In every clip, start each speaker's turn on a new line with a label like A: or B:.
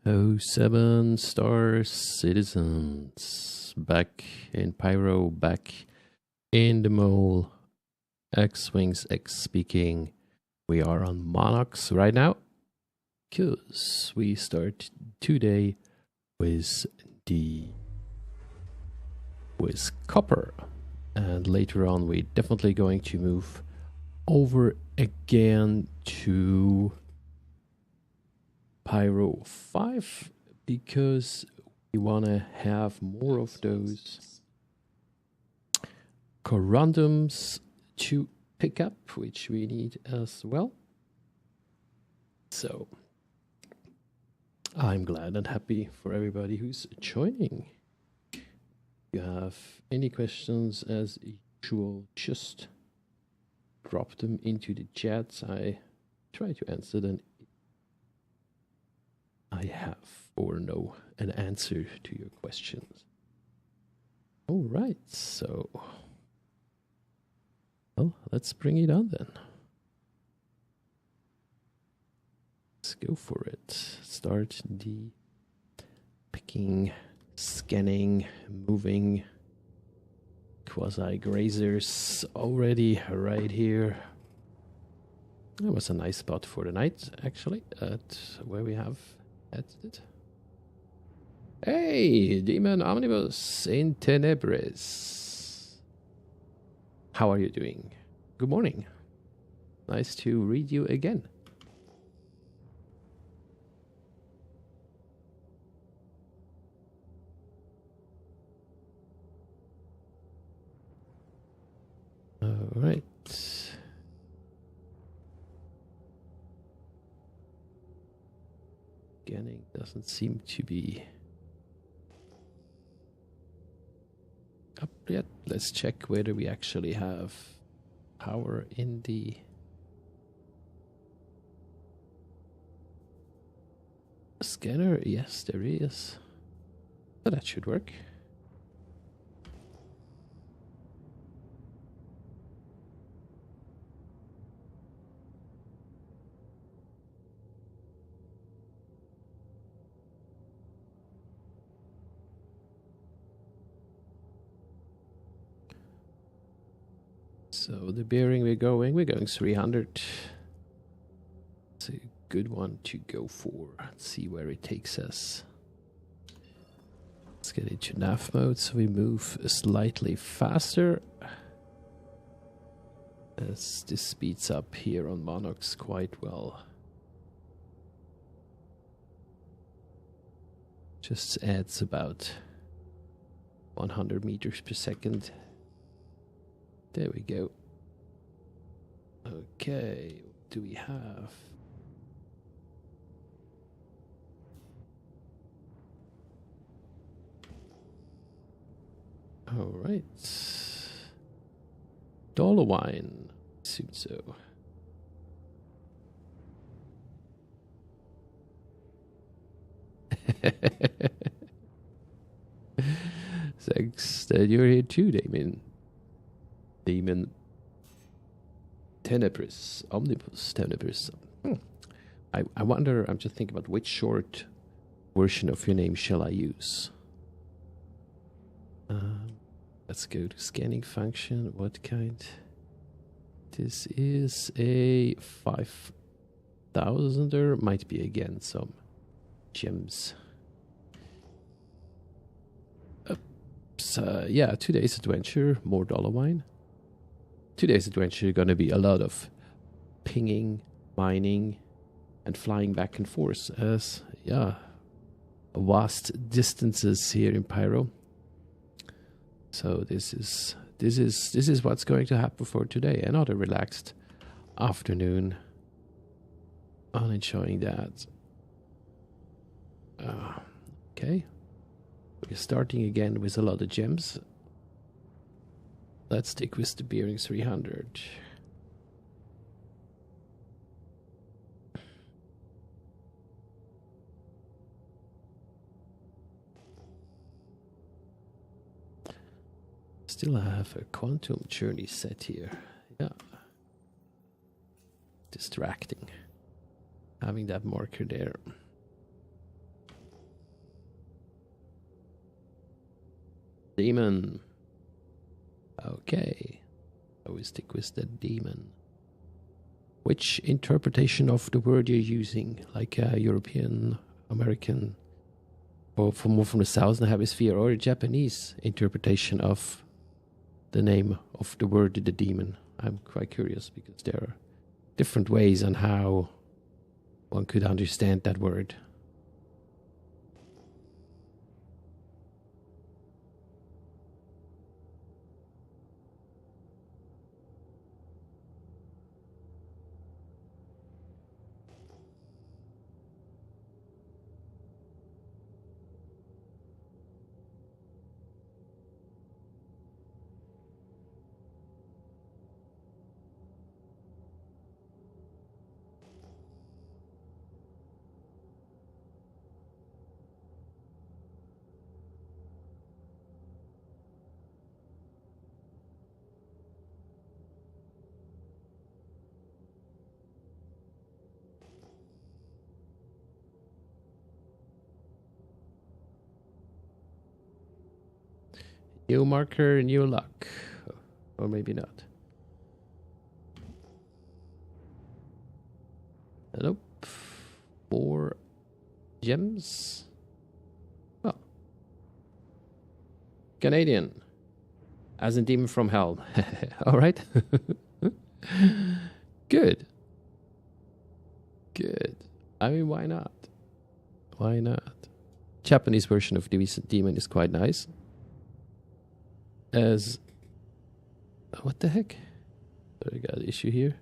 A: Oh, 7 star citizens back in Pyro, back in the mole. X-Wings X speaking. We are on Monox right now because we start today with copper, and later on we're definitely going to move over again to Pyro 5 because we want to have more of those corrundums to pick up, which we need as well. So I'm glad and happy for everybody who's joining. If you have any questions, as usual, just drop them into the chat. I try to answer them. I have or know an answer to your questions. All right, so well, let's bring it on then. Let's go for it. Start the picking, scanning, moving. Quasi-grazers already right here. That was a nice spot for the night, actually, at where we have edited. Hey, Demon Omnibus in Tenebris. How are you doing? Good morning. Nice to read you again. All right. Scanning doesn't seem to be up yet. Let's check whether we actually have power in the scanner. Yes, there is. So that should work. So the bearing we're going 300. It's a good one to go for. Let's see where it takes us. Let's get into nav mode so we move slightly faster. As this speeds up here on Monox quite well. Just adds about 100 meters per second. There we go. Okay, what do we have? All right. Dollar wine. Assume so. Thanks that you're here too, Damon. Demon Tenebris, Omnibus Tenebris. I wonder, I'm just thinking about which short version of your name shall I use. Let's go to scanning function. What kind? This is a 5000er. Might be again some gems. Yeah, today's adventure, more dollar wine. Today's adventure is going to be a lot of pinging, mining, and flying back and forth as, yeah, vast distances here in Pyro. So this is what's going to happen for today. Another relaxed afternoon. I'm enjoying that. Okay, we're starting again with a lot of gems. Let's stick with the bearing 300. Still have a quantum journey set here. Yeah. Distracting. Having that marker there. Demon. Okay. I will stick with the demon. Which interpretation of the word you're using? Like European, American, or more from the Southern Hemisphere, or a Japanese interpretation of the name of the word the demon? I'm quite curious because there are different ways on how one could understand that word. New marker, new luck. Or maybe not. Nope. 4 gems. Well. Canadian. As in Demon from Hell. Alright. Good. Good. I mean, why not? Why not? Japanese version of Demon is quite nice. As what the heck? I got an issue here.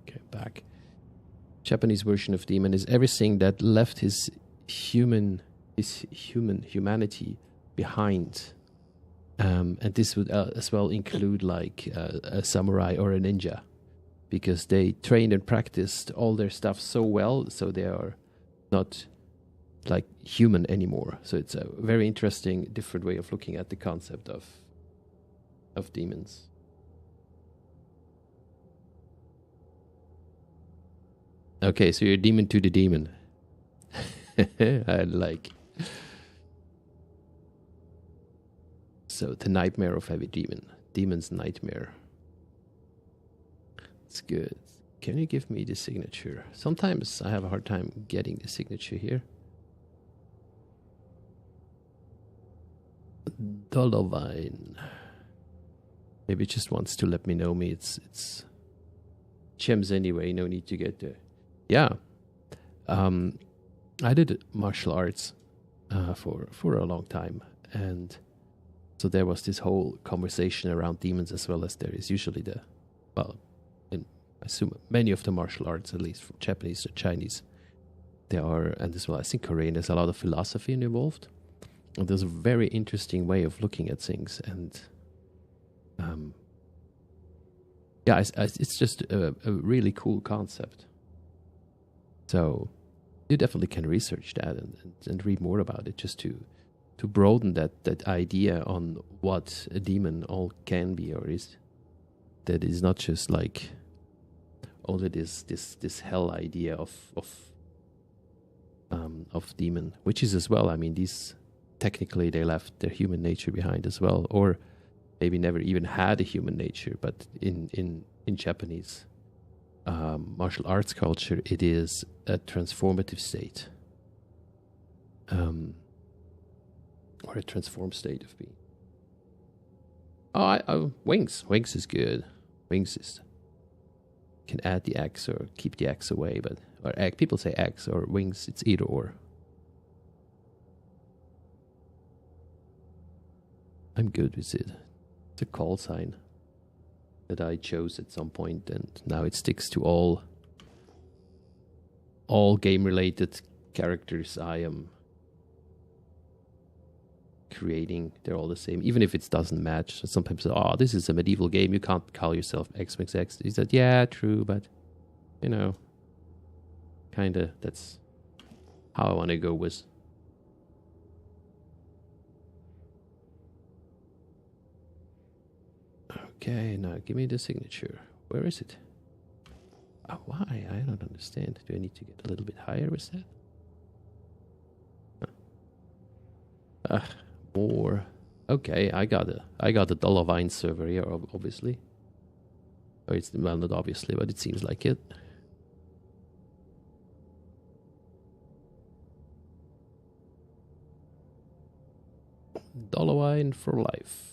A: Okay, back. Japanese version of Demon is everything that left his humanity behind. And this would as well include like a samurai or a ninja, because they trained and practiced all their stuff so well, so they are not like human anymore. So it's a very interesting, different way of looking at the concept of demons. Okay, so you're a demon to the demon. I like. So the nightmare of heavy demon. Demon's nightmare. It's good. Can you give me the signature? Sometimes I have a hard time getting the signature here. Dolovine. Maybe it just wants to let me know it's gems anyway, no need to get there. Yeah. I did martial arts for a long time, and so there was this whole conversation around demons, as well as there is usually I assume many of the martial arts, at least from Japanese or Chinese, there are, and as well I think Korean, there's a lot of philosophy involved. And there's a very interesting way of looking at things, and yeah, it's just a really cool concept. So you definitely can research that and read more about it, just to broaden that idea on what a demon all can be or is. That is not just like only this hell idea of demon, which is as well. I mean, these. Technically, they left their human nature behind as well, or maybe never even had a human nature. But in Japanese martial arts culture, it is a transformative state, or a transformed state of being. Wings. Wings is good. Wings is can add the X or keep the X away, but people say X or wings. It's either or. I'm good with it. It's a call sign that I chose at some point, and now it sticks to all game-related characters I am creating. They're all the same, even if it doesn't match. So sometimes, this is a medieval game. You can't call yourself XMXX. He said, yeah, true, but you know, kind of that's how I want to go with. Okay, now give me the signature. Where is it? Oh, why? I don't understand. Do I need to get a little bit higher with that? More. Okay, I got a dollar wine server here, obviously. Or it's, well, not obviously, but it seems like it. Dollar wine for life.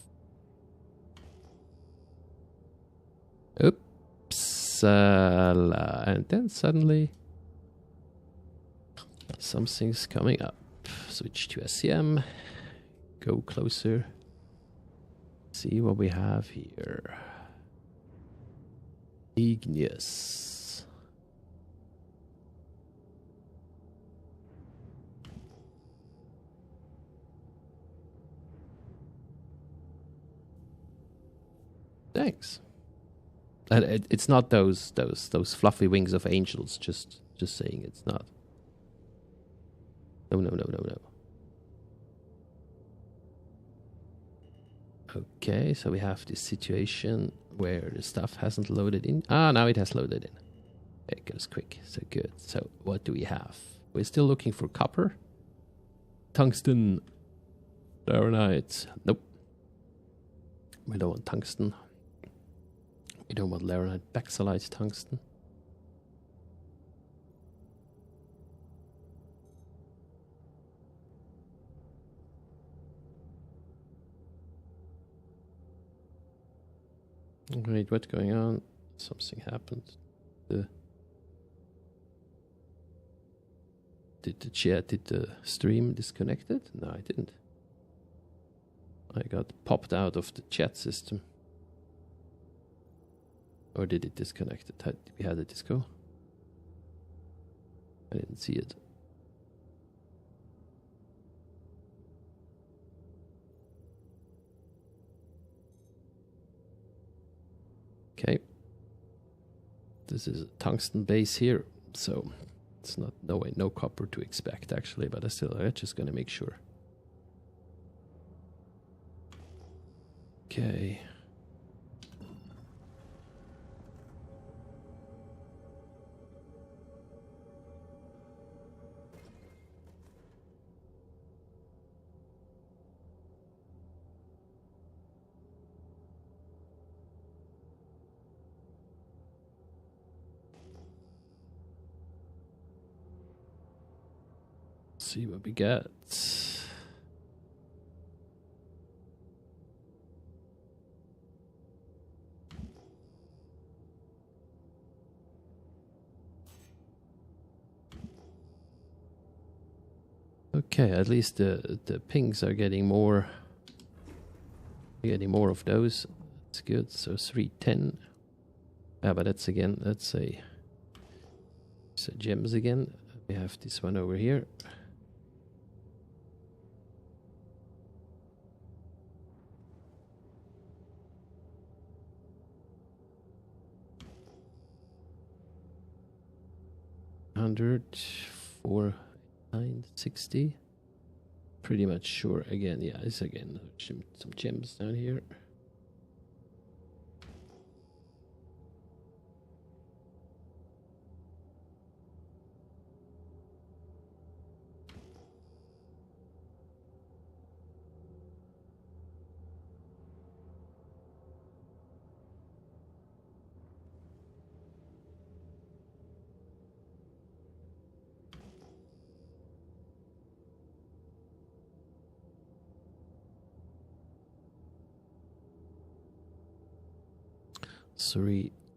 A: Oops. And then suddenly something's coming up. Switch to SCM. Go closer. See what we have here. Igneous. Thanks. And it's not those fluffy wings of angels. Just saying, it's not. No. Okay, so we have this situation where the stuff hasn't loaded in. Ah, now it has loaded in. It goes quick, so good. So what do we have? We're still looking for copper. Tungsten. Laranite. Nope. We don't want tungsten. We don't want laranite. Baxalite tungsten. Wait, what's going on? Something happened. Did the stream disconnected? No, I didn't. I got popped out of the chat system. Or did it disconnect it? We had a disco? I didn't see it. Okay. This is a tungsten base here, so it's not no copper to expect actually, but I'm just gonna make sure. Okay. See what we get. Okay, at least the pings are getting more. We're getting more of those. That's good. So 310. Yeah, but that's a gems again. We have this one over here. $104, $960. Pretty much sure. Again, yeah, it's again some gems down here.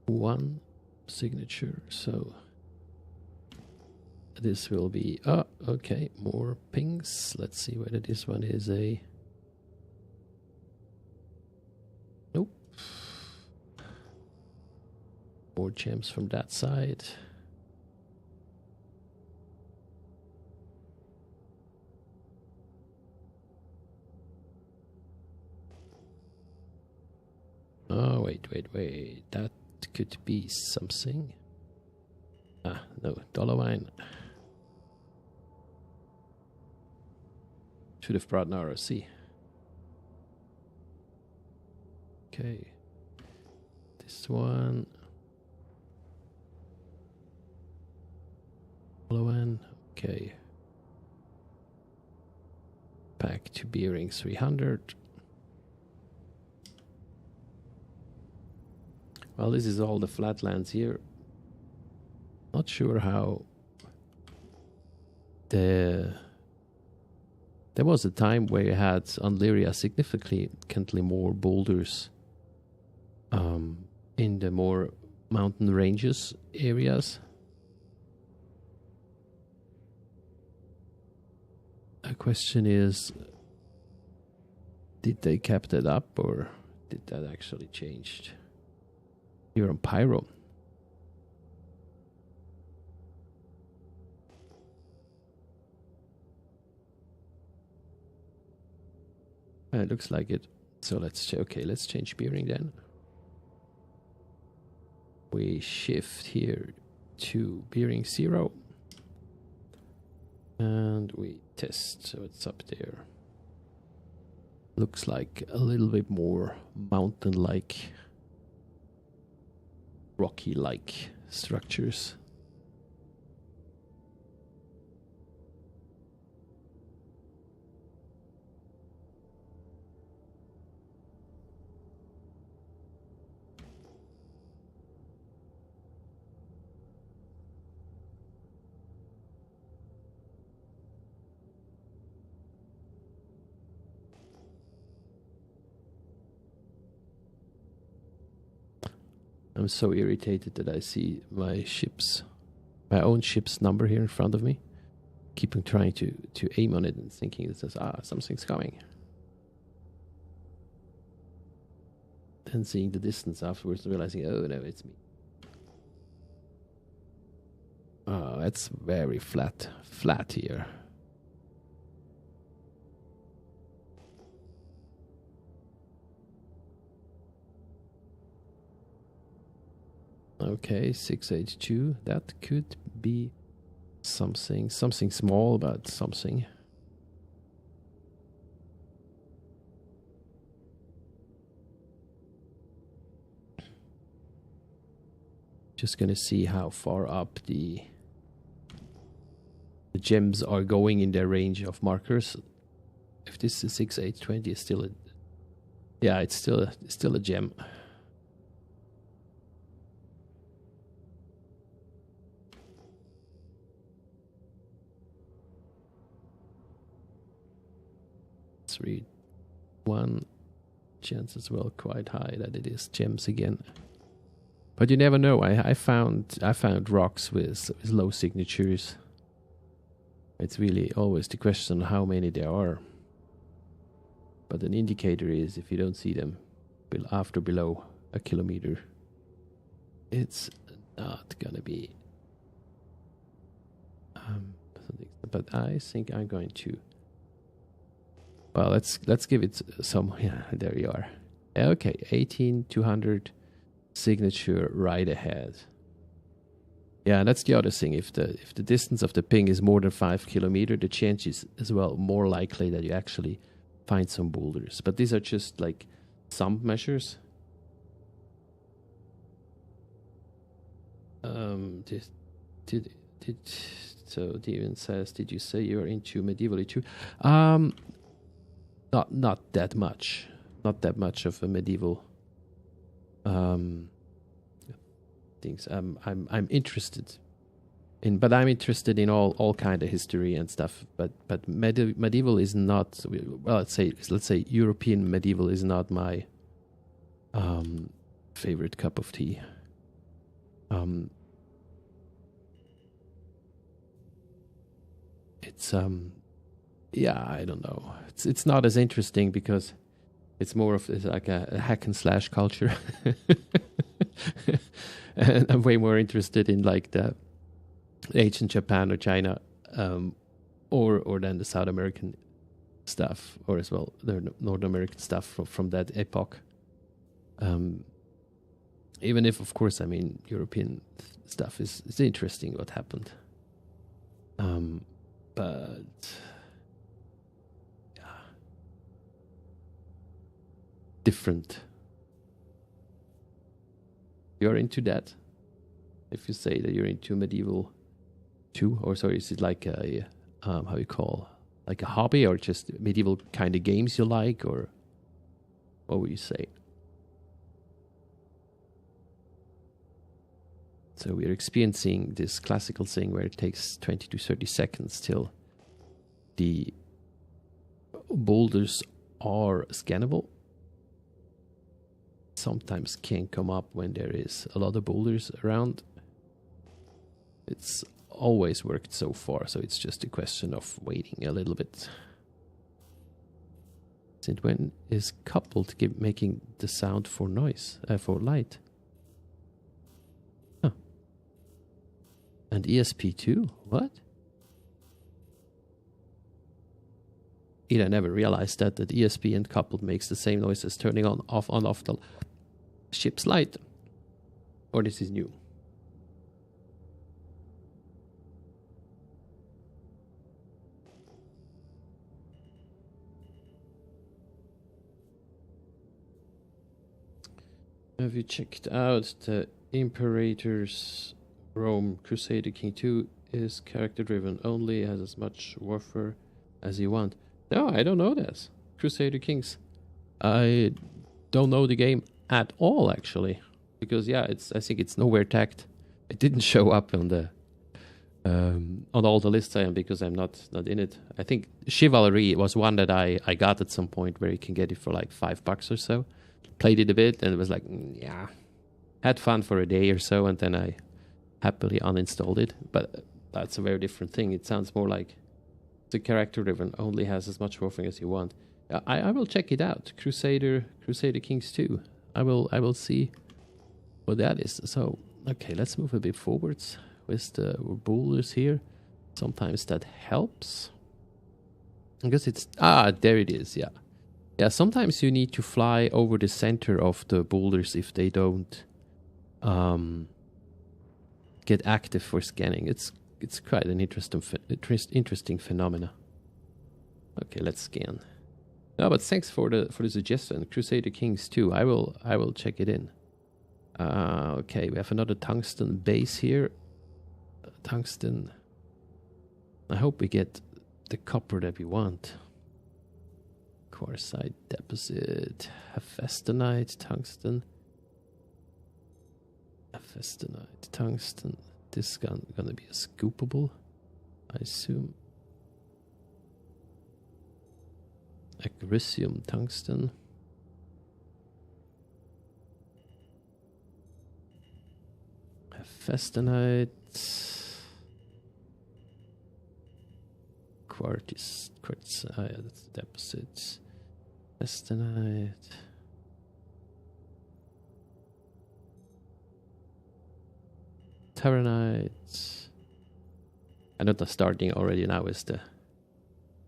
A: One signature, so this will be okay, more pings. Let's see whether this one is a nope. More gems from that side. Oh, wait. That could be something. Ah, no, dollar wine. Should have brought an ROC. Okay. This one. Dollar wine. Okay. Pack back to bearing 300. Well, this is all the flatlands here. Not sure how there was a time where you had on Lyria significantly more boulders in the more mountain ranges areas. The question is, did they keep that up, or did that actually change? Here on Pyro. It looks like it. So let's change bearing then. We shift here to bearing 0. And we test, so it's up there. Looks like a little bit more mountain-like, rocky-like structures. I'm so irritated that I see my own ship's number here in front of me. Keeping trying to aim on it and thinking it says, something's coming. Then seeing the distance afterwards and realizing, oh no, it's me. Oh, it's very flat here. Okay, 6H2. That could be something small, but something. Just gonna see how far up the gems are going in their range of markers. If this is 6H20, is still it's still a gem. Read one chance as well, quite high that it is gems again, but you never know. I found rocks with low signatures. It's really always the question how many there are, but an indicator is if you don't see them below a kilometer, it's not gonna be something. But I think I'm going to. Well, let's give it some. Yeah, there you are. Okay, 18,200 signature right ahead. Yeah, that's the other thing. If the distance of the ping is more than 5 kilometers, the chance is as well more likely that you actually find some boulders. But these are just like some measures. So Steven says, did you say you're into medieval too? Not that much. Not that much of a medieval things. I'm interested in, but I'm interested in all kind of history and stuff. But medieval is not. Well, let's say European medieval is not my favorite cup of tea. It's yeah, I don't know. It's not as interesting because it's more of like a hack and slash culture, and I'm way more interested in like the ancient Japan or China, or then the South American stuff, or as well the North American stuff from that epoch. Even if, of course, I mean European stuff is interesting what happened, but. Different. You're into that? If you say that you're into medieval too, or sorry, is it like a how you call like a hobby, or just medieval kind of games you like, or what would you say? So we're experiencing this classical thing where it takes 20 to 30 seconds till the boulders are scannable. Sometimes can come up when there is a lot of boulders around. It's always worked so far, so it's just a question of waiting a little bit. And when is coupled making the sound for noise, for light? Huh. And ESP2? What? I never realized that ESP and coupled makes the same noise as turning on off the ship's light. Or this is new. Have you checked out the Imperator's Rome Crusader King 2 is character driven, only has as much warfare as you want? No, I don't know this. Crusader Kings. I don't know the game at all, actually, because yeah, I think it's nowhere tagged. It didn't show up on the on all the lists I am, because I'm not in it. I think Chivalry was one that I got at some point where you can get it for like $5 or so. Played it a bit and it was like, yeah, had fun for a day or so, and then I happily uninstalled it. But that's a very different thing. It sounds more like the character driven, only has as much warfare as you want. I will check it out. Crusader Kings 2. I will see what that is. So okay, let's move a bit forwards with the boulders here. Sometimes that helps. I guess it's there it is. Yeah, sometimes you need to fly over the center of the boulders if they don't get active for scanning. It's quite an interesting phenomena. Okay, let's scan. No, but thanks for the suggestion. Crusader Kings 2. I will check it in. Okay, we have another tungsten base here. Tungsten. I hope we get the copper that we want. Quartzite deposit, Hephaestonite, tungsten. Hephaestonite, tungsten. This is gonna be a scoopable, I assume. Agricium, tungsten. Hephaestonite. Quartz, yeah, that's deposits. Hephaestonite. Terranite. I'm not starting already now with the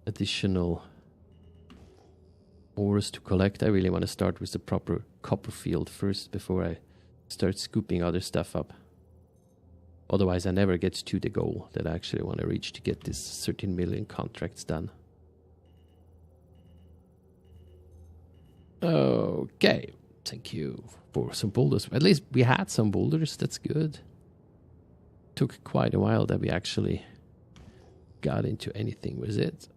A: additional ores to collect. I really want to start with the proper copper field first before I start scooping other stuff up. Otherwise, I never get to the goal that I actually want to reach to get this 13 million contracts done. Okay, thank you for some boulders. At least we had some boulders, that's good. Took quite a while that we actually got into anything with it.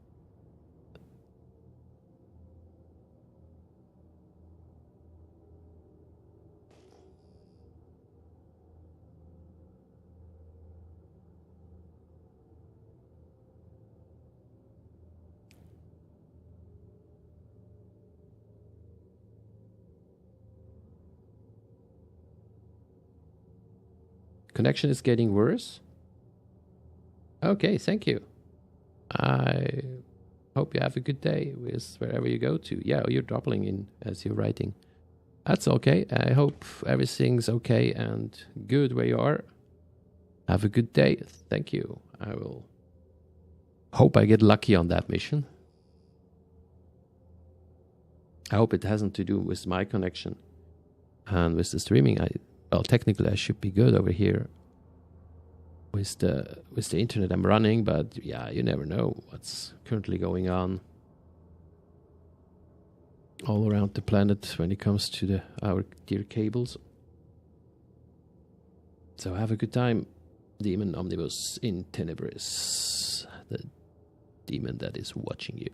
A: Connection is getting worse. Okay, thank you. I hope you have a good day with wherever you go to. Yeah, you're doubling in as you're writing. That's okay. I hope everything's okay and good where you are. Have a good day. Thank you. I will hope I get lucky on that mission. I hope it hasn't to do with my connection and with the streaming. Well, technically I should be good over here with the internet I'm running, but yeah, you never know what's currently going on all around the planet when it comes to our dear cables. So have a good time, Demon Omnibus in Tenebris. The demon that is watching you.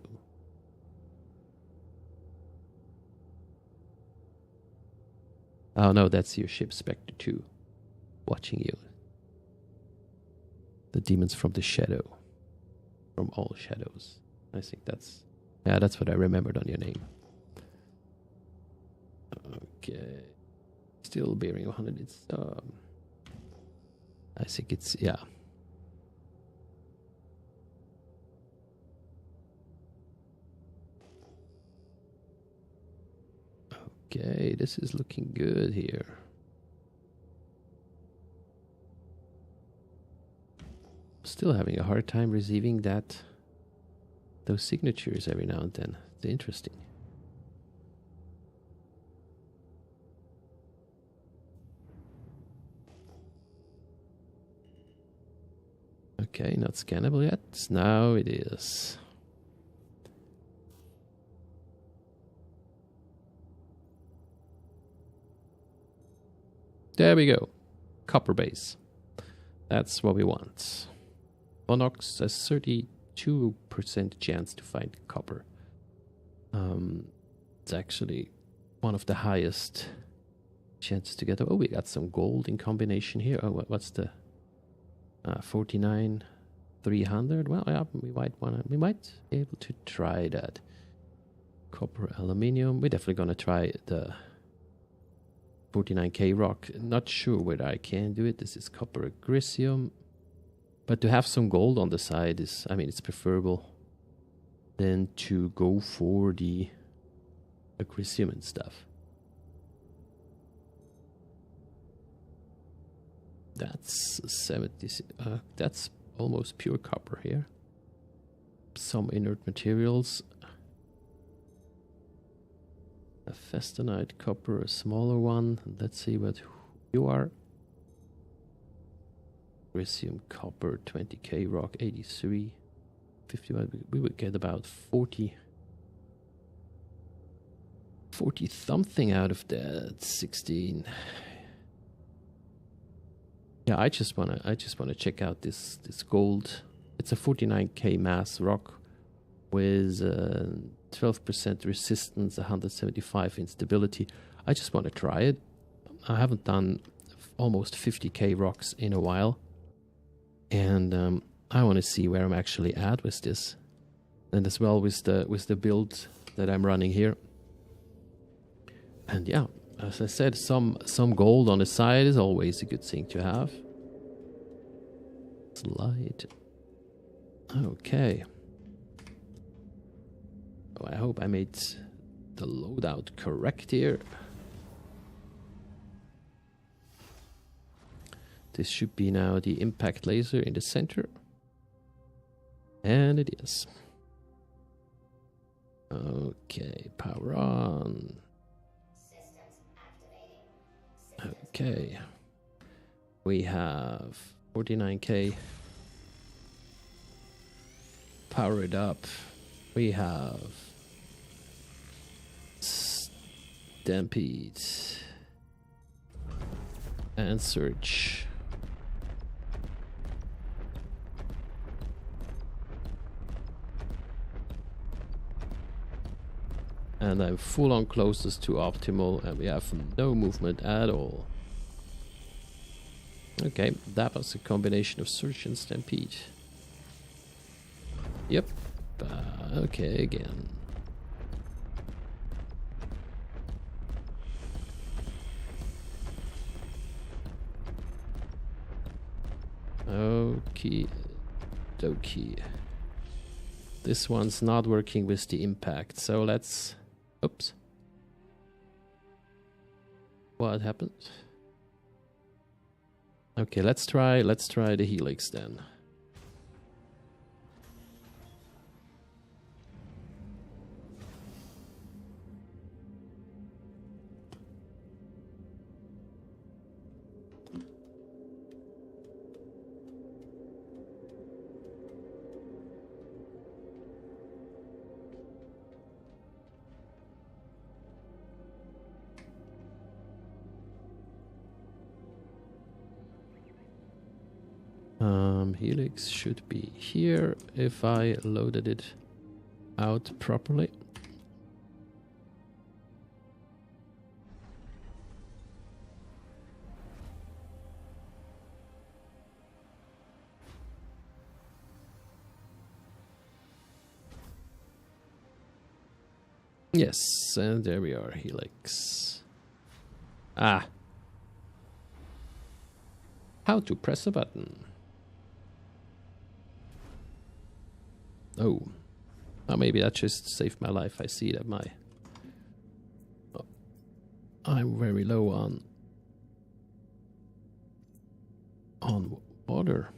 A: Oh no, that's your ship Spectre 2 watching you. The demons from the shadow. From all shadows. I think that's... Yeah, that's what I remembered on your name. Okay. Still bearing 100. It's... I think it's... Yeah. Okay, this is looking good here. Still having a hard time receiving those signatures every now and then. It's interesting. Okay, not scannable yet. Now it is. There we go. Copper base. That's what we want. Monox has 32% chance to find copper. It's actually one of the highest chances to get. Oh, we got some gold in combination here. Oh, what's the 49 300? Well, yeah, we might be able to try that. Copper, aluminium. We're definitely gonna try the 49k rock. Not sure whether I can do it. This is copper agricium. But to have some gold on the side is, I mean, it's preferable than to go for the agricium and stuff. That's 70. That's almost pure copper here. Some inert materials. A festanite copper, a smaller one. Let's see what you are. Agricium copper, 20k rock, 83. 51. We would get about 40 something out of that. 16. Yeah, I just wanna check out this gold. It's a 49k mass rock with 12% resistance, 175 instability. I just want to try it. I haven't done almost 50k rocks in a while, and I want to see where I'm actually at with this, and as well with the build that I'm running here. And yeah, as I said, some gold on the side is always a good thing to have. Slide. Okay. Oh, I hope I made the loadout correct here. This should be now the impact laser in the center. And it is. Okay, power on. Okay. We have 49k. Power it up. We have Stampede and Search. And I'm full on closest to optimal, and we have no movement at all. Okay, that was a combination of Search and Stampede. Yep. Okay, again. Okie dokie. This one's not working with the impact, so let's... Oops. What happened? Okay, let's try the Helix then. Helix should be here if I loaded it out properly. Yes, and there we are, Helix. Ah. How to press a button. Oh. Oh, maybe that just saved my life. I see that I'm very low on water.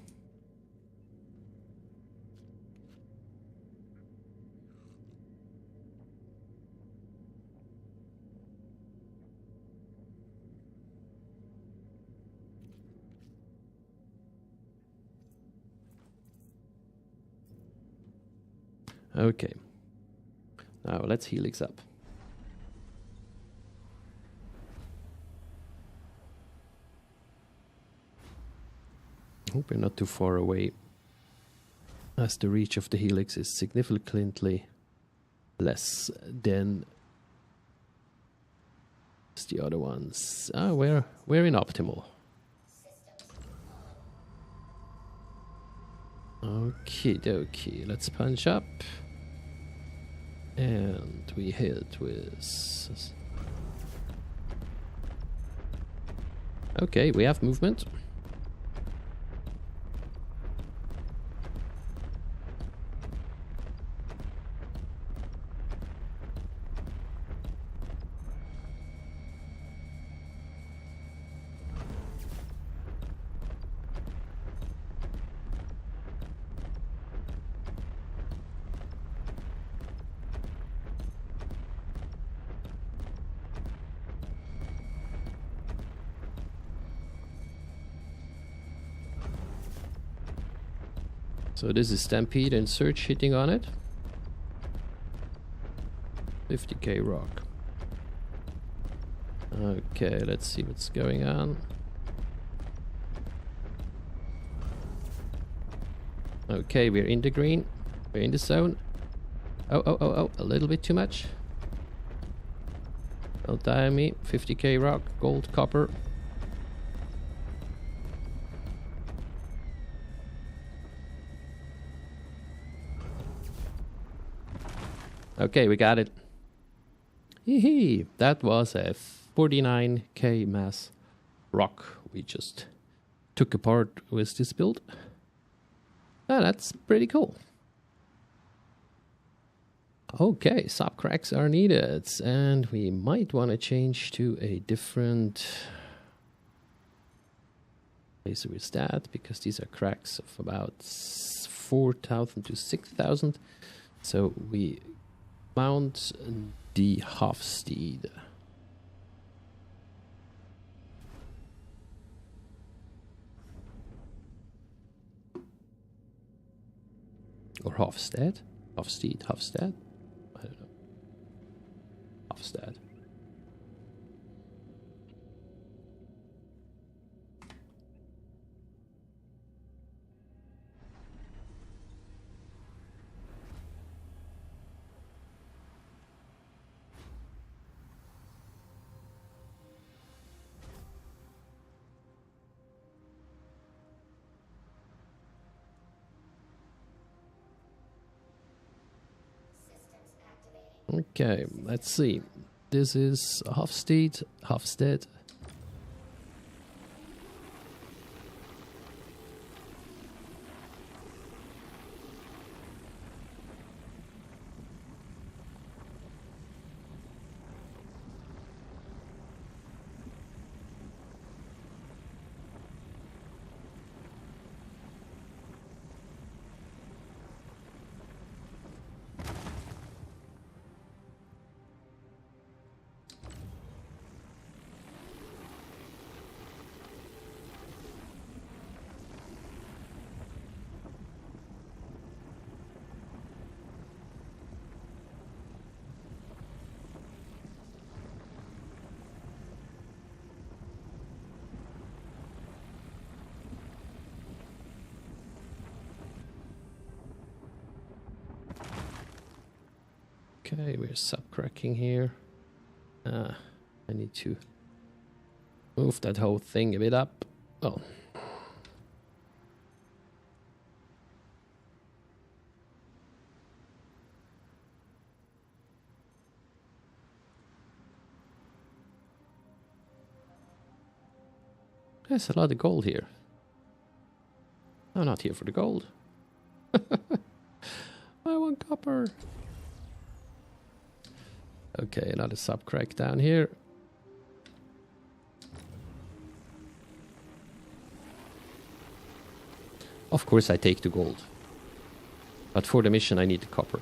A: Okay. Now let's Helix up. Hope we're not too far away, as the reach of the Helix is significantly less than the other ones. Ah, we're in optimal. Okie dokie, let's punch up. And we hit with... Okay, we have movement. So this is Stampede and Search hitting on it. 50k rock. Okay, let's see what's going on. Okay, we're in the green. We're in the zone. Oh, a little bit too much. Don't die on me. 50k rock, gold, copper. Okay, we got it. Hee, that was a 49k mass rock we just took apart with this build. Ah, that's pretty cool. Okay, sub cracks are needed, and we might want to change to a different laser with that, because these are cracks of about 4,000 to 6,000. So we mount the half steed. Or Hofstad? Hofsteed, Hofstad? I don't know. Hofstad. Okay, let's see. This is Hofstead. Okay, we're subcracking here. I need to move that whole thing a bit up. Oh. There's a lot of gold here. I'm not here for the gold. I want copper. Okay, another subcrack down here. Of course I take the gold. But for the mission I need the copper.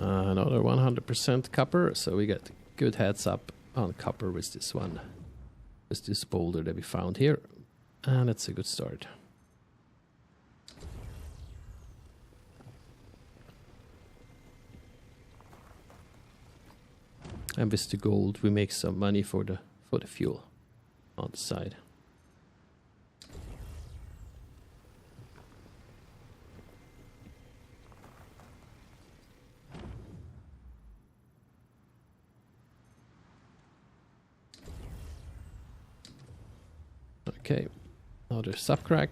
A: Another 100% copper, so we get good heads up on copper with this one. With this boulder that we found here, and it's a good start. And with the gold we make some money for the fuel on the side. Okay, another subcrack.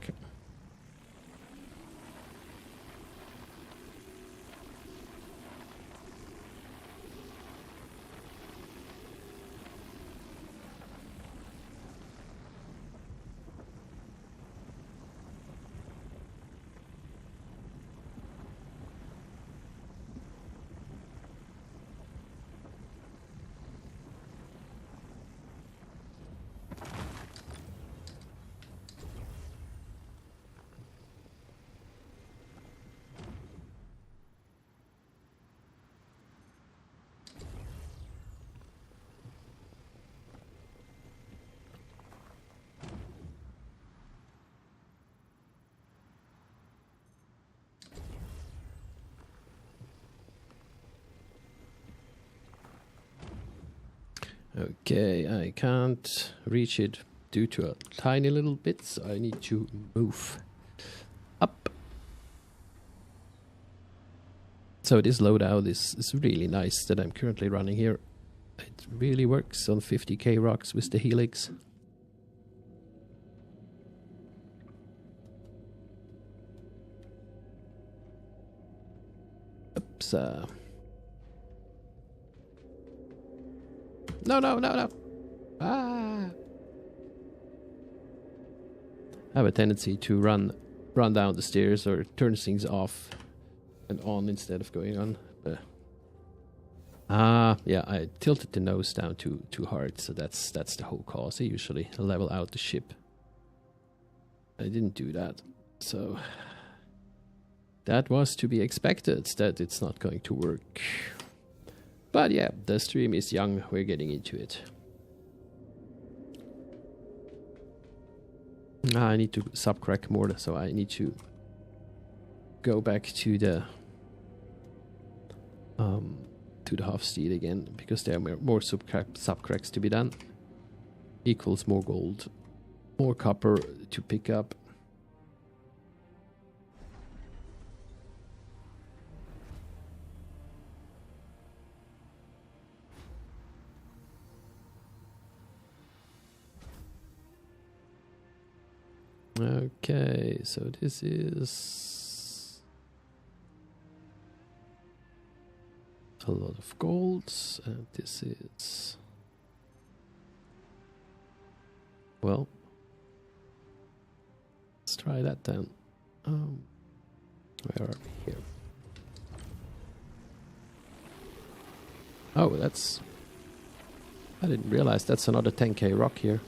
A: Okay, I can't reach it due to a tiny little bit, so I need to move up. So this loadout is really nice that I'm currently running here. It really works on 50k rocks with the Helix. Oops. No. Ah. I have a tendency to run down the stairs or turn things off and on instead of going on. Yeah, I tilted the nose down too hard, so that's the whole cause. I usually level out the ship. I didn't do that, so that was to be expected, that it's not going to work. But yeah, the stream is young, we're getting into it. I need to subcrack more, so I need to go back to the half steel again, because there are more subcracks to be done. Equals more gold, more copper to pick up. Okay, so this is a lot of golds, and this is, well, let's try that then. Where are we here? Oh, that's, I didn't realize that's another 10k rock here.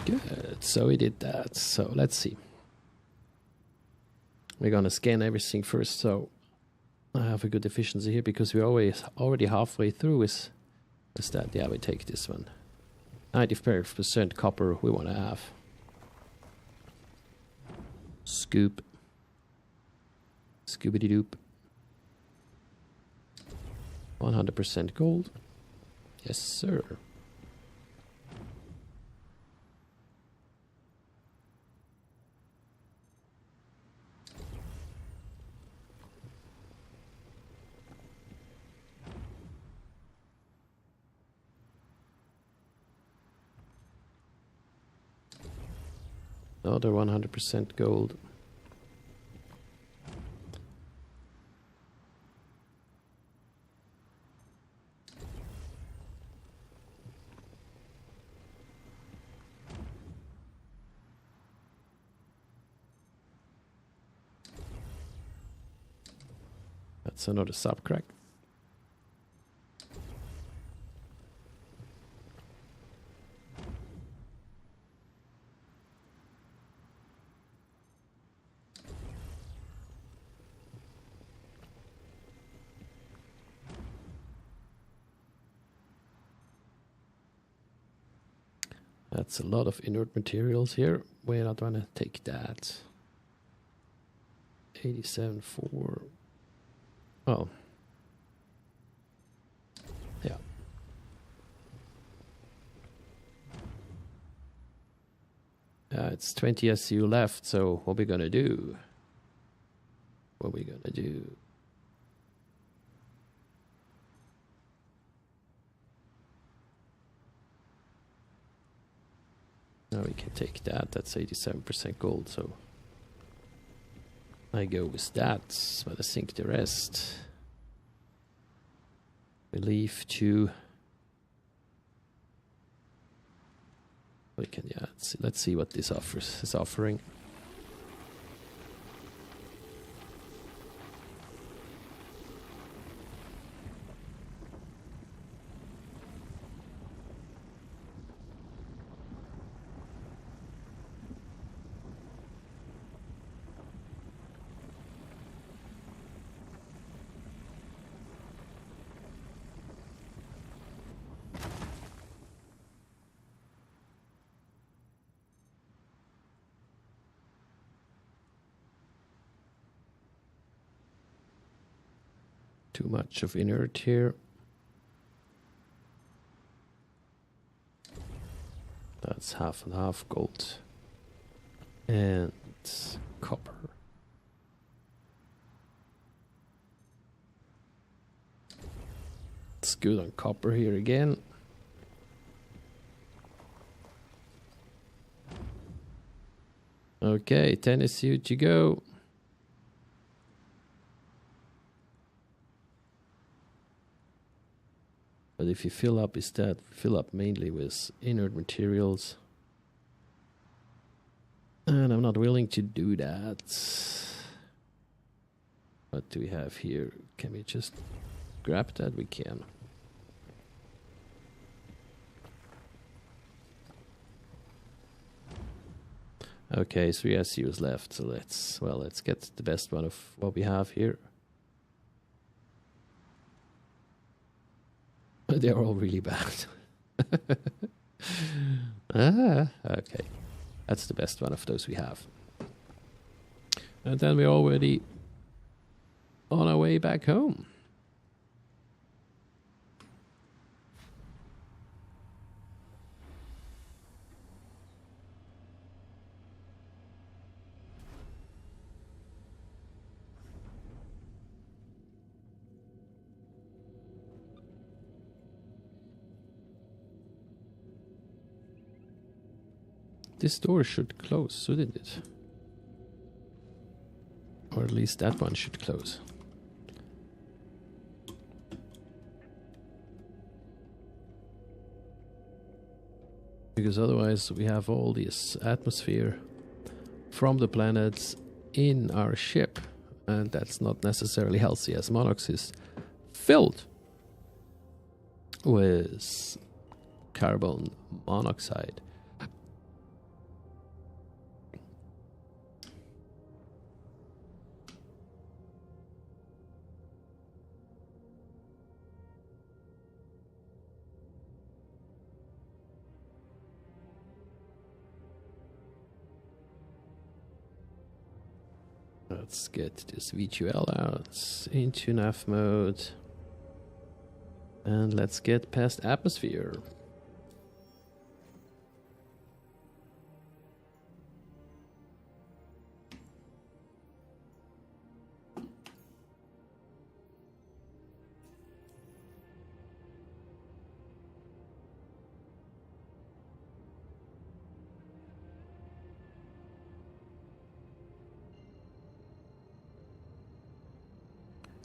A: Good, so we did that. So let's see. We're gonna scan everything first, so I have a good efficiency here, because we're already halfway through. Is that? Yeah, we take this one. 95% copper we want to have. Scoop. Scoobity doop. 100% gold. Yes, sir. Another 100% gold. That's another subcrack. That's a lot of inert materials here. We're not gonna take that. 87.4. Oh. Yeah. It's 20 SU left, so what we gonna do? What we gonna do? Now we can take that. That's 87% gold, so I go with that. But I think the rest we leave to. We can, yeah. Let's see what this is offering. Too much of inert here. That's half and half gold and copper. good on copper here again. Okay, tennis suit you go. But if you fill up, fill up mainly with inert materials. And I'm not willing to do that. What do we have here? Can we just grab that? We can. Okay, 3 SUs left, so let's get the best one of what we have here. They're all really bad. Okay. That's the best one of those we have. And then we're already on our way back home. This door should close, shouldn't it? Or at least that one should close. Because otherwise we have all this atmosphere from the planets in our ship. And that's not necessarily healthy, as Monox is filled with carbon monoxide. Let's get this V2L out into nav mode. And let's get past atmosphere.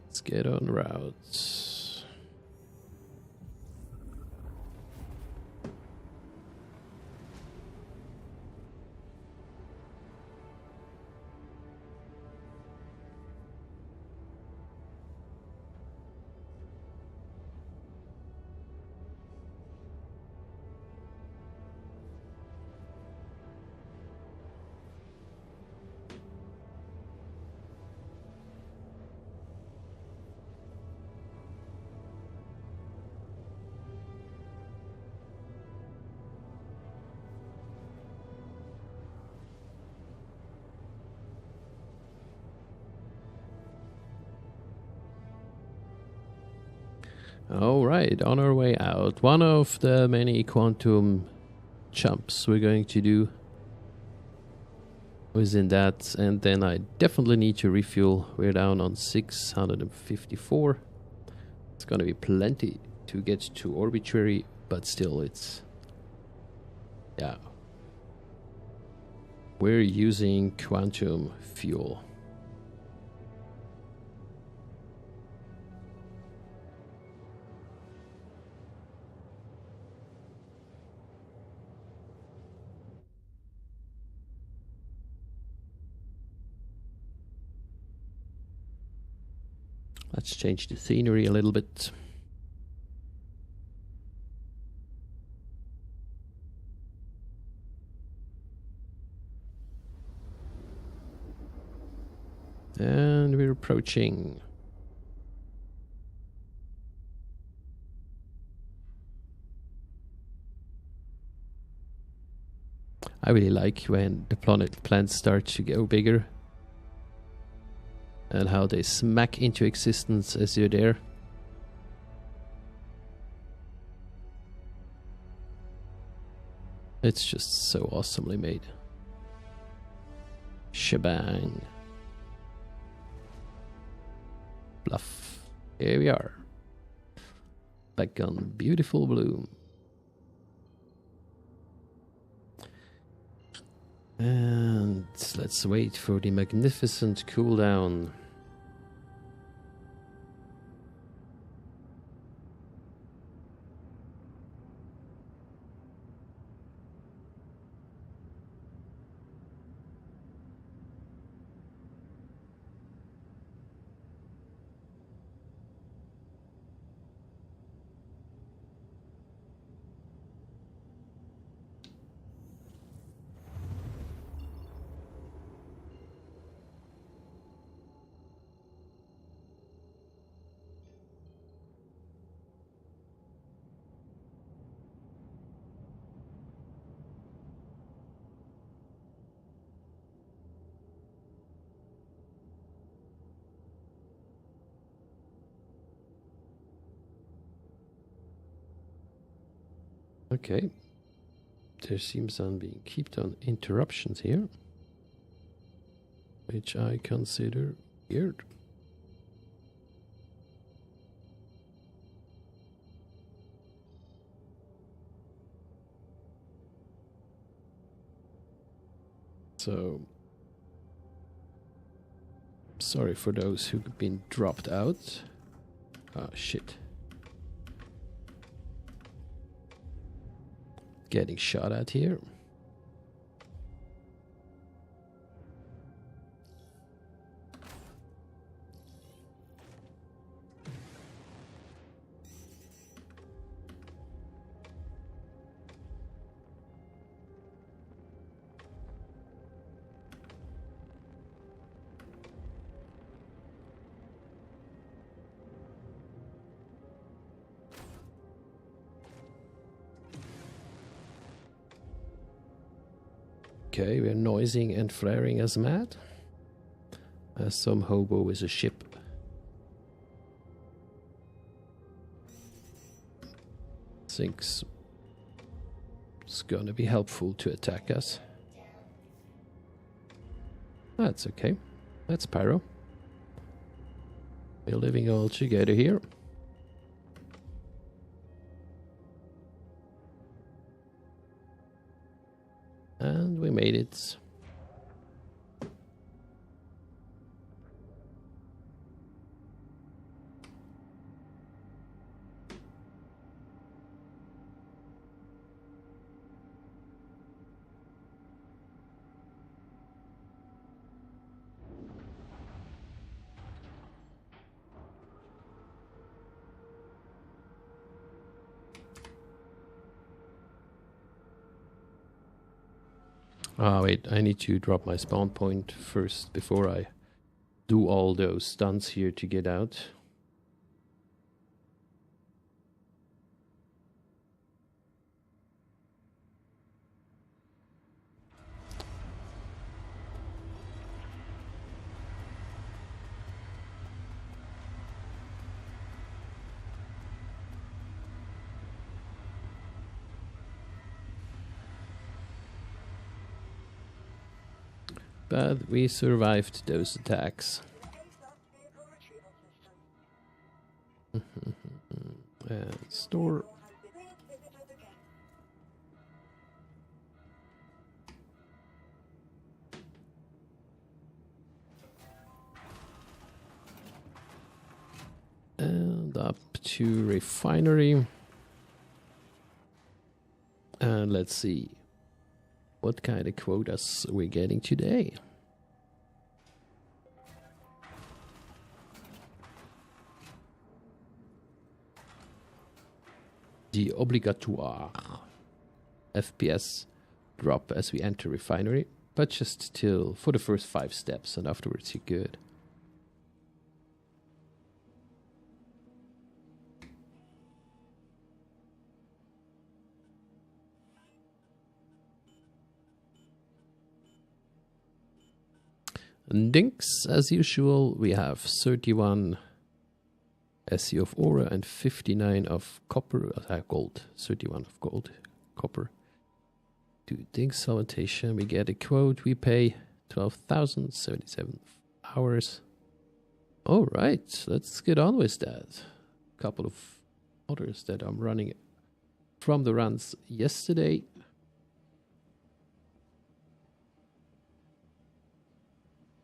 A: Let's get on route. All right, on our way out, one of the many quantum jumps we're going to do within that, and then I definitely need to refuel. We're down on 654. It's going to be plenty to get to arbitrary, but still it's, yeah. We're using quantum fuel. Let's change the scenery a little bit. And we're approaching. I really like when the plants start to go bigger. And how they smack into existence as you're there. It's just so awesomely made. Shebang. Bluff. Here we are. Back on beautiful bloom. And let's wait for the magnificent cooldown. Okay, there seems on being kept on interruptions here, which I consider weird. So, sorry for those who've been dropped out. Ah, shit. Getting shot at here. Okay, we're noising and flaring as mad. As some hobo with a ship. Thinks it's gonna be helpful to attack us. That's okay. That's Pyro. We're living all together here. And we made it. Ah, wait, I need to drop my spawn point first before I do all those stunts here to get out. But we survived those attacks. And store. And up to refinery. And let's see what kind of quotas we're getting today. The obligatoire FPS drop as we enter refinery, but just till for the first 5 steps, and afterwards you're good. And dinks, as usual, we have 31 SE of aura and 59 of copper, gold, 31 of gold, copper. To dinks salutation, we get a quote, we pay 12,077 hours. Alright, let's get on with that. Couple of others that I'm running from the runs yesterday.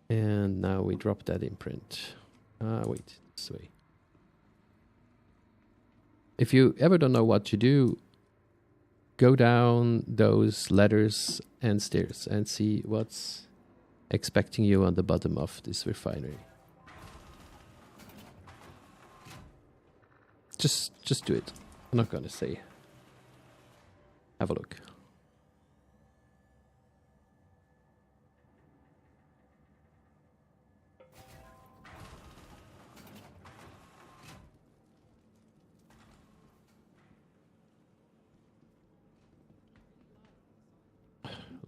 A: And now we drop that imprint. Wait, this way. If you ever don't know what to do, go down those ladders and stairs and see what's expecting you on the bottom of this refinery. Just do it. I'm not gonna say. Have a look.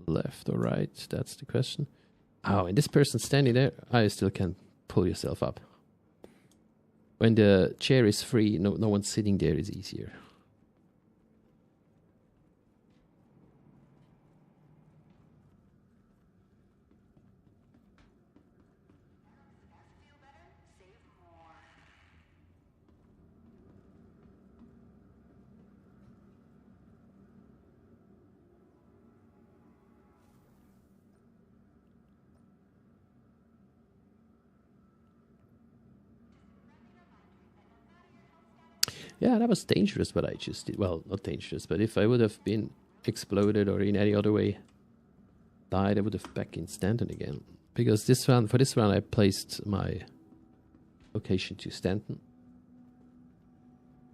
A: Left or right? That's the question. Oh, and this person standing there, I still can't pull yourself up. When the chair is free, no one sitting there is easier. Yeah, that was dangerous what I just did. Well, not dangerous, but if I would have been exploded or in any other way died, I would have back in Stanton again. Because for this round I placed my location to Stanton.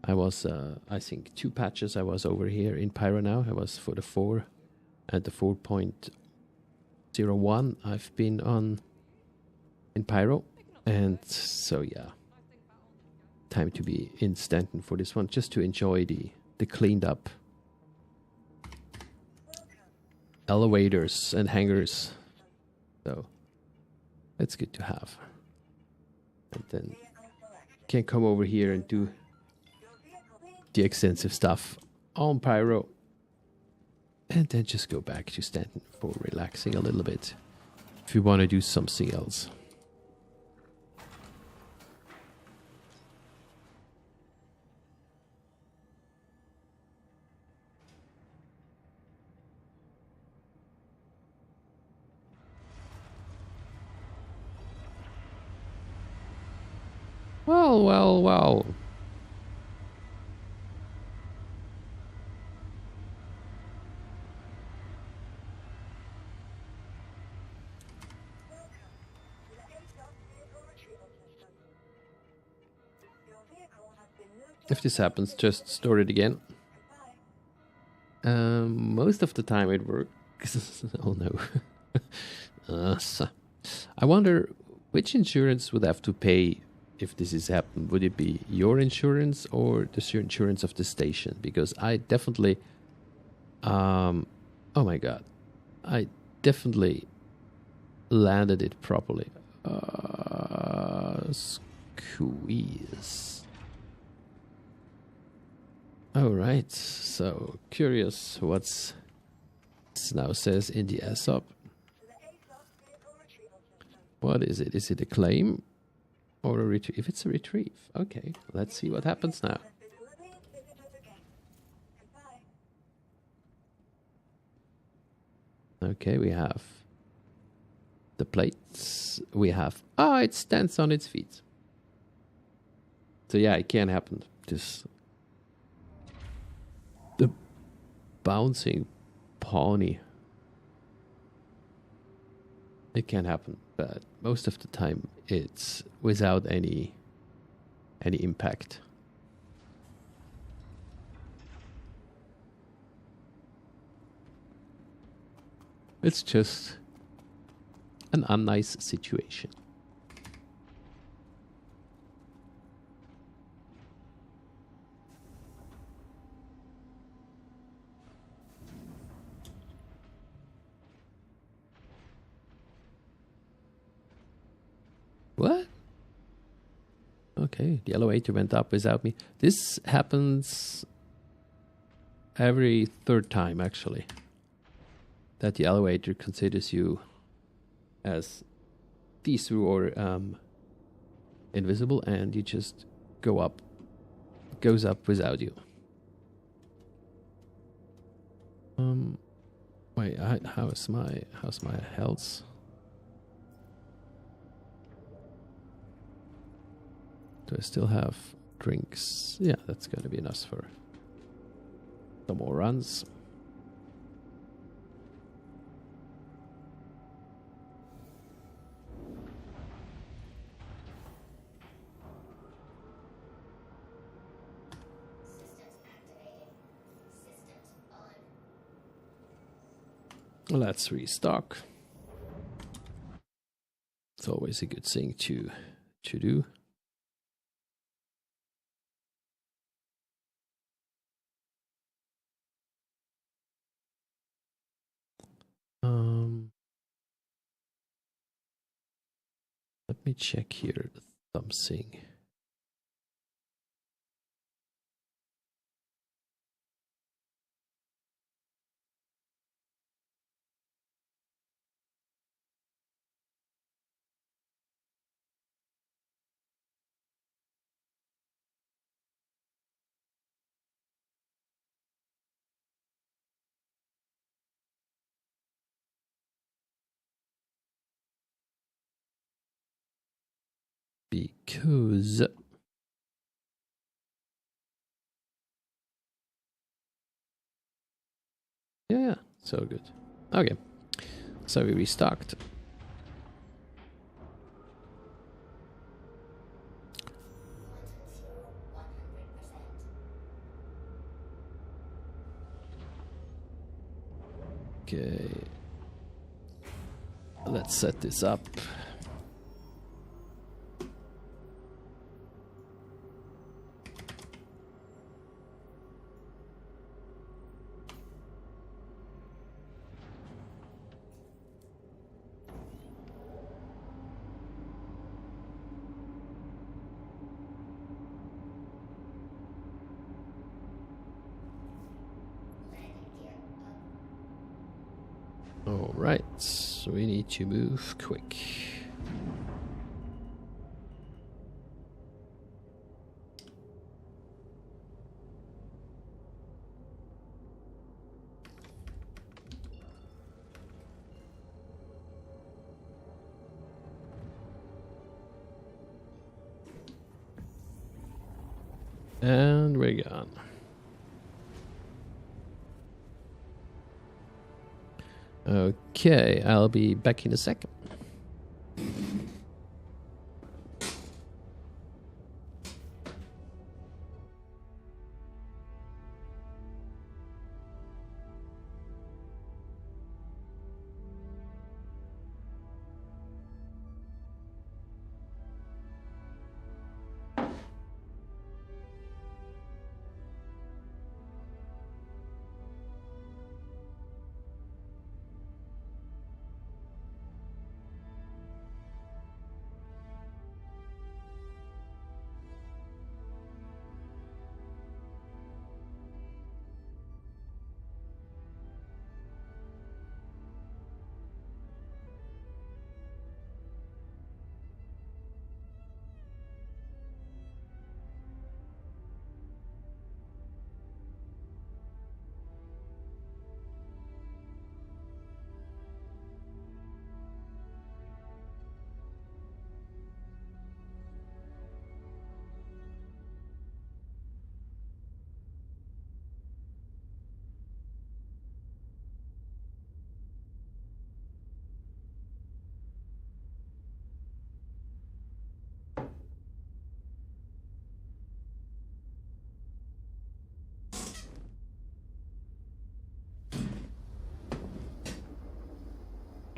A: I was, I think 2 patches I was over here in Pyro now. I was for the 4 and the 4.01 I've been on in Pyro. And so yeah. Time to be in Stanton for this one, just to enjoy the cleaned up elevators and hangars. So that's good to have. And then you can come over here and do the extensive stuff on Pyro. And then just go back to Stanton for relaxing a little bit if you want to do something else. Well. If this happens, just store it again. Most of the time it works. Oh no. I wonder which insurance would have to pay if this is happened. Would it be your insurance or the insurance of the station? Because I definitely, oh my god, I definitely landed it properly. Squeeze. All right, so curious what's this now says in the SOP. What is it? Is it a claim? Or a retrieve? If it's a retrieve, okay. Let's see what happens now. Okay, we have the plates. We have it stands on its feet. So yeah, it can happen. Just the bouncing pony. It can happen, but most of the time it's without any impact. It's just an unnice situation. What? Okay, the elevator went up without me. This happens every 3rd time, actually. That the elevator considers you as see-through or invisible, and you just go up goes up without you. Wait, how's my health? Do I still have drinks? Yeah, that's gonna be enough for some more runs. Let's restock. It's always a good thing to do. Let me check here something. Because yeah, so good. Okay, so we restocked. Okay, let's set this up. All right, so we need to move quick. And we're gone. Okay, I'll be back in a second.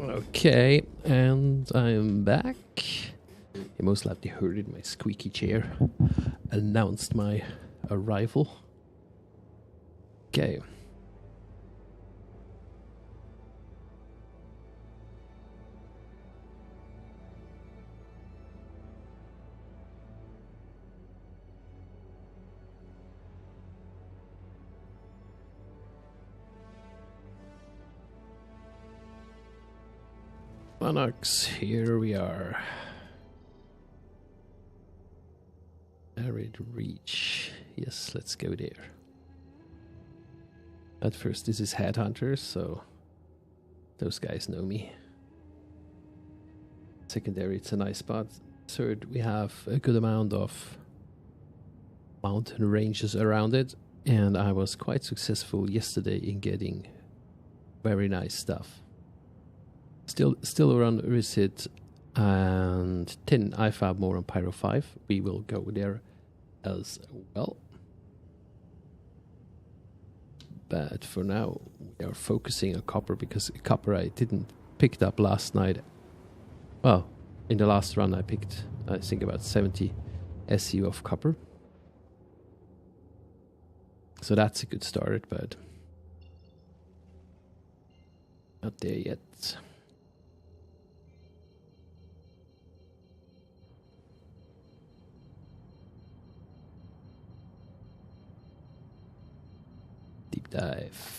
A: Okay, and I'm back. You most likely heard it, my squeaky chair announced my arrival. Okay. Monarchs, here we are. Arid reach. Yes, let's go there. At first, this is Headhunters, so those guys know me. Secondary, it's a nice spot. Third, we have a good amount of mountain ranges around it, and I was quite successful yesterday in getting very nice stuff. Still around Resit and 10, I found more on Pyro 5. We will go there as well. But for now, we are focusing on copper, because copper I didn't pick it up last night. Well, in the last run I picked, I think, about 70 SU of copper. So that's a good start, but not there yet. Deep dive.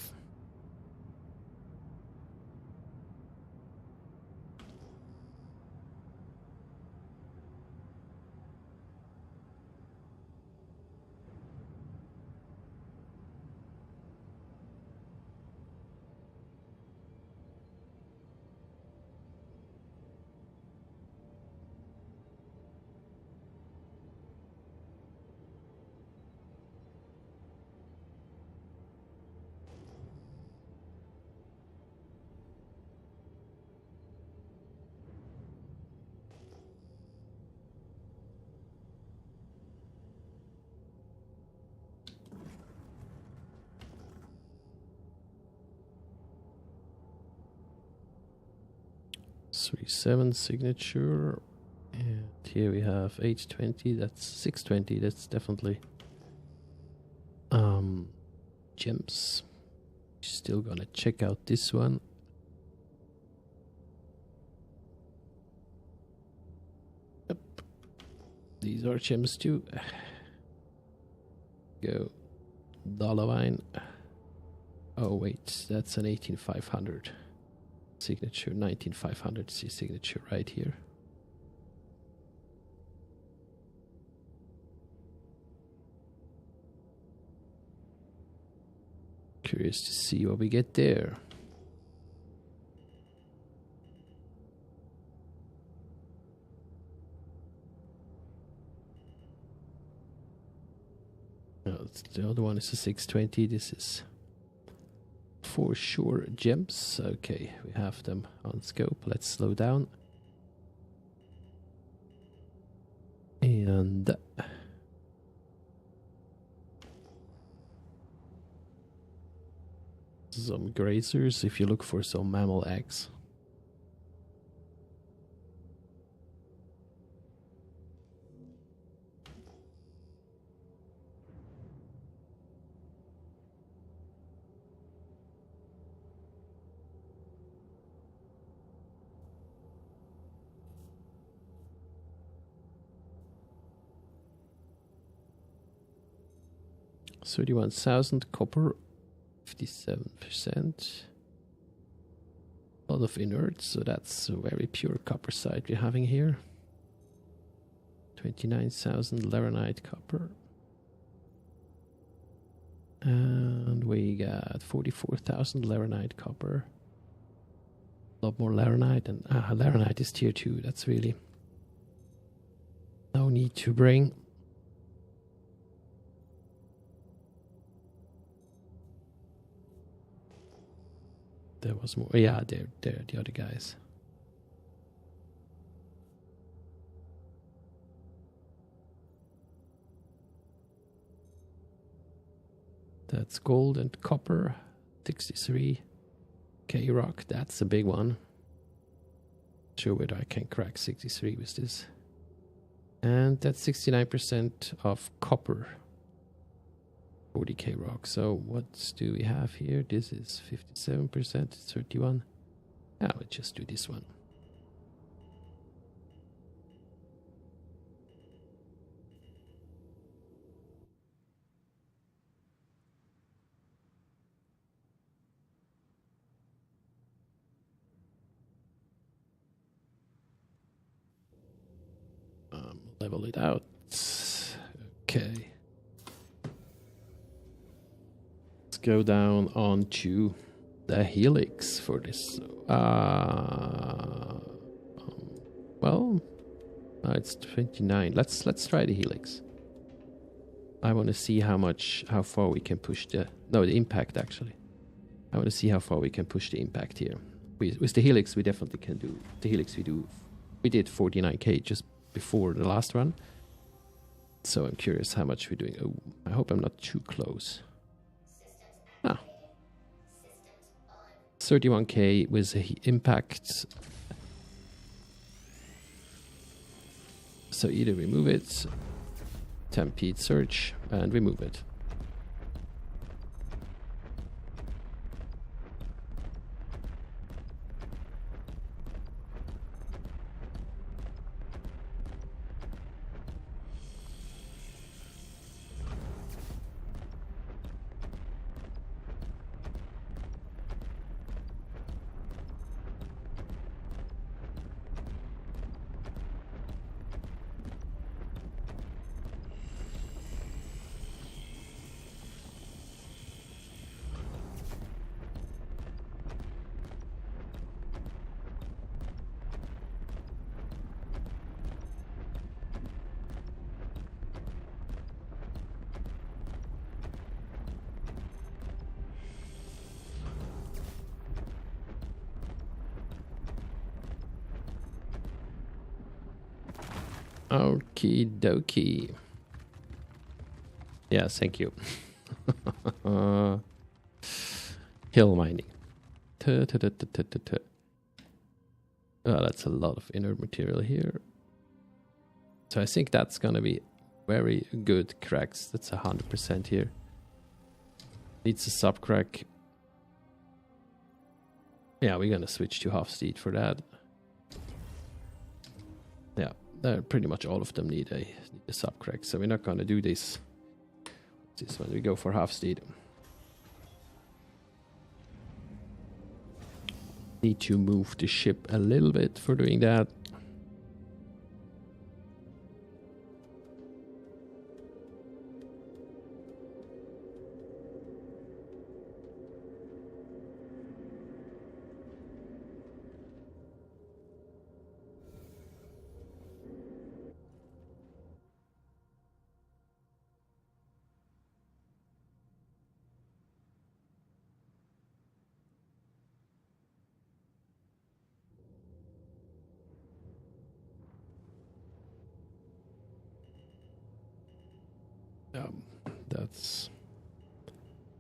A: .37 signature, and here we have 820. That's 620. That's definitely gems. Still gonna check out this one. Yep, these are gems too. Go dollar wine. Oh wait, that's an 18500. Signature 19500 C signature right here. Curious to see what we get there. No, the other one is a 620. This is for sure gems. Okay, we have them on scope. Let's slow down. And some grazers if you look for some mammal eggs. $31,000 copper, 57%. A lot of inerts, so that's a very pure copper site we're having here. 29,000 laranite copper. And we got 44,000 laranite copper. A lot more laranite, and laranite is tier 2, that's really no need to bring. There was more. Yeah, they're the other guys. That's gold and copper. 63 K rock. That's a big one. Not sure whether I can crack 63 with this. And that's 69% of copper. 40K rock. So what do we have here? This is 57%, 31. Now let's just do this one. Level it out. Okay. go down onto the Helix for this. Well, it's 29. Let's try the Helix. I want to see how far we can push the impact actually. I want to see how far we can push the impact here. With the Helix, we definitely can do the Helix. We did 49k just before the last run. So I'm curious how much we're doing. Oh, I hope I'm not too close. 31k with the impact. So either we move it, Stampede search, and we move it. Okie dokie. Yes, thank you. Hill mining. Oh, that's a lot of inert material here. So I think that's gonna be very good cracks. That's 100% here. Needs a sub crack. Yeah, we're gonna switch to half steed for that. Yeah. Pretty much all of them need a sub crack, so we're not gonna do this. This one we go for half steed. Need to move the ship a little bit for doing that. That's a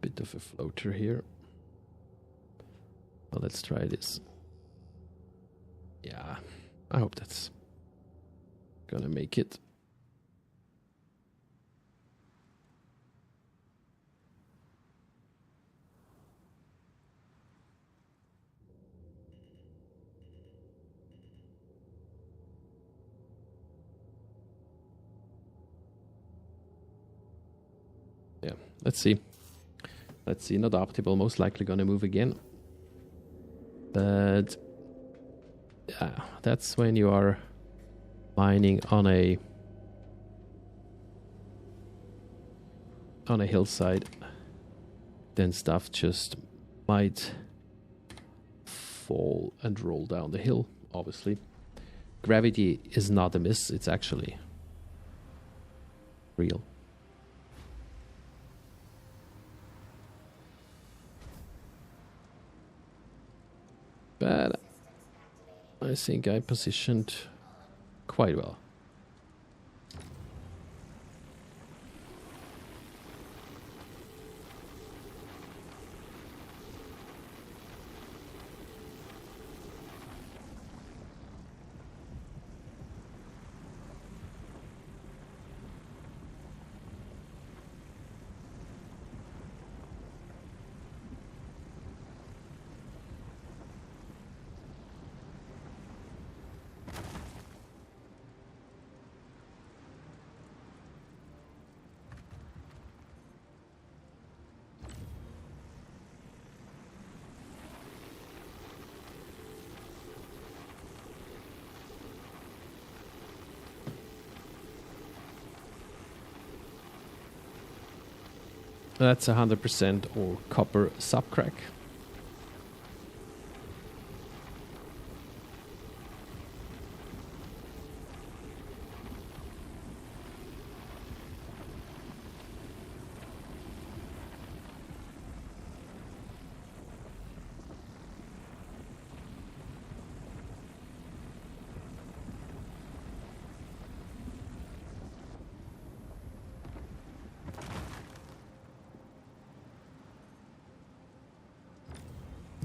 A: bit of a floater here. Well, let's try this. Yeah, I hope that's gonna make it. Yeah, let's see. Let's see, not optimal, most likely gonna move again. But yeah, that's when you are mining on a hillside, then stuff just might fall and roll down the hill, obviously. Gravity is not a miss, it's actually real. But I think I positioned quite well. That's 100% or copper subcrack.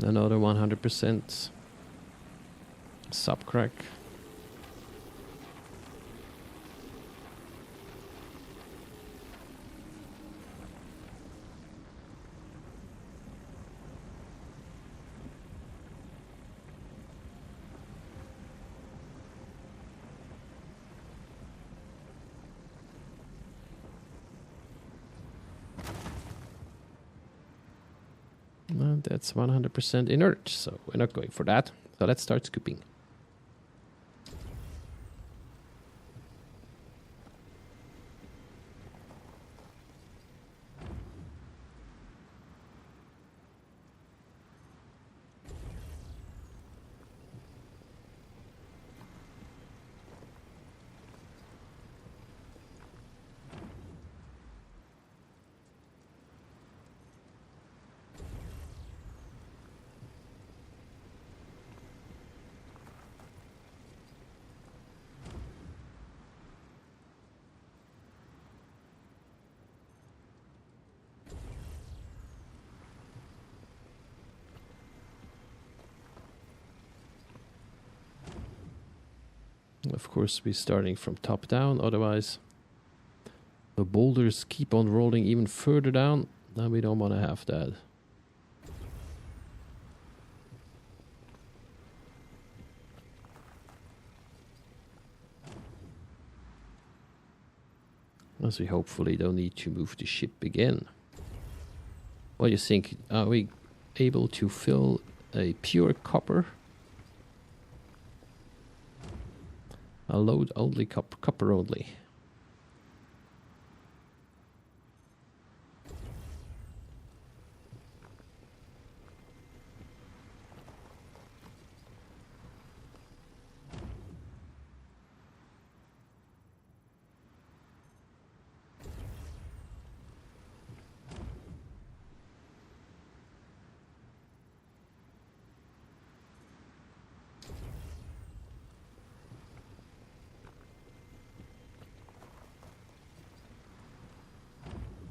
A: Another 100% subcrack. And that's 100% inert, so we're not going for that. So let's start scooping. Of course, we're starting from top down, otherwise the boulders keep on rolling even further down, and we don't want to have that. As we hopefully don't need to move the ship again. What do you think? Are we able to fill a pure copper? A load only copper only.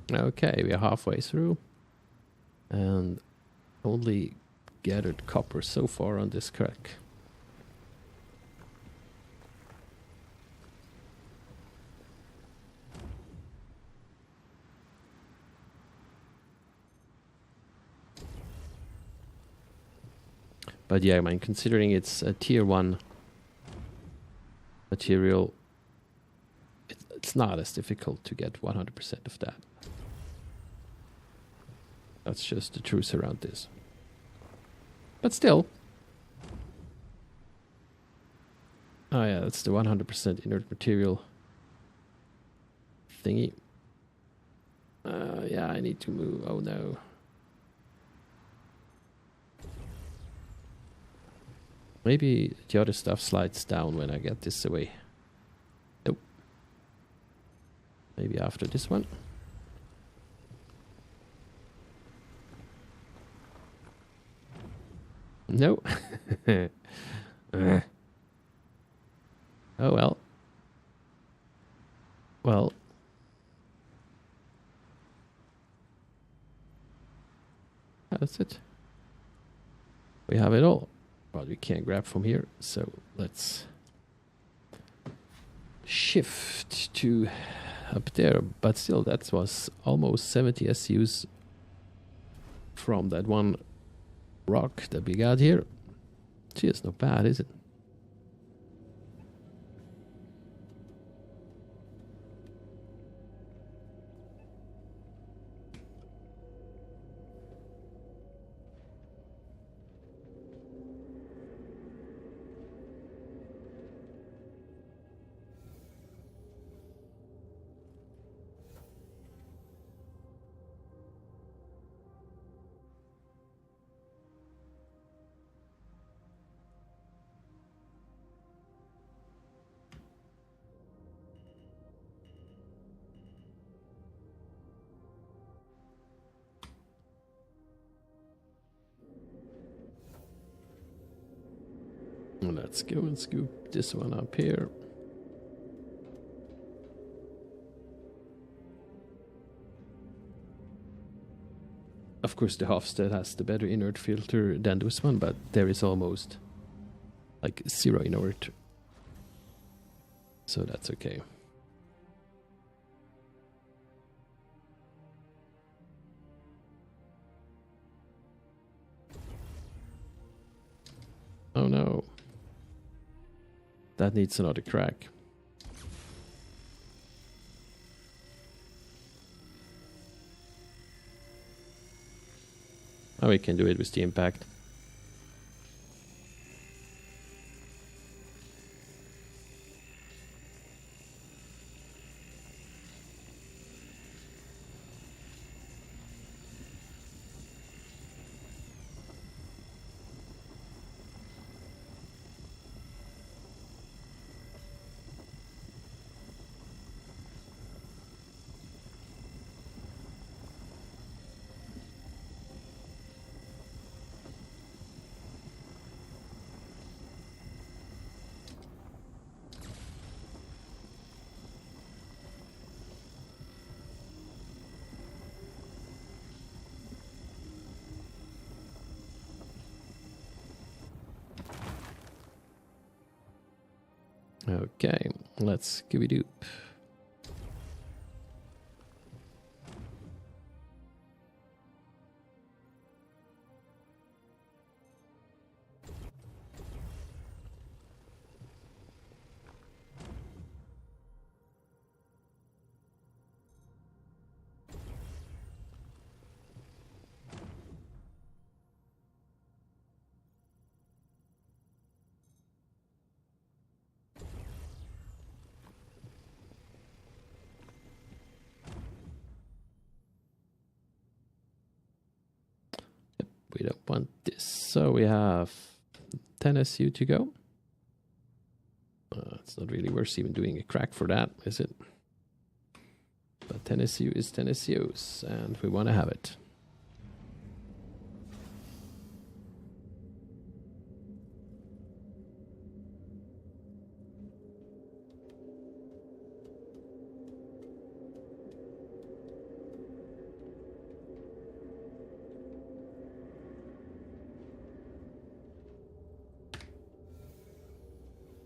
A: Okay, we are halfway through and only gathered copper so far on this crack. But yeah, I mean, considering it's a tier 1 material, it's not as difficult to get 100% of that. That's just the truth around this. But still. Oh yeah, that's the 100% inert material thingy. Yeah, I need to move. Oh no. Maybe the other stuff slides down when I get this away. Nope. Maybe after this one. No. Oh well. Well. That's it. We have it all. But we can't grab from here, so let's shift to up there. But still, that was almost 70 SUs from that one rock that we got here. Gee, it's not bad, is it? Let's go and scoop this one up here. Of course, the Hofstad has the better inert filter than this one, but there is almost like 0 inert. So that's okay. Oh no. That needs another crack. Now we can do it with the impact. Okay, let's Scooby-Doop. We don't want this. So we have 10 SU to go. It's not really worth even doing a crack for that, is it? But 10 SU is 10 SUs, and we want to have it.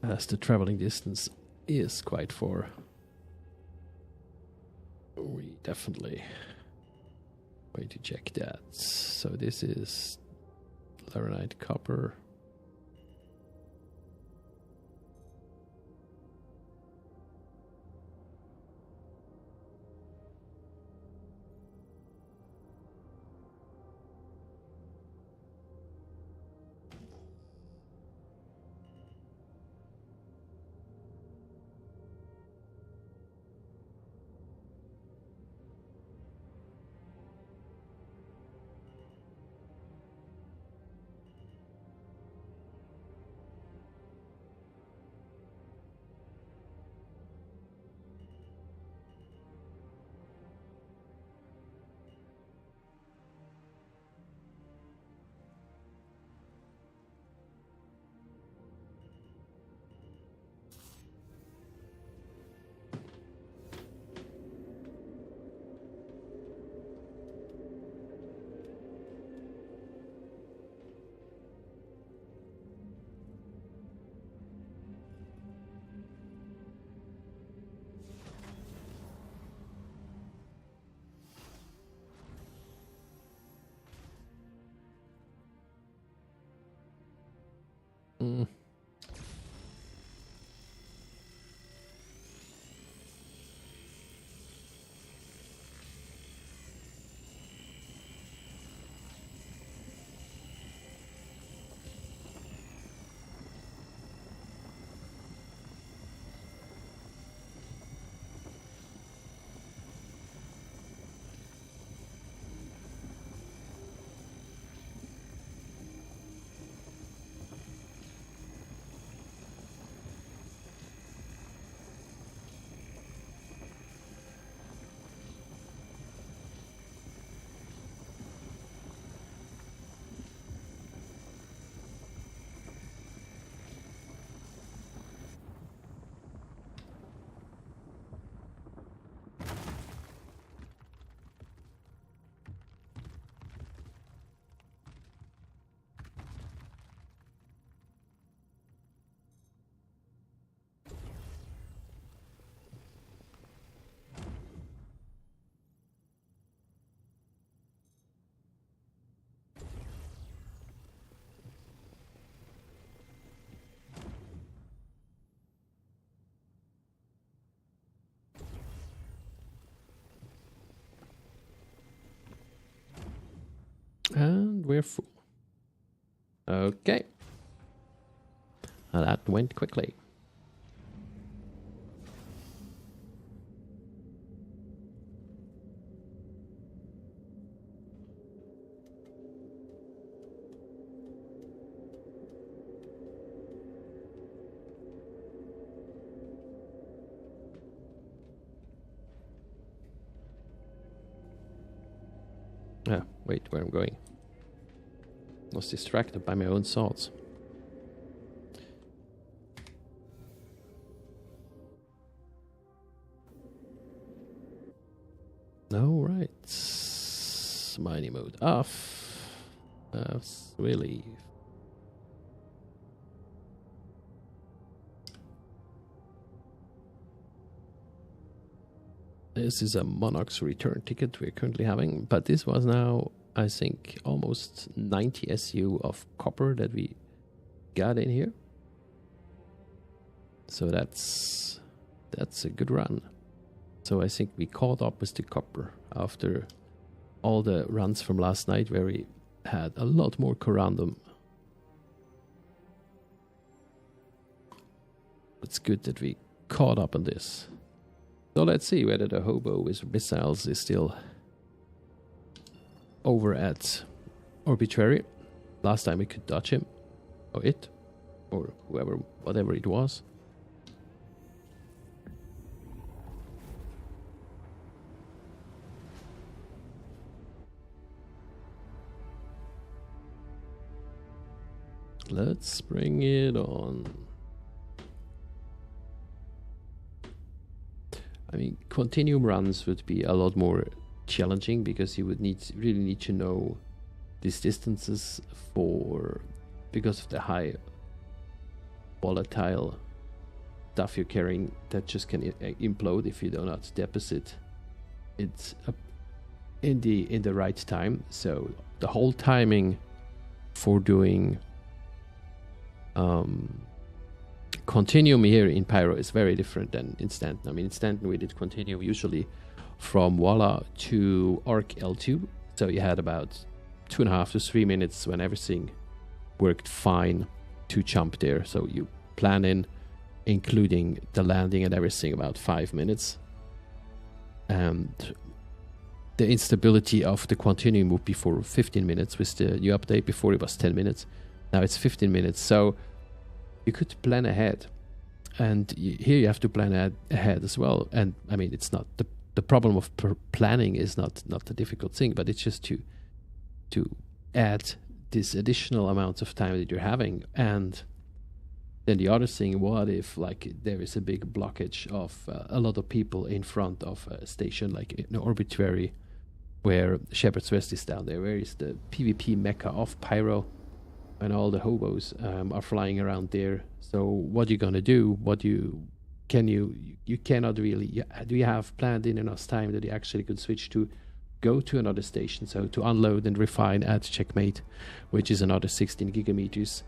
A: As the traveling distance is quite far, we definitely going to check that. So this is laranite copper. Mm. we're full. Okay. That went quickly. Wait, where I'm going. I was distracted by my own thoughts. All right. Mining mode off. Really. This is a Monarch's return ticket we're currently having, but this was now, I think, almost 90 SU of copper that we got in here. So that's a good run. So I think we caught up with the copper after all the runs from last night where we had a lot more corrundum. It's good that we caught up on this. So let's see whether the hobo with missiles is still over at Arbitrary. Last time we could dodge him, or it, or whoever, whatever it was. Let's bring it on. I mean, continuum runs would be a lot more challenging because you would really need to know these distances because of the high volatile stuff you're carrying that just can implode if you do not deposit it in the right time. So the whole timing for doing continuum here in Pyro is very different than in Stanton. I mean, in Stanton we did continuum usually from Walla to Arc L2. So you had about 2.5 to 3 minutes when everything worked fine to jump there. So you plan in, including the landing and everything, about 5 minutes. And the instability of the continuum would be for 15 minutes with the new update. Before it was 10 minutes. Now it's 15 minutes. So you could plan ahead, and here you have to plan ahead as well. And I mean, it's not the problem of planning is not the difficult thing, but it's just to add this additional amount of time that you're having. And then the other thing, what if like there is a big blockage of a lot of people in front of a station like in Arbitrary, where Shepherd's Rest is down there, where is the PvP mecca of Pyro, and all the hobos are flying around there. So what are you gonna do? You cannot really. Do you have planned in enough time that you actually could switch to go to another station? So to unload and refine at Checkmate, which is another 16 gigameters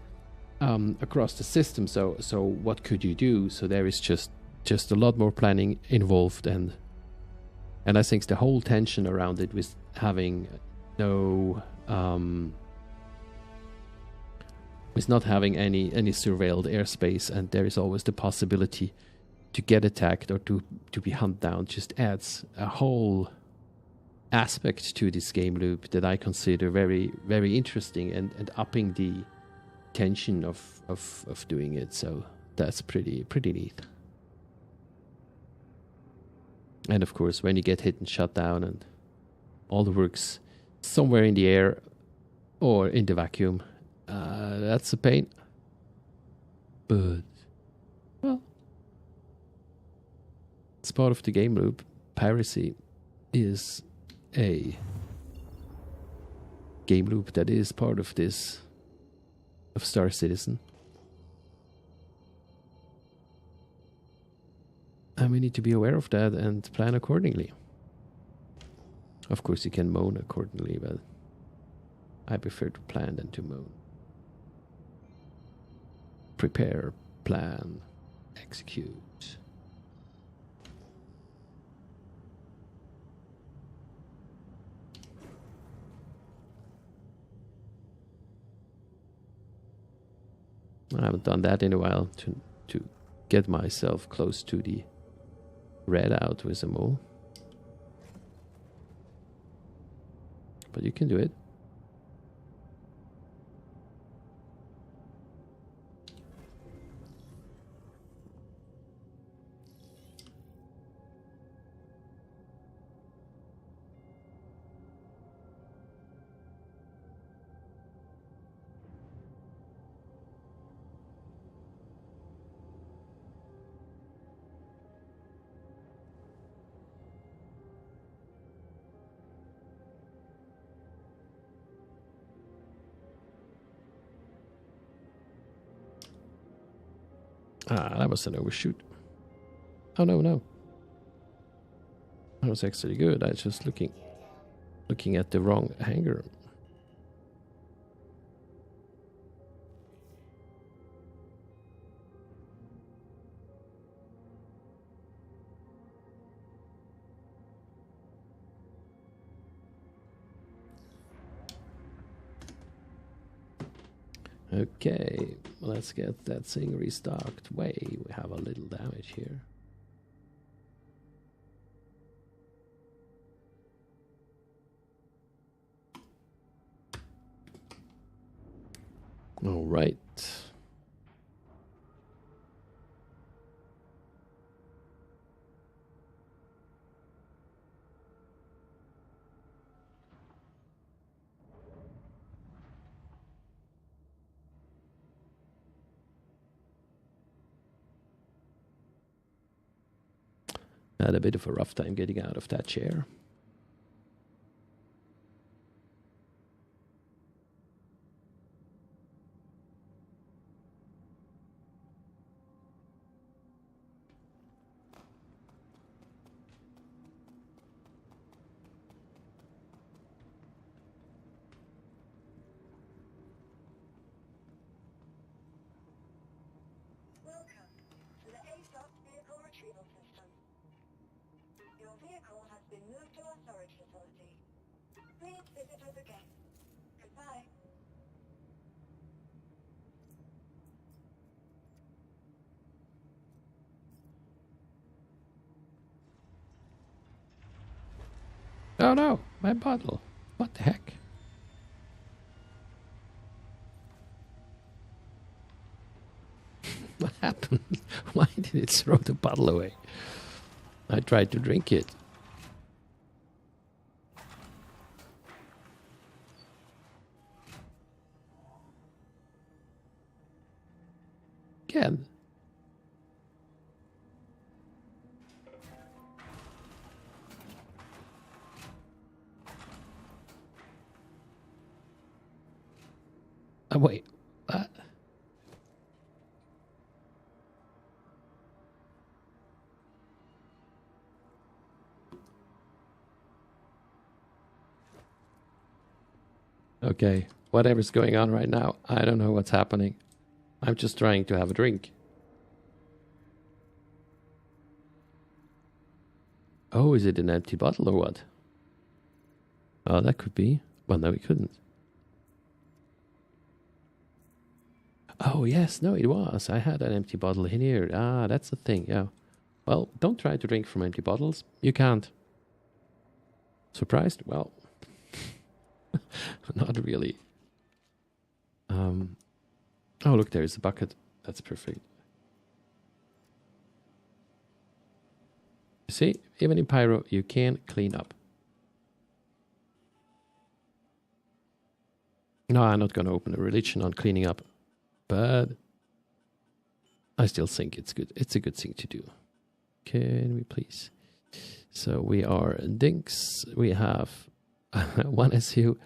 A: across the system. So what could you do? So there is just a lot more planning involved, and I think the whole tension around it with having no. With not having any surveilled airspace, and there is always the possibility to get attacked or to be hunted down, just adds a whole aspect to this game loop that I consider very, very interesting and upping the tension of doing it. So that's pretty neat. And of course, when you get hit and shut down and all the works somewhere in the air or in the vacuum, that's a pain. But, well, it's part of the game loop. Piracy is a game loop that is part of this, of StarCitizen. And we need to be aware of that and plan accordingly. Of course, you can moan accordingly, but I prefer to plan than to moan. Prepare, plan, execute. I haven't done that in a while to get myself close to the red out with a mole. But you can do it. Ah, that was an overshoot. Oh no, no. That was actually good. I was just looking at the wrong hanger. Okay, let's get that thing restocked. Wait, we have a little damage here. All right. Had a bit of a rough time getting out of that chair.
B: Vehicle has been moved to our storage facility. Please visit us again. Goodbye.
A: Oh no, my bottle. What the heck? What happened? Why did it throw the bottle away? I tried to drink it. Again. Oh, wait. What? Okay, whatever's going on right now, I don't know what's happening. I'm just trying to have a drink. Oh, is it an empty bottle or what? Oh, that could be. Well, no, it couldn't. Oh, yes, no, it was. I had an empty bottle in here. Ah, that's the thing, yeah. Well, don't try to drink from empty bottles. You can't. Surprised? Well, not really. Oh, look, there is a bucket. That's perfect. You see, even in Pyro, you can clean up. No, I'm not going to open a religion on cleaning up, but I still think it's good. It's a good thing to do. Can we please? So we are dinks. We have one SU.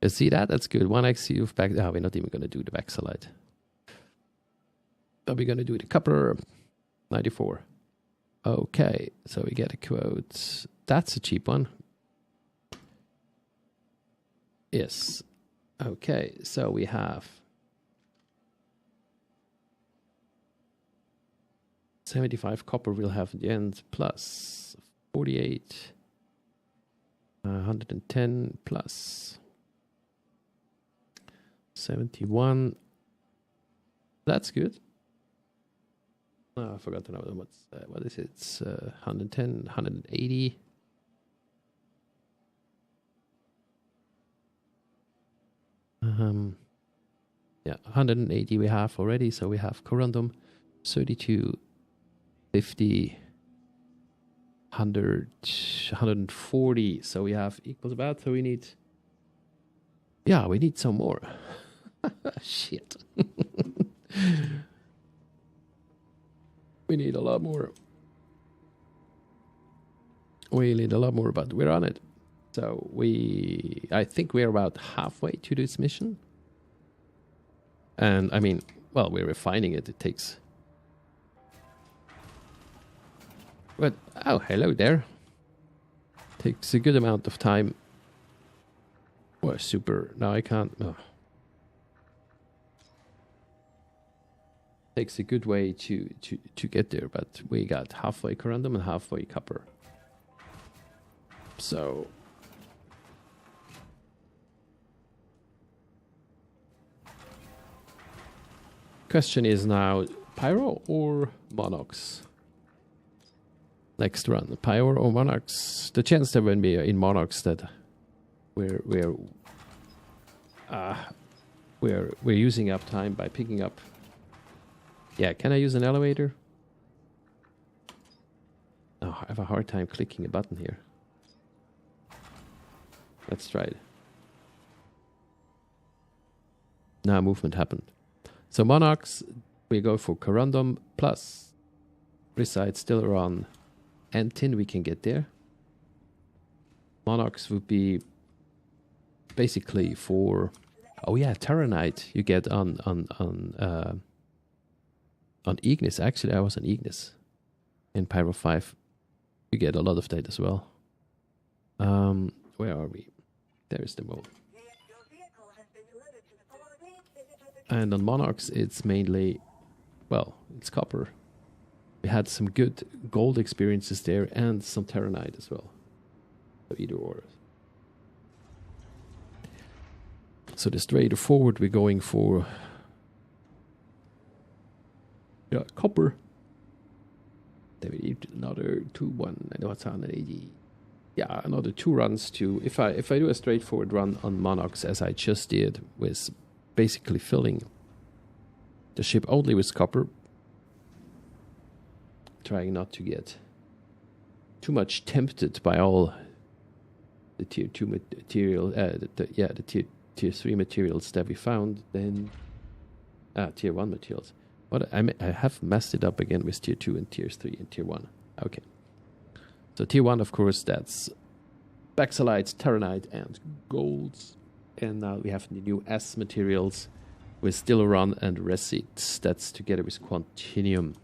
A: You see that? That's good. One XU back. Oh, we're not even going to do the backslide. But we're going to do the copper 94. Okay, so we get a quote. That's a cheap one. Yes. Okay, so we have 75 copper we'll have at the end, plus 48, 110 plus 71, That's good. Oh, I forgot to know what is it? It's 110, 180. Yeah, 180 we have already. So we have corrundum, 32, 50, 100, 140. So we have equals about. So we need, yeah, we need some more. Shit. We need a lot more. We need a lot more, but we're on it. So I think we're about halfway to this mission. And I mean, well, we're refining it. It takes. But, oh, hello there. Takes a good amount of time. Oh, super. Now I can't. Oh. Takes a good way to get there, but we got halfway corrundum and halfway copper. So question is now Pyro or Monox? Next run, Pyro or Monox? The chance that when we are in Monox that we're using up time by picking up. Yeah, can I use an elevator? Oh, I have a hard time clicking a button here. Let's try it. Now movement happened. So Monox, we go for corrundum plus reside still around Antin, we can get there. Monox would be basically for, oh yeah, Terranite you get on Ignis. Actually, I was on Ignis in Pyro 5. You get a lot of that as well. Where are we? There's the mode. And on Monox, it's mainly, well, it's copper. We had some good gold experiences there and some Terranite as well. So either or. So the straight forward, we're going for, yeah, copper. Then we need another 2-1. I know it's 180. Yeah, another 2 runs to. If I do a straightforward run on Monox as I just did, with basically filling the ship only with copper, trying not to get too much tempted by all the tier 2 material, the tier 3 materials that we found, then tier 1 materials. But I have messed it up again with tier 2 and tier 3 and tier 1. Okay. So tier 1, of course, that's Baxalites, Terranite, and golds. And now we have the new S materials with Stileron and Recits. That's together with Quantinium.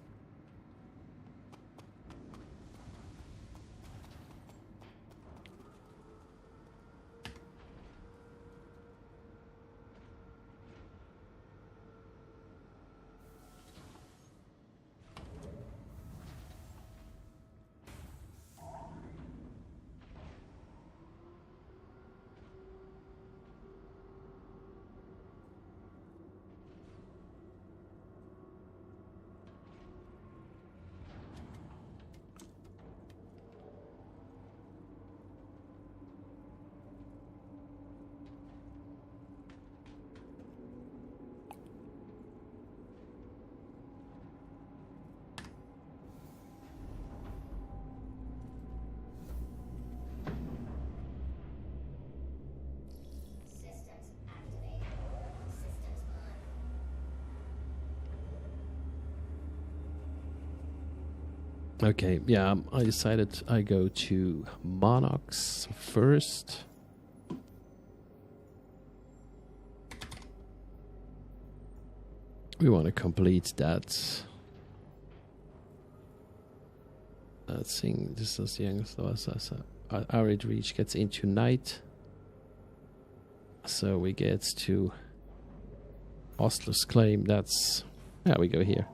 A: Okay, yeah, I decided I go to Monox first. We want to complete that. Thing. This is the youngest. Our reach gets into night, so we get to Oslo's claim. That's, yeah, we go here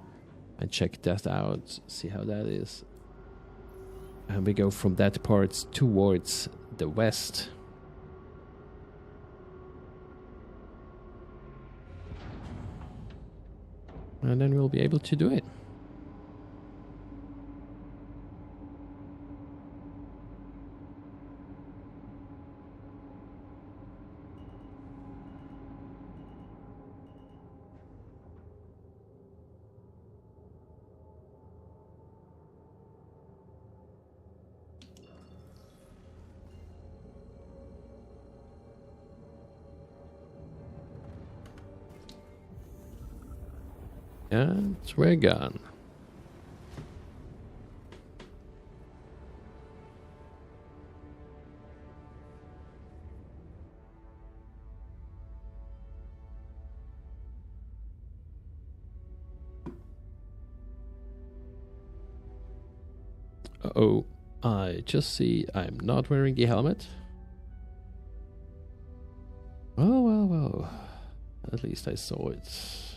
A: and check that out, see how that is. And we go from that part towards the west. And then we'll be able to do it. And we're gone. Uh-oh, I just see I'm not wearing the helmet. Oh, well, well. At least I saw it.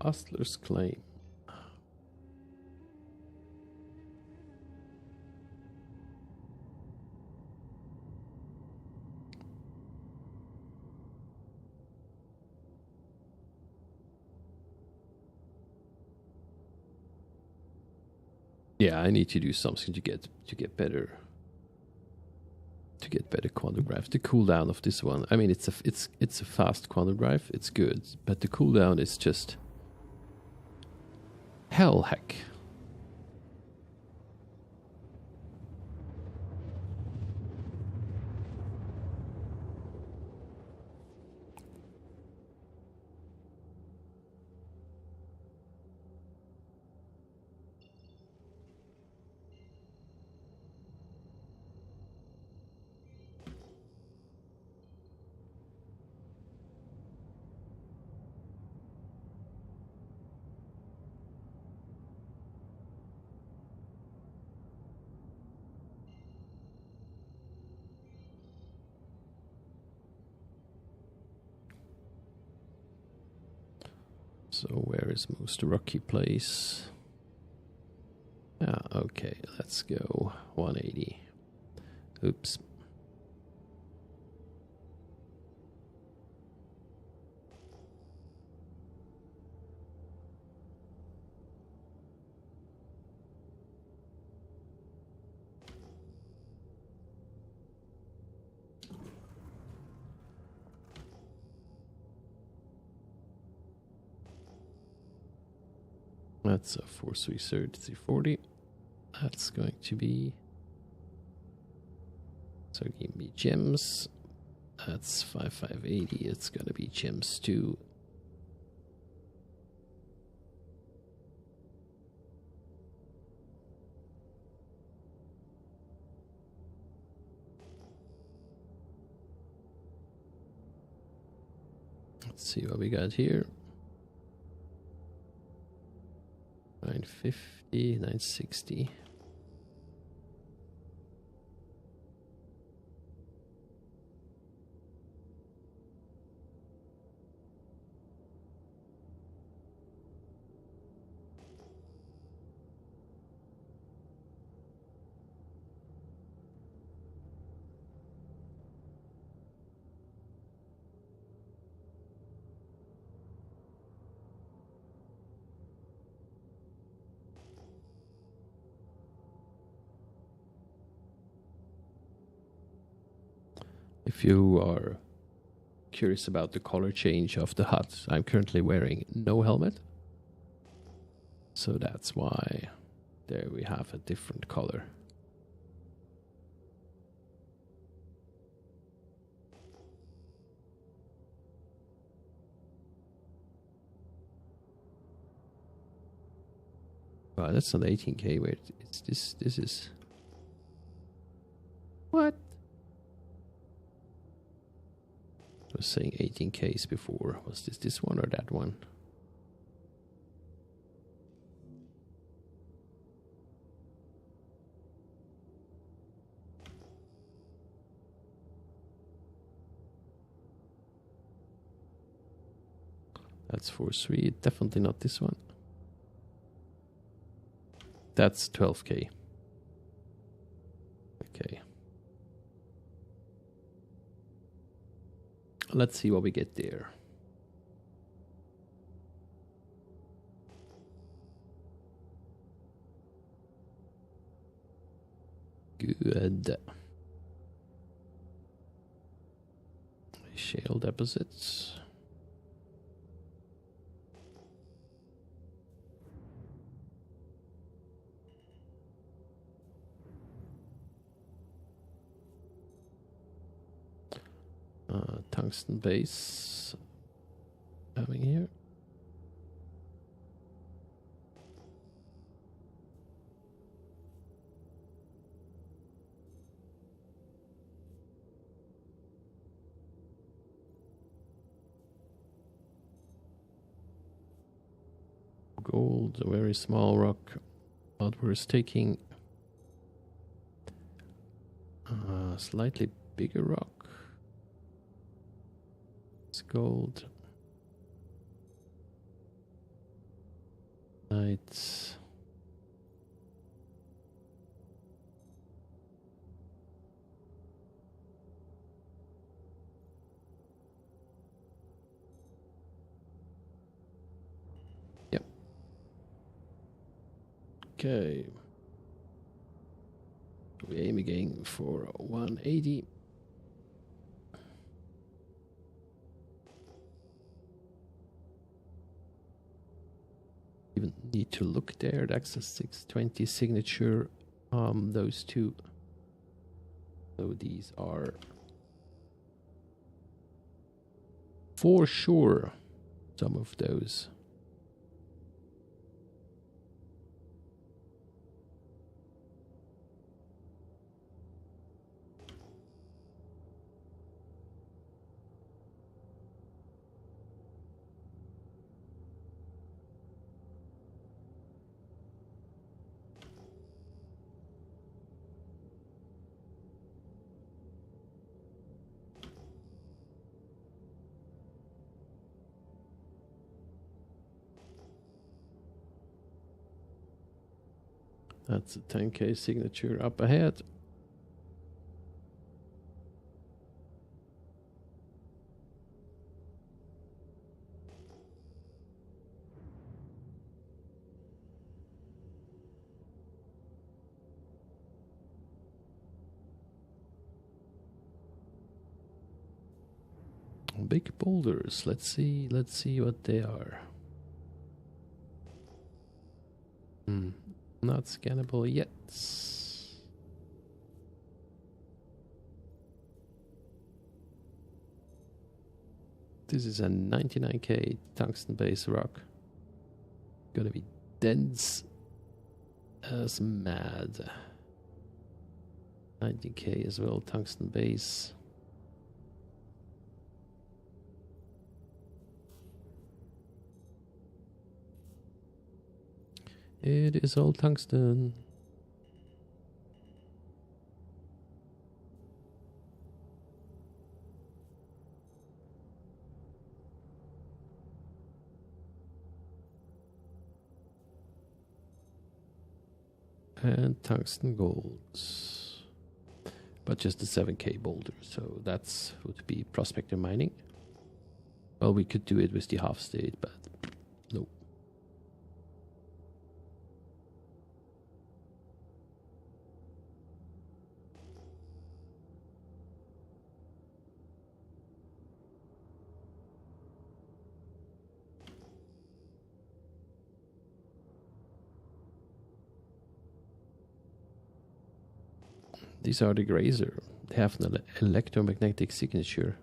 A: Hustler's claim. Yeah, I need to do something to get better quantum drive. The cooldown of this one, I mean, it's a fast quantum drive. It's good, but the cooldown is just hell heck. So where is most rocky place? Ah, okay, let's go 180. Oops. That's a 430. That's going to be. So give me gems. That's 5580. It's going to be gems too. Let's see what we got here. 950, 960. If you are curious about the color change of the HUD, I'm currently wearing no helmet. So that's why there we have a different color. Wow, that's not 18K. Wait, it's this is what? I was saying 18Ks before. Was this one or that one? That's 4.3. Definitely not this one. That's 12K. Okay. Let's see what we get there. Good. Shale deposits. Tungsten base coming here. Gold, a very small rock, but we're taking a slightly bigger rock. It's gold. Lights. Yep. Okay. We aim again for 180. Even need to look there. That's a 620 signature. Those two. So these are for sure some of those. That's a 10K signature up ahead. Big boulders. Let's see what they are. Not scannable yet. This is a 99K tungsten base rock. Gonna be dense as mad. 90K as well, tungsten base. It is all tungsten. And tungsten golds. But just a 7k boulder, so that's would be prospector mining. Well, we could do it with the half state, but no. These are the grazer. They have an electromagnetic signature.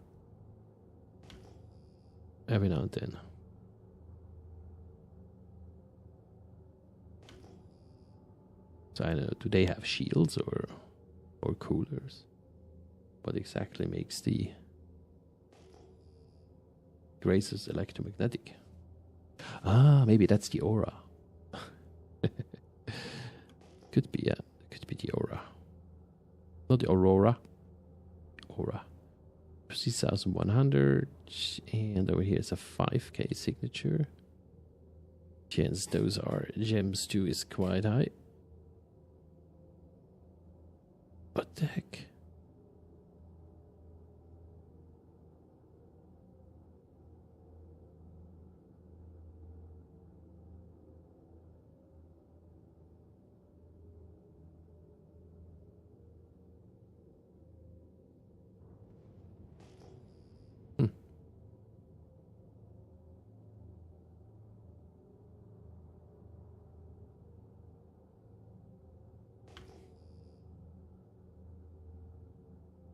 A: Every now and then. So I don't know, do they have shields or coolers? What exactly makes the grazers electromagnetic? Ah, maybe that's the aura. Could be, yeah. Could be the aura. Not the aurora. Aura. 3,100. And over here is a 5k signature. Chance those are gems too is quite high. What the heck?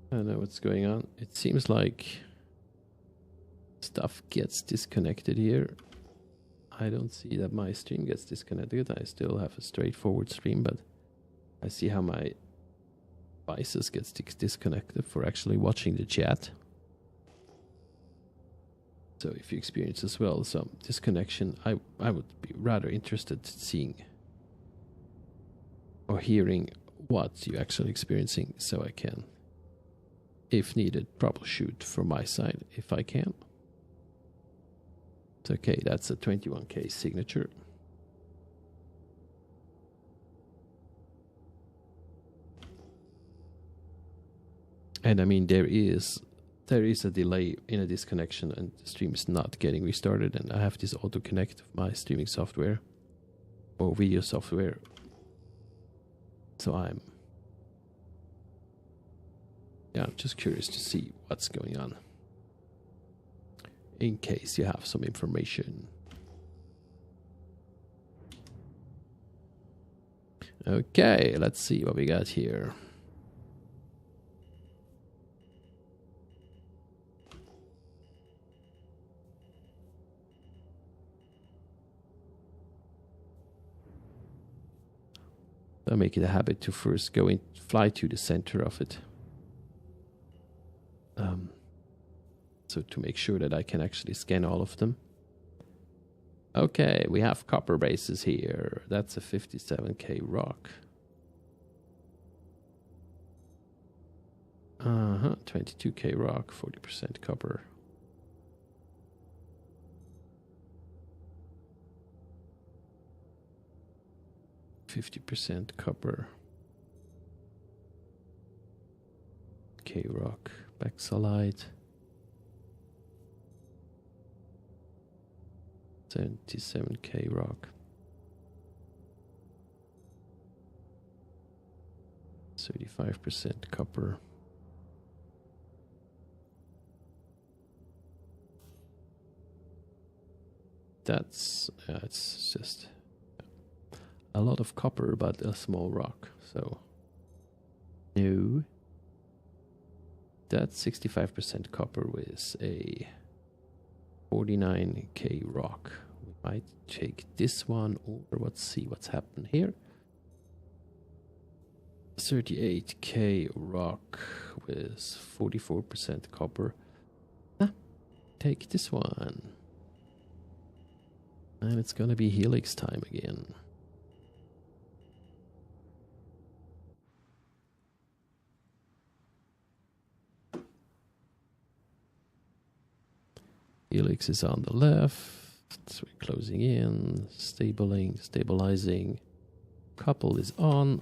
A: I don't know what's going on. It seems like stuff gets disconnected here. I don't see that my stream gets disconnected. I still have a straightforward stream, but I see how my devices gets disconnected for actually watching the chat. So if you experience as well some disconnection, I would be rather interested in seeing or hearing what you're actually experiencing, so I can, if needed, troubleshoot from my side if I can. It's okay, that's a 21k signature. And I mean, there is a delay in a disconnection and the stream is not getting restarted, and I have this auto connect of my streaming software or video software. So I'm just curious to see what's going on, in case you have some information. Okay, let's see what we got here. I make it a habit to first fly to the center of it. So to make sure that I can actually scan all of them. Okay, we have copper bases here. That's a 57k rock. 22k rock, 40% copper. %50 copper. K rock, baxolite. 77k rock. 35% copper. That's it's just a lot of copper, but a small rock. So no, that's 65% copper with a 49k rock. We might take this one, or let's see what's happened here. 38k rock with 44% copper. Take this one. And it's gonna be Helix time again. Helix is on the left. So we're closing in, stabilizing. Couple is on.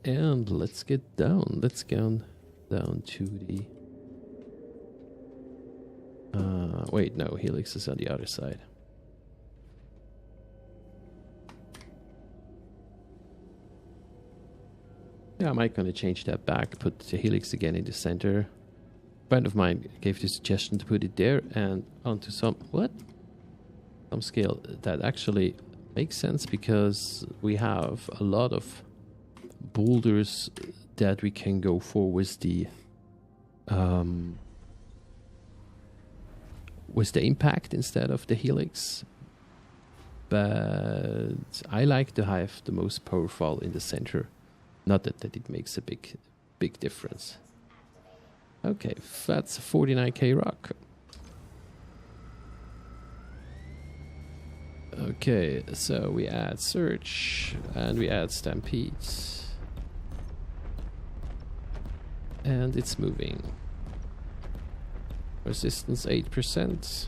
A: And let's get down. Let's go down to the... wait, no, Helix is on the other side. Yeah, I might gonna change that back, put the Helix again in the center. A friend of mine gave the suggestion to put it there and onto some scale. That actually makes sense because we have a lot of boulders that we can go for with the impact instead of the Helix. But I like to have the most powerful in the center. Not that it makes a big difference. Okay, that's 49k rock. Okay, so we add search and we add stampedes. And it's moving. Resistance 8%.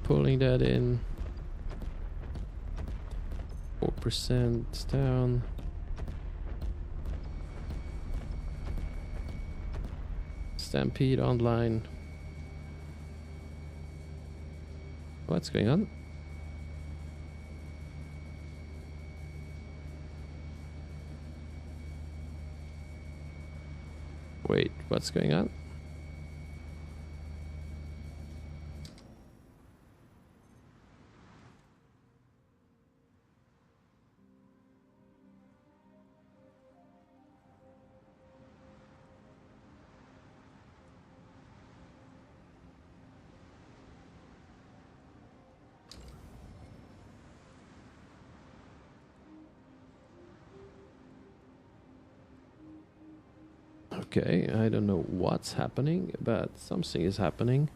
A: Pulling that in. 4% down. Stampede online. What's going on? Wait, what's going on? Okay, I don't know what's happening, but something is happening.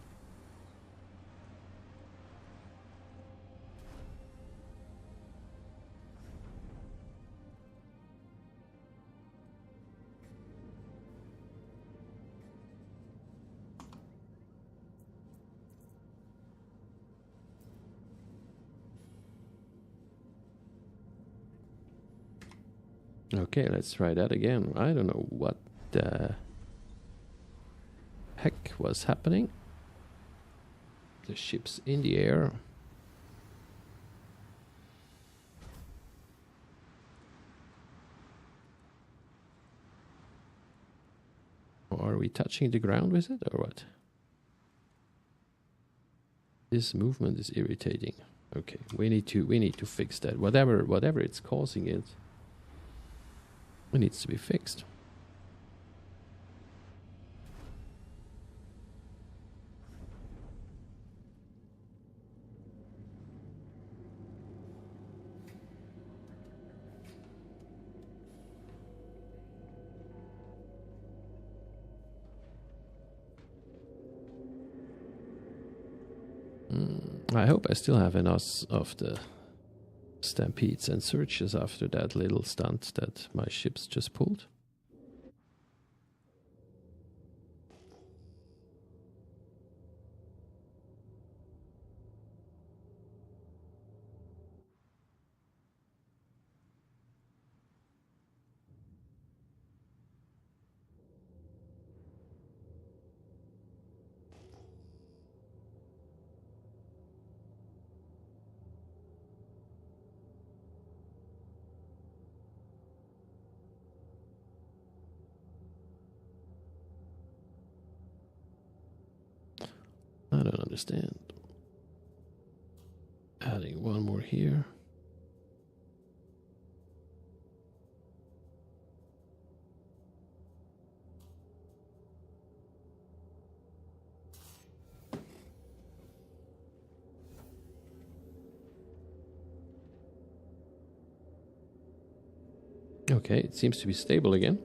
A: Okay, let's try that again. I don't know what the heck was happening. The ship's in the air. Are we touching the ground with it or what? This movement is irritating. Okay, we need to fix that. Whatever it's causing it needs to be fixed. I hope I still have enough of the stampedes and searches after that little stunt that my ships just pulled. I don't understand. Adding one more here. Okay, it seems to be stable again.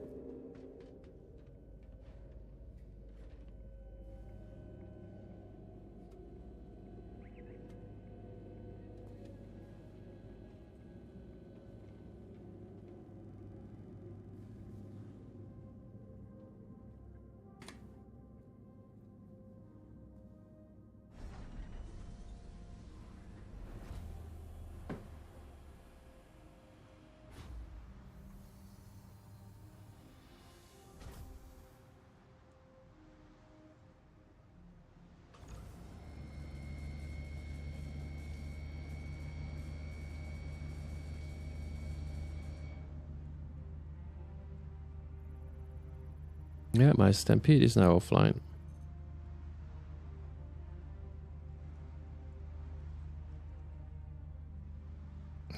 A: Yeah, my stampede is now offline.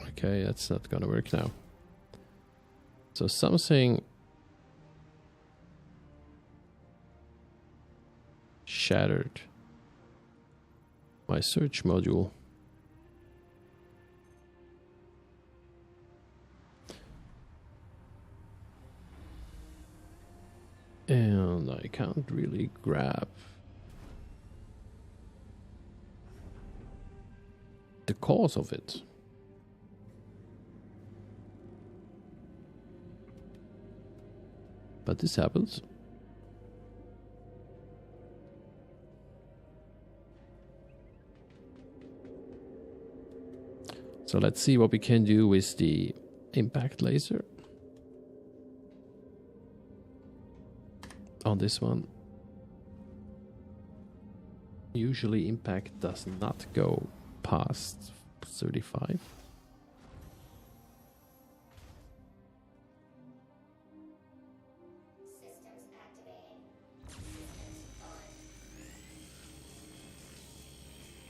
A: Okay, that's not gonna work now. So something shattered my search module. And I can't really grab the cause of it. But this happens. So let's see what we can do with the impact laser on this one. Usually impact does not go past 35.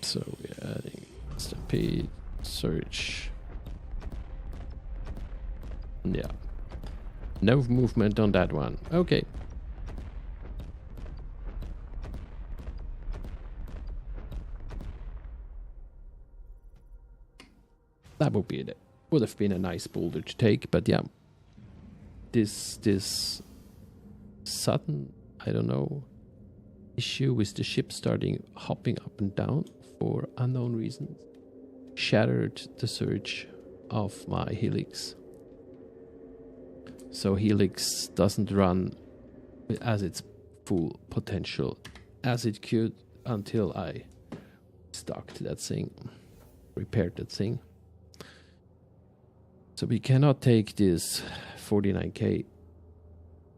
A: So we're adding stampede, search. Yeah. No movement on that one. Okay. That would be it. Would have been a nice boulder to take, but yeah. This sudden, I don't know, issue with the ship starting hopping up and down for unknown reasons shattered the surge of my Helix. So Helix doesn't run as its full potential as it could until I stocked that thing, repaired that thing. So we cannot take this 49k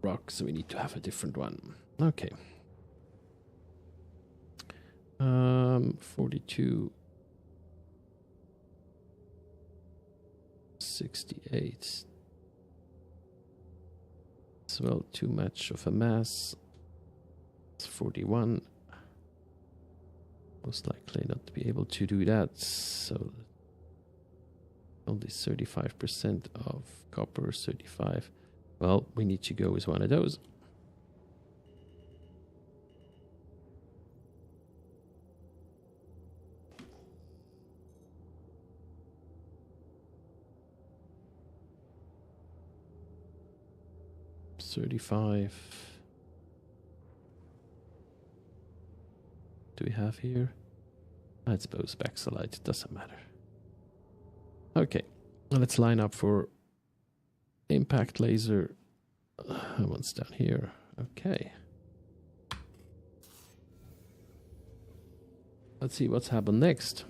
A: rock, so we need to have a different one. Okay. 42. 68. It's well too much of a mass. It's 41. Most likely not to be able to do that. So only 35% of copper, 35. Well, we need to go with one of those. $35. Do we have here? I suppose Baxolite, it doesn't matter. Okay, let's line up for impact laser. One's down here. Okay. Let's see what's happened next.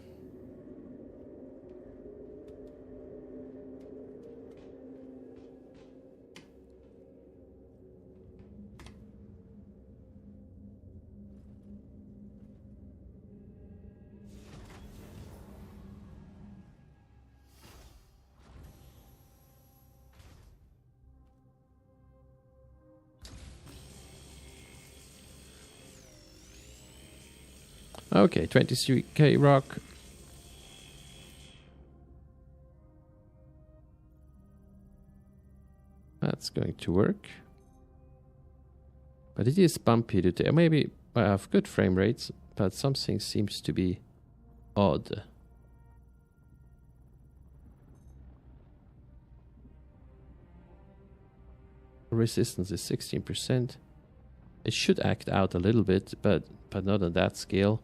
A: Okay, 23k rock. That's going to work. But it is bumpy today. Maybe I have good frame rates, but something seems to be odd. Resistance is 16%. It should act out a little bit, but not on that scale.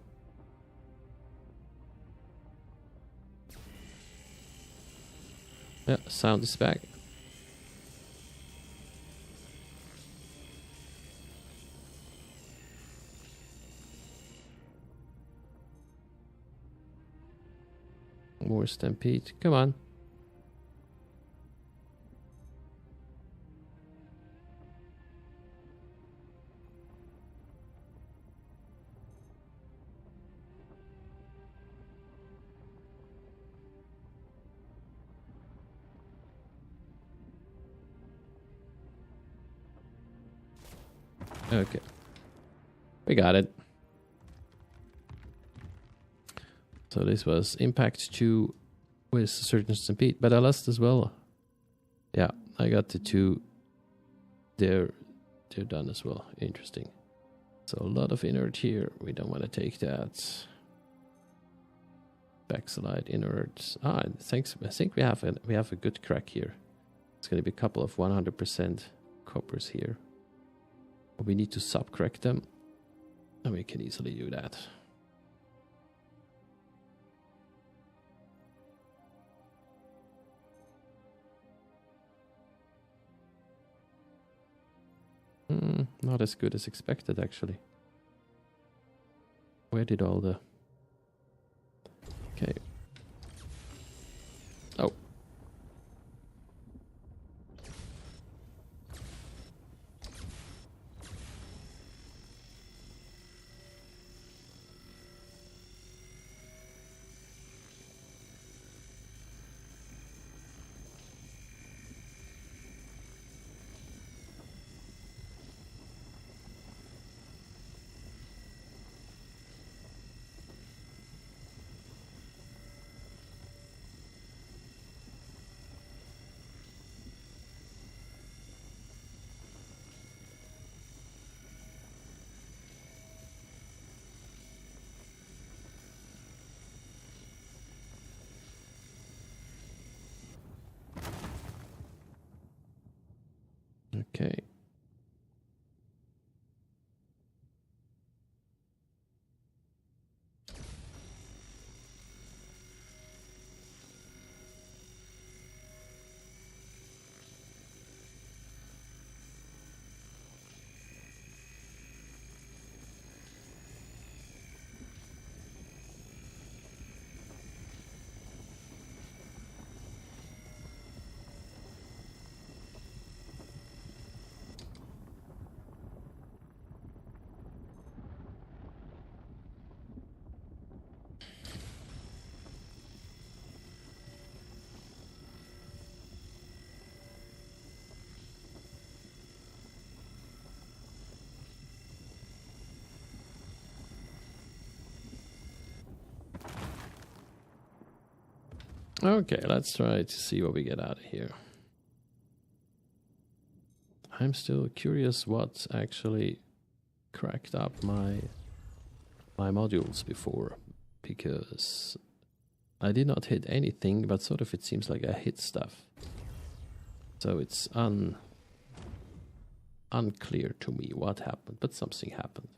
A: Yeah, sound is back. More stampede. Come on. Okay. We got it. So this was impact 2 with certain stampede, but I lost as well. Yeah, I got the 2. They're done as well. Interesting. So a lot of inert here. We don't want to take that. Backslide inert. Thanks. I think we have a good crack here. It's going to be a couple of 100% coppers here. We need to sub-crack them, and we can easily do that. Not as good as expected, actually. Where did all the... Okay. Oh. Okay. Okay, let's try to see what we get out of here. I'm still curious what actually cracked up my modules before, because I did not hit anything, but sort of it seems like I hit stuff. So it's unclear to me what happened, but something happened.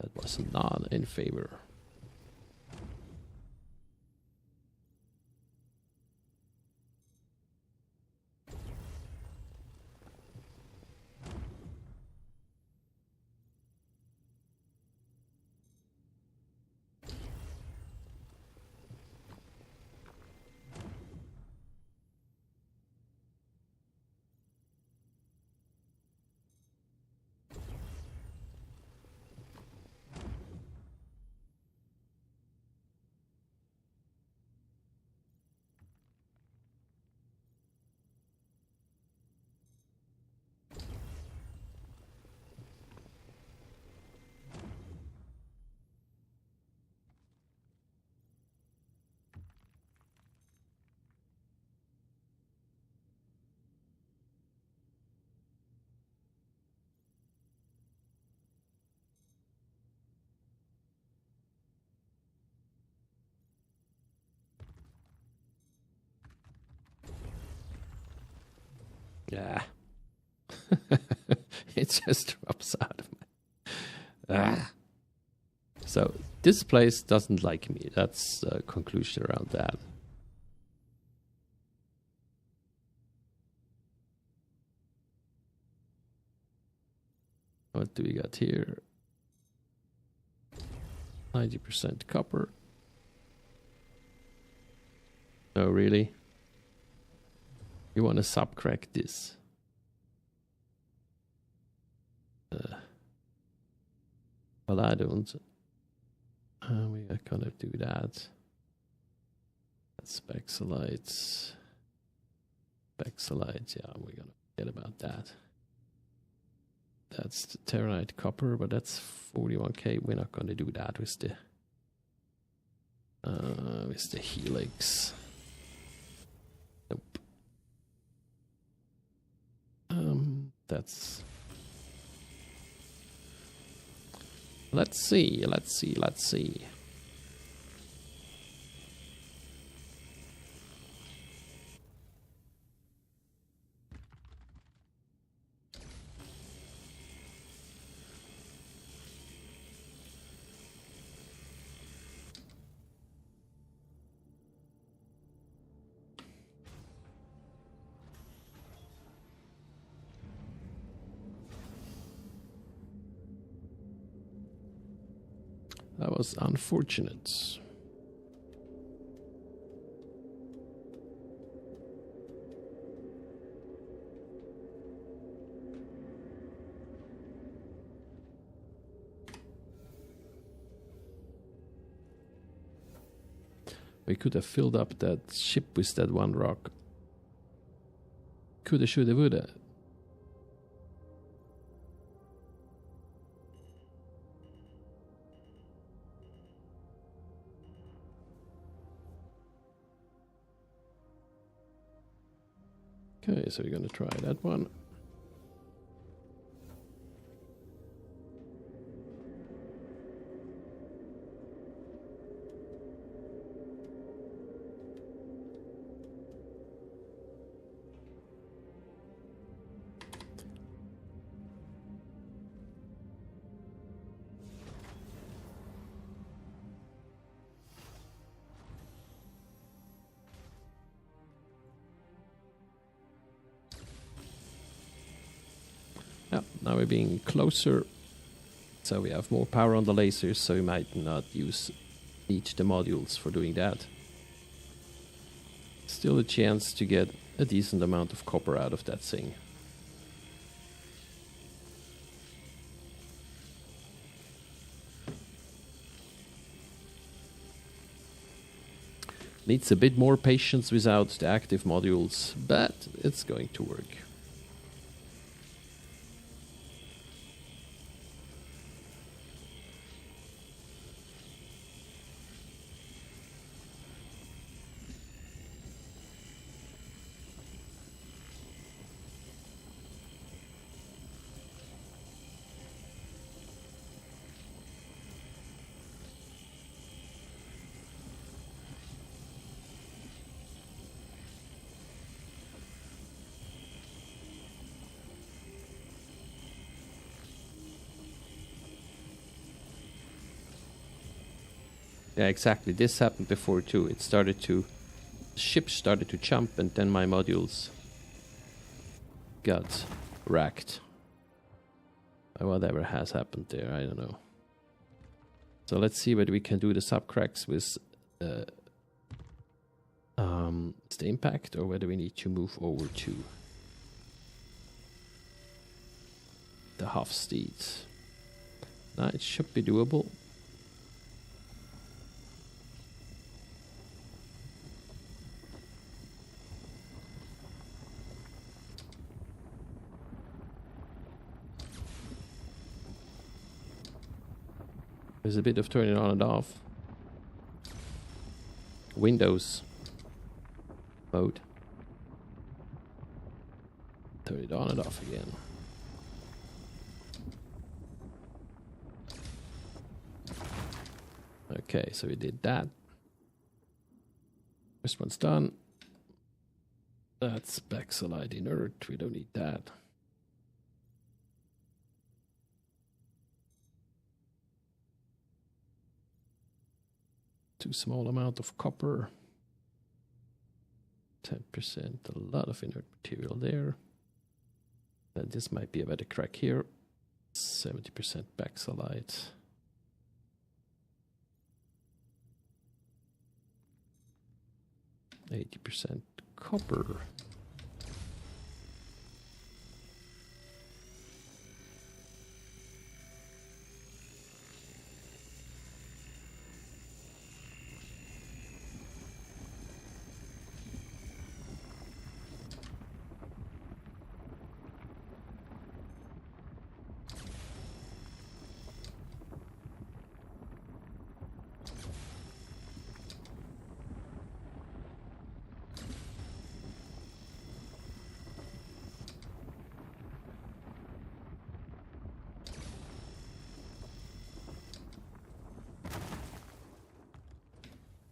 A: That was not in favor. Yeah. It just drops out of my... So this place doesn't like me. That's a conclusion around that. What do we got here? 90% copper. Oh, really? You want to subcrack this? Well, I don't. We are gonna do that. That's backslides. Backslides, yeah, we're gonna forget about that. That's the Terranite copper, but that's 41k. We're not going to do that with the Helix. Nope. That's. Let's see. That was unfortunate. We could have filled up that ship with that one rock. Coulda, shoulda, woulda. Okay, so we're gonna try that one. Yeah, now we're being closer, so we have more power on the lasers, so we might not need the modules for doing that. Still a chance to get a decent amount of copper out of that thing. Needs a bit more patience without the active modules, but it's going to work. Yeah, exactly. This happened before too. The ship started to jump, and then my modules got wrecked. Whatever has happened there, I don't know. So let's see whether we can do the subcracks with the impact, or whether we need to move over to the Hofstedt. Now it should be doable. There's a bit of turning on and off. Windows mode. Turn it on and off again. Okay, so we did that. First one's done. That's backslide inert. We don't need that. Too small amount of copper. 10%, a lot of inert material there. And this might be a better crack here. 70% backslide. %, copper.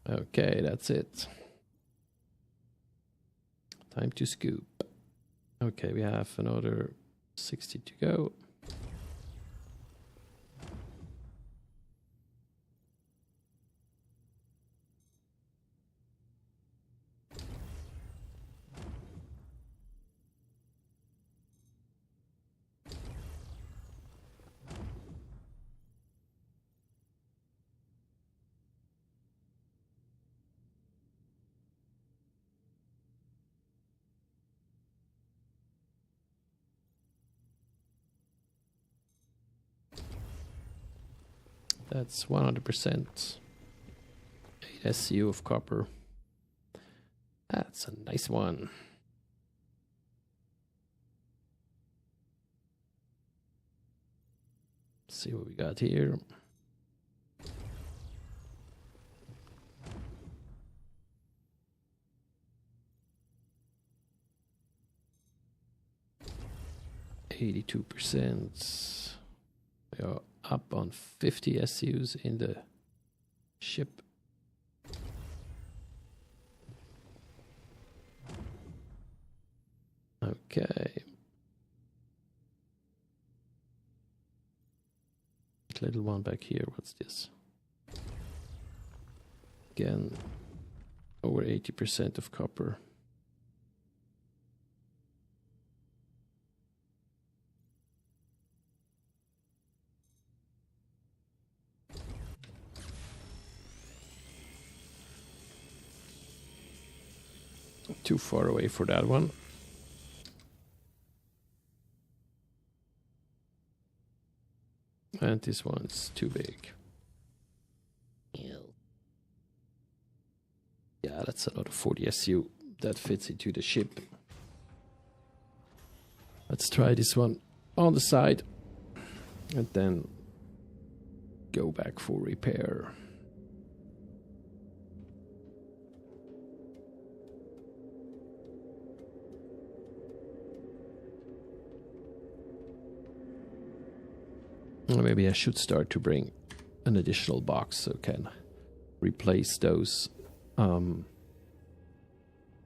A: Okay, that's it. Time to scoop. Okay, we have another 60 to go. That's 100%. 8 SU of copper. That's a nice one. Let's see what we got here. %. We are up on 50 SUs in the ship. Okay. Little one back here, what's this? Again, over 80% of copper. Too far away for that one. And this one's too big. Yeah, that's a lot of 40 SU that fits into the ship. Let's try this one on the side and then go back for repair. Maybe I should start to bring an additional box so I can replace those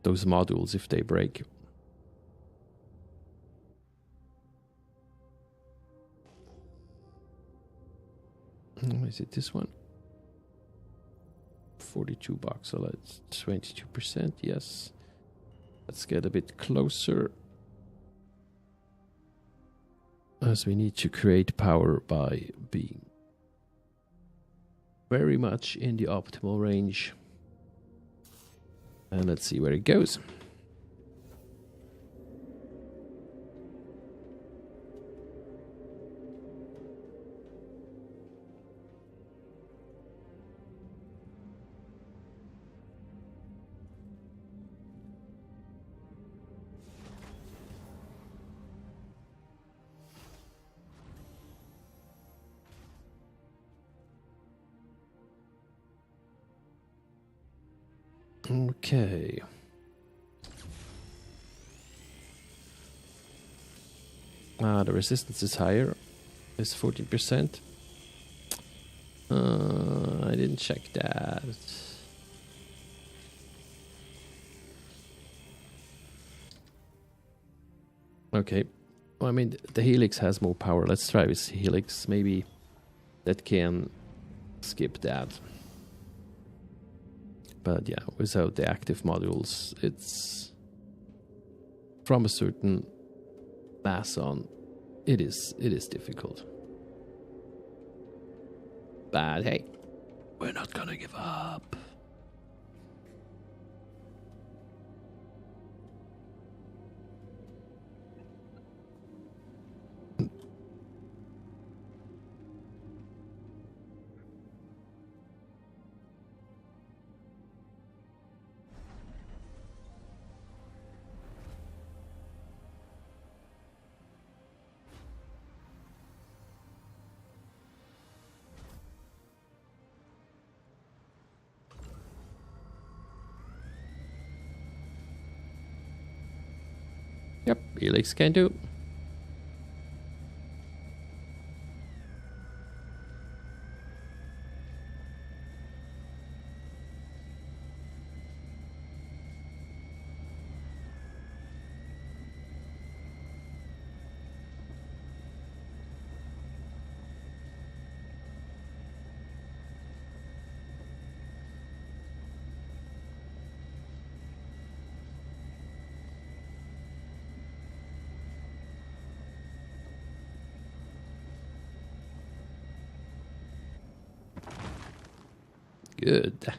A: modules if they break. Is it this one? 42 bucks, so that's 22%, yes. Let's get a bit closer, as we need to create power by being very much in the optimal range. And let's see where it goes. Okay. The resistance is higher. It's 14%. I didn't check that. Okay. Well, I mean, the Helix has more power. Let's try this Helix. Maybe that can skip that. But yeah, without the active modules, it's from a certain mass on, it is difficult. But hey, we're not gonna give up. Yep, Helix can do. Good.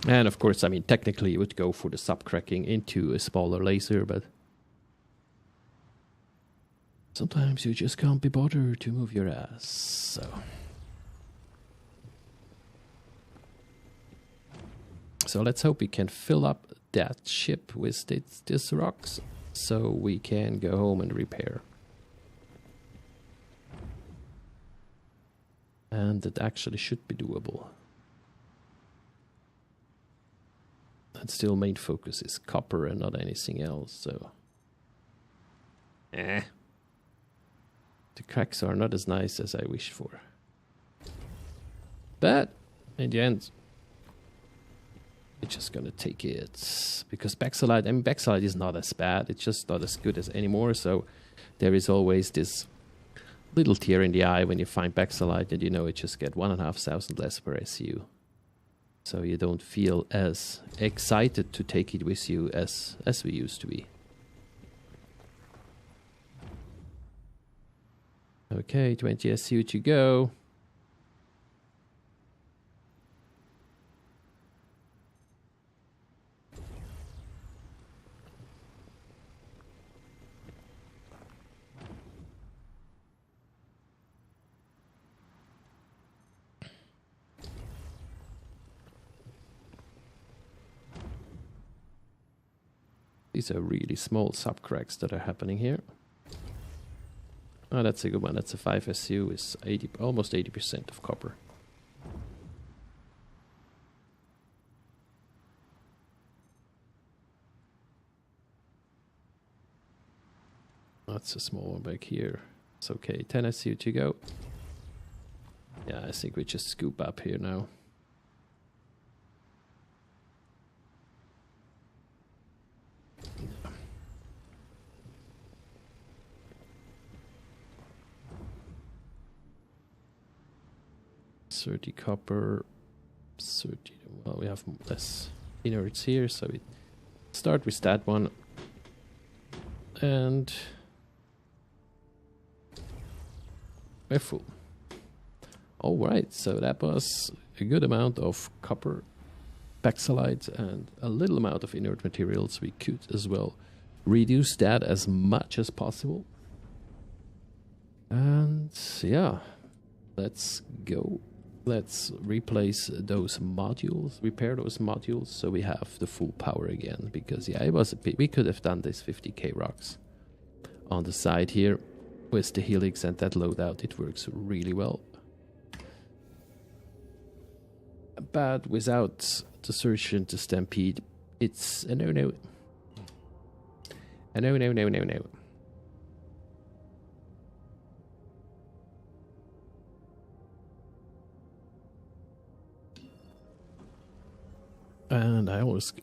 A: And of course, I mean, technically you would go for the subcracking into a smaller laser, but sometimes you just can't be bothered to move your ass, so let's hope we can fill up that ship with this rocks, so we can go home and repair. And it actually should be doable. And still main focus is copper and not anything else, so... The cracks are not as nice as I wish for. But, in the end, we're just gonna take it. Because Backslide, I mean, Backslide is not as bad, it's just not as good as anymore, so there is always this little tear in the eye when you find Backslide and you know it just get 1,500 less per SU. So you don't feel as excited to take it with you as we used to be. Okay, 20 SU to go. These are really small subcracks that are happening here. Oh, that's a good one. That's a 5 SU is almost 80% of copper. That's a small one back here. It's okay. 10 SU to go. Yeah, I think we just scoop up here now. $30 copper, 30. Well, we have less inerts here, so we start with that one. And we're full. Alright, so that was a good amount of copper backslides and a little amount of inert materials. We could as well reduce that as much as possible. And yeah, let's go. Let's replace those modules, repair those modules, so we have the full power again. Because yeah, it was a bit, we could have done this 50k rocks on the side here with the Helix and that loadout. It works really well. But without the Surge and the Stampede, it's a no-no. A no-no-no-no-no. And I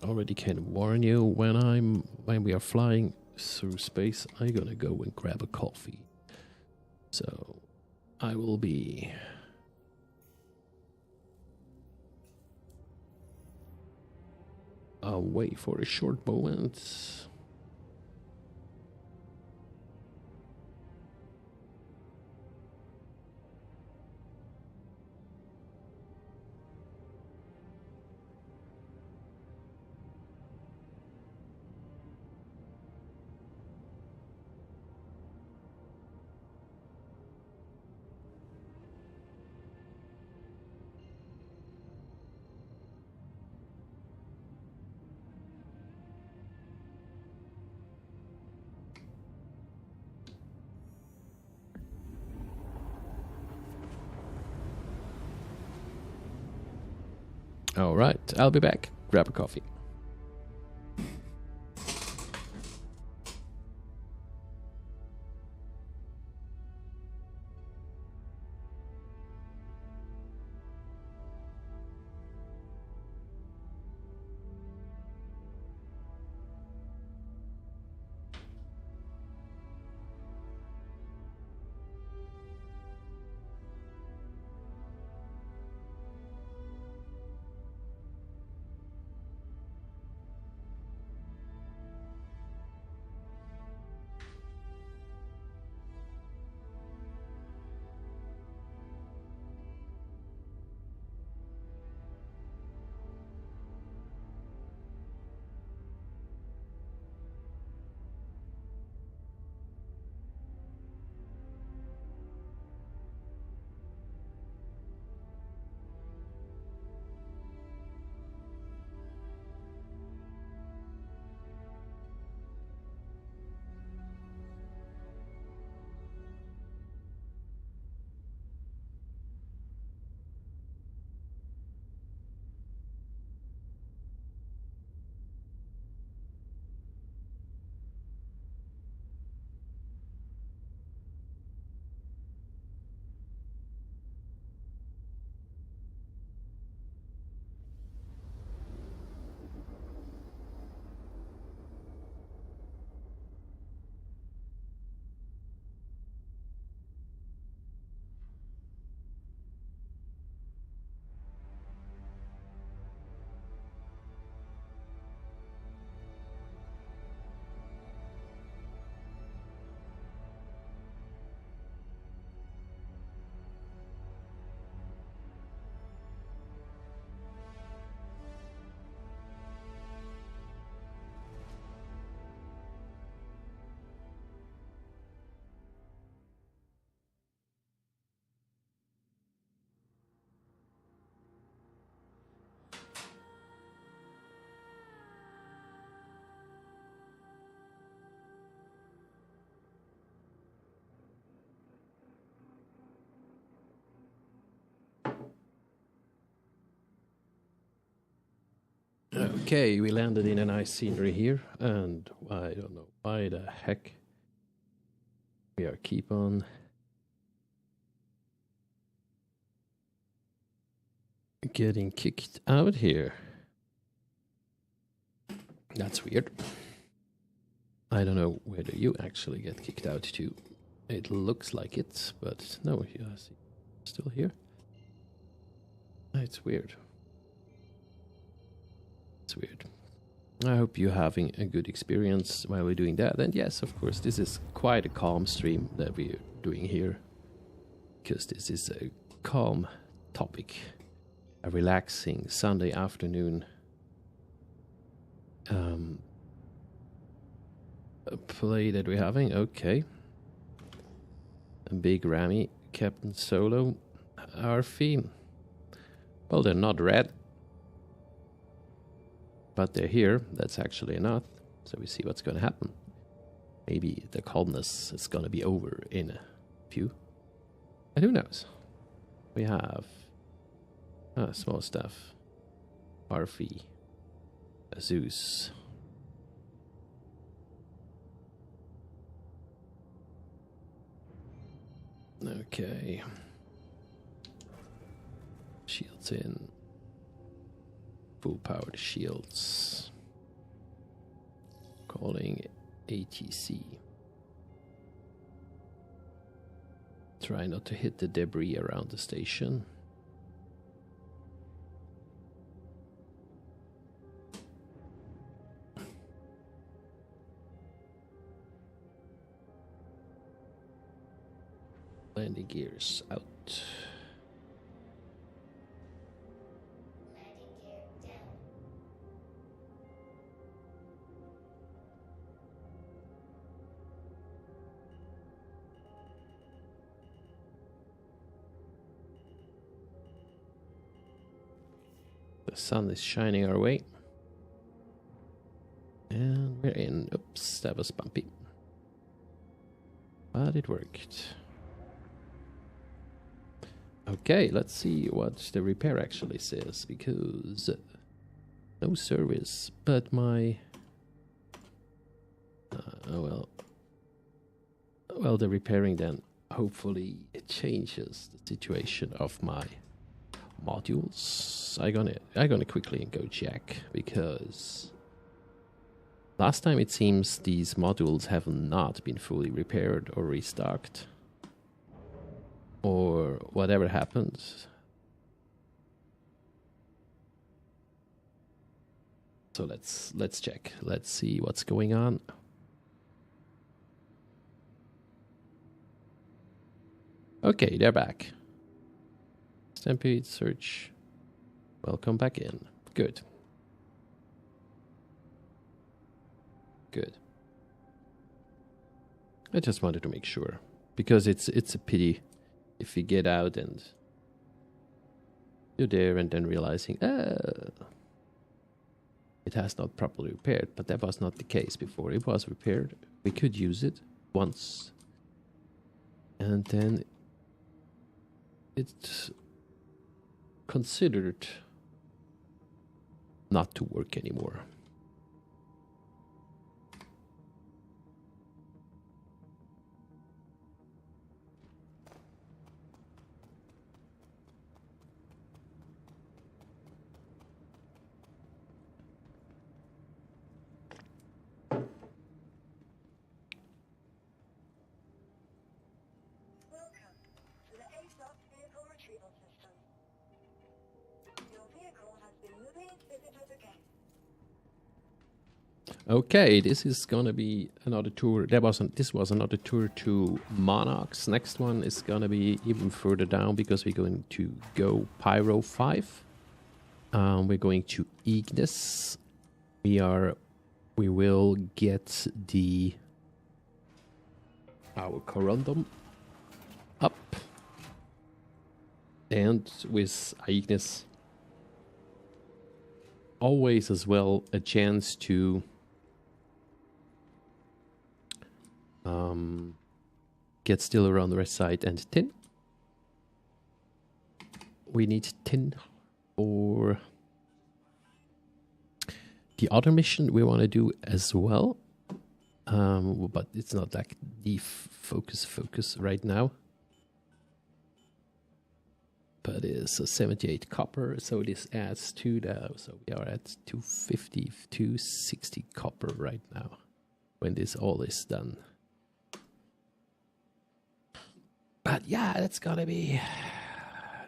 A: already can warn you, when we are flying through space, I'm gonna go and grab a coffee. So I will be away for a short moment. All right, I'll be back. Grab a coffee. Okay, we landed in a nice scenery here, and I don't know why the heck we are keep on getting kicked out here. That's weird. I don't know whether you actually get kicked out too. It looks like it, but no, yeah, I see. Still here. It's weird. It's weird. I hope you're having a good experience while we're doing that. And yes, of course, this is quite a calm stream that we're doing here, because this is a calm topic, a relaxing Sunday afternoon a play that we're having. Okay. A big Rami, Captain Solo, our theme. Well, they're not red, but they're here. That's actually enough. So we see what's going to happen. Maybe the calmness is going to be over in a few. And who knows? We have small stuff. Arfi, Zeus. Okay. Shields in. full powered shields. Calling ATC. Try not to hit the debris around the station. Landing gears out.
C: Landing gear down.
A: The sun is shining our way. And we're in. Oops, that was bumpy. But it worked. Okay, let's see what the repair actually says, because no service, but my well, the repairing then hopefully it changes the situation of my modules. I'm gonna quickly go check, because last time it seems these modules have not been fully repaired or restocked. Or whatever happened. So let's check. Let's see what's going on. Okay, they're back. Stampede search. Welcome back in. Good. Good. I just wanted to make sure, because it's a pity if you get out and you're there and then realizing, it has not properly repaired, but that was not the case before. It was repaired. We could use it once, and then it's considered not to work anymore. Okay, this is gonna be another tour. This was another tour to Monarchs. Next one is gonna be even further down, because we're going to go Pyro 5. We're going to Ignis. We will get our corrundum up, and with Ignis always as well a chance to get still around the rest side and tin. We need tin for the other mission we want to do as well, but it's not like the focus right now. But it's a 78 copper, so this adds to that. So we are at 250, 260 copper right now when this all is done. But yeah, that's gonna be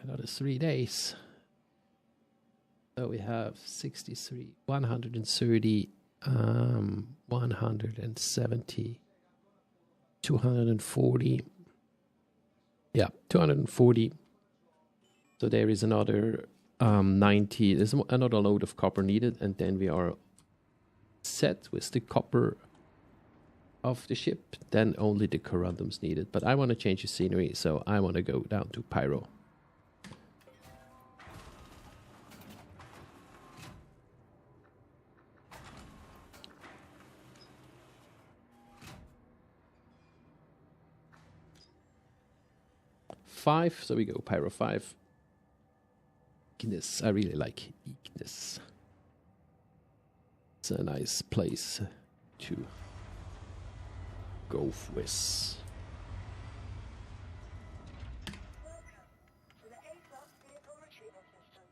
A: another 3 days. So we have 63, 130, 170, 240. Yeah, 240. So there is another 90. There's another load of copper needed, and then we are set with the copper of the ship. Then only the corundum's needed. But I want to change the scenery, so I want to go down to Pyro. Five, so we go Pyro 5. Ignis, I really like Ignis. It's a nice place to go with.
B: Welcome to the A-Class vehicle retrieval system.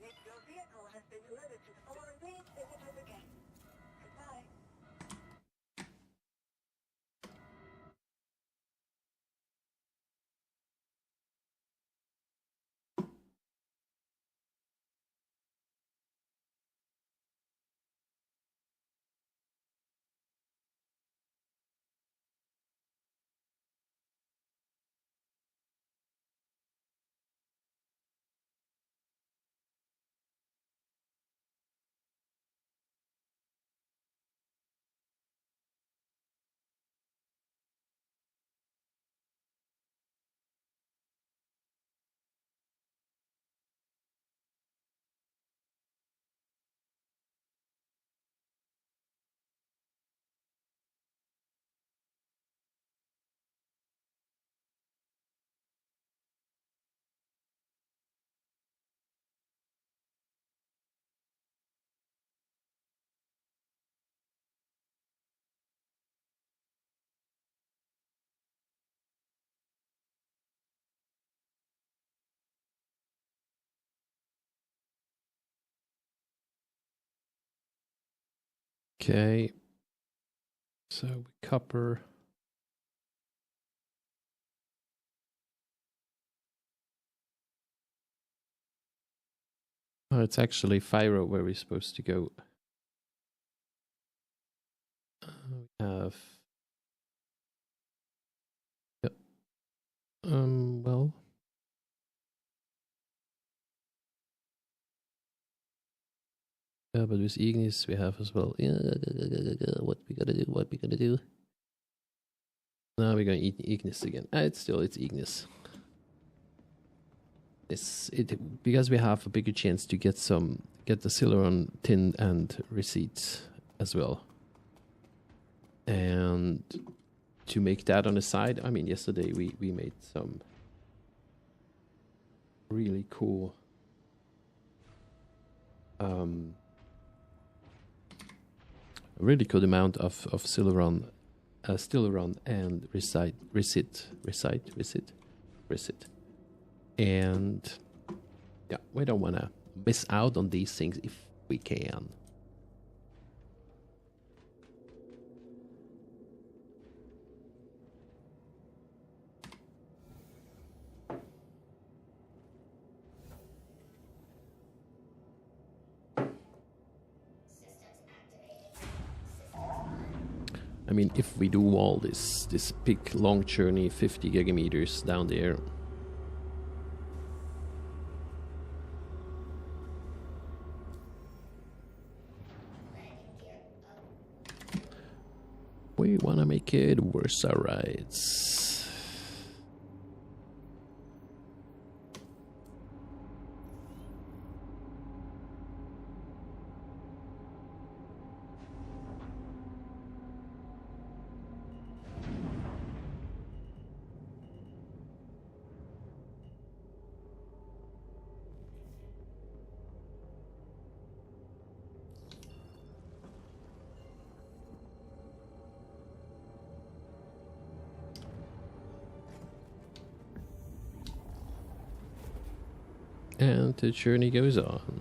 B: If your vehicle
A: Okay. So copper. Oh, it's actually Pyro where we're supposed to go. We have. Yep. Well. Yeah, but with Ignis we have as well. Yeah, what we gotta do? What we gonna do? Now we're gonna eat Ignis again. It's Ignis. Because we have a bigger chance to get the Celeron tin and receipts as well. And to make that on the side, I mean, yesterday we made some really cool a really good amount of Celeron and receipt. And yeah, we don't want to miss out on these things if we can. I mean, if we do all this big long journey, 50 gigameters down there, we wanna make it worth our rides. And the journey goes on.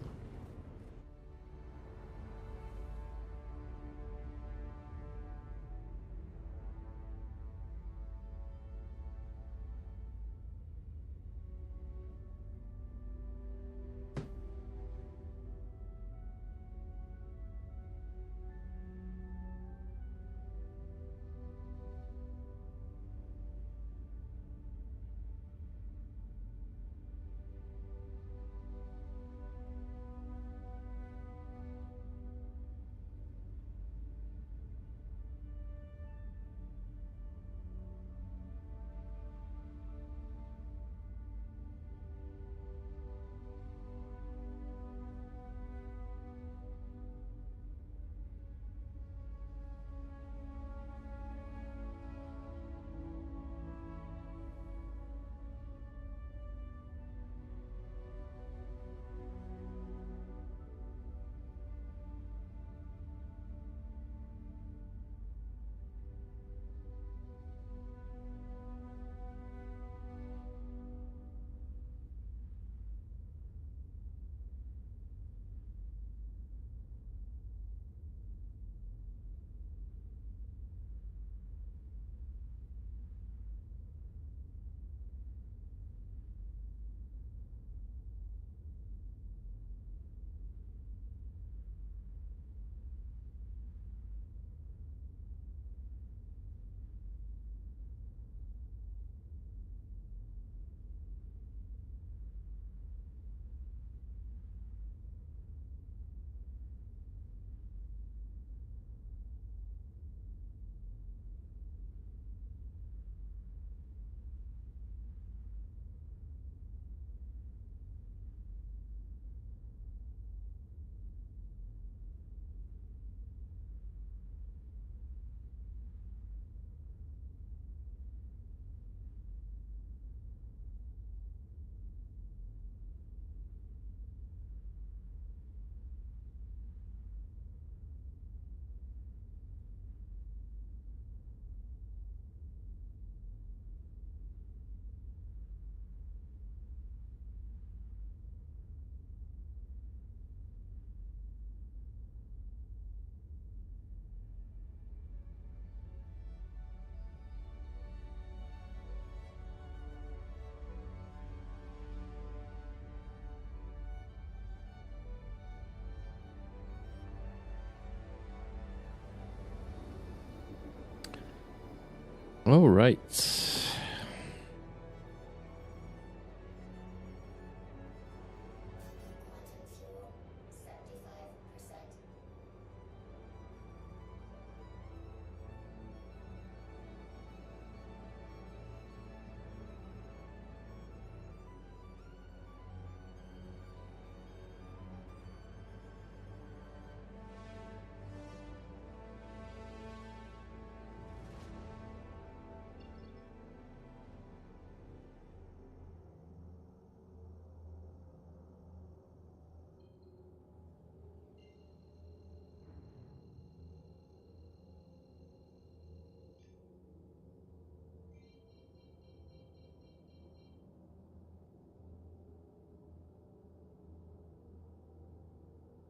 A: All right.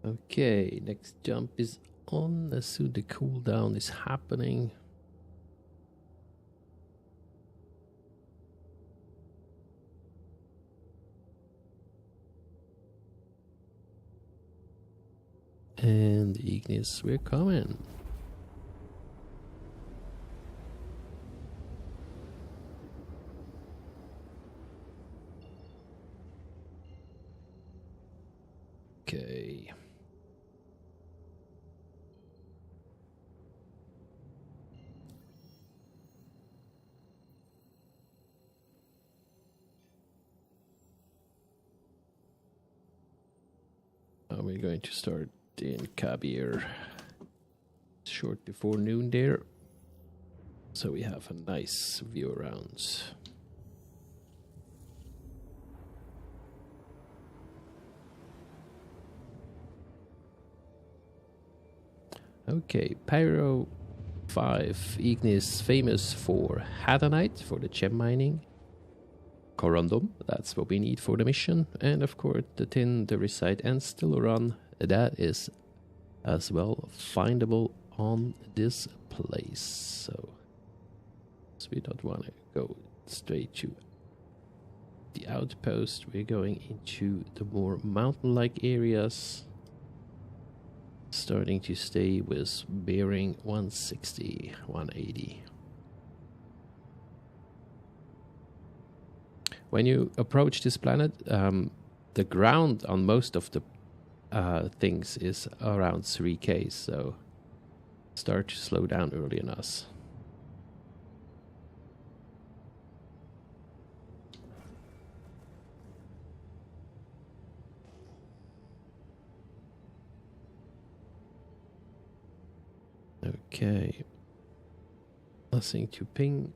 A: Okay, next jump is on as soon the cooldown is happening. And Ignis, we're coming. Okay. We're going to start in Kabir short before noon there, so we have a nice view around. Okay, Pyro 5 Ignis, famous for Hadanite for the gem mining, corrundum, that's what we need for the mission, and of course the tin, the recite, and Stiluran, that is as well findable on this place. So we don't want to go straight to the outpost, we're going into the more mountain-like areas, starting to stay with bearing 160, 180. When you approach this planet, the ground on most of the things is around 3K, so start to slow down early on us. Okay, nothing to ping.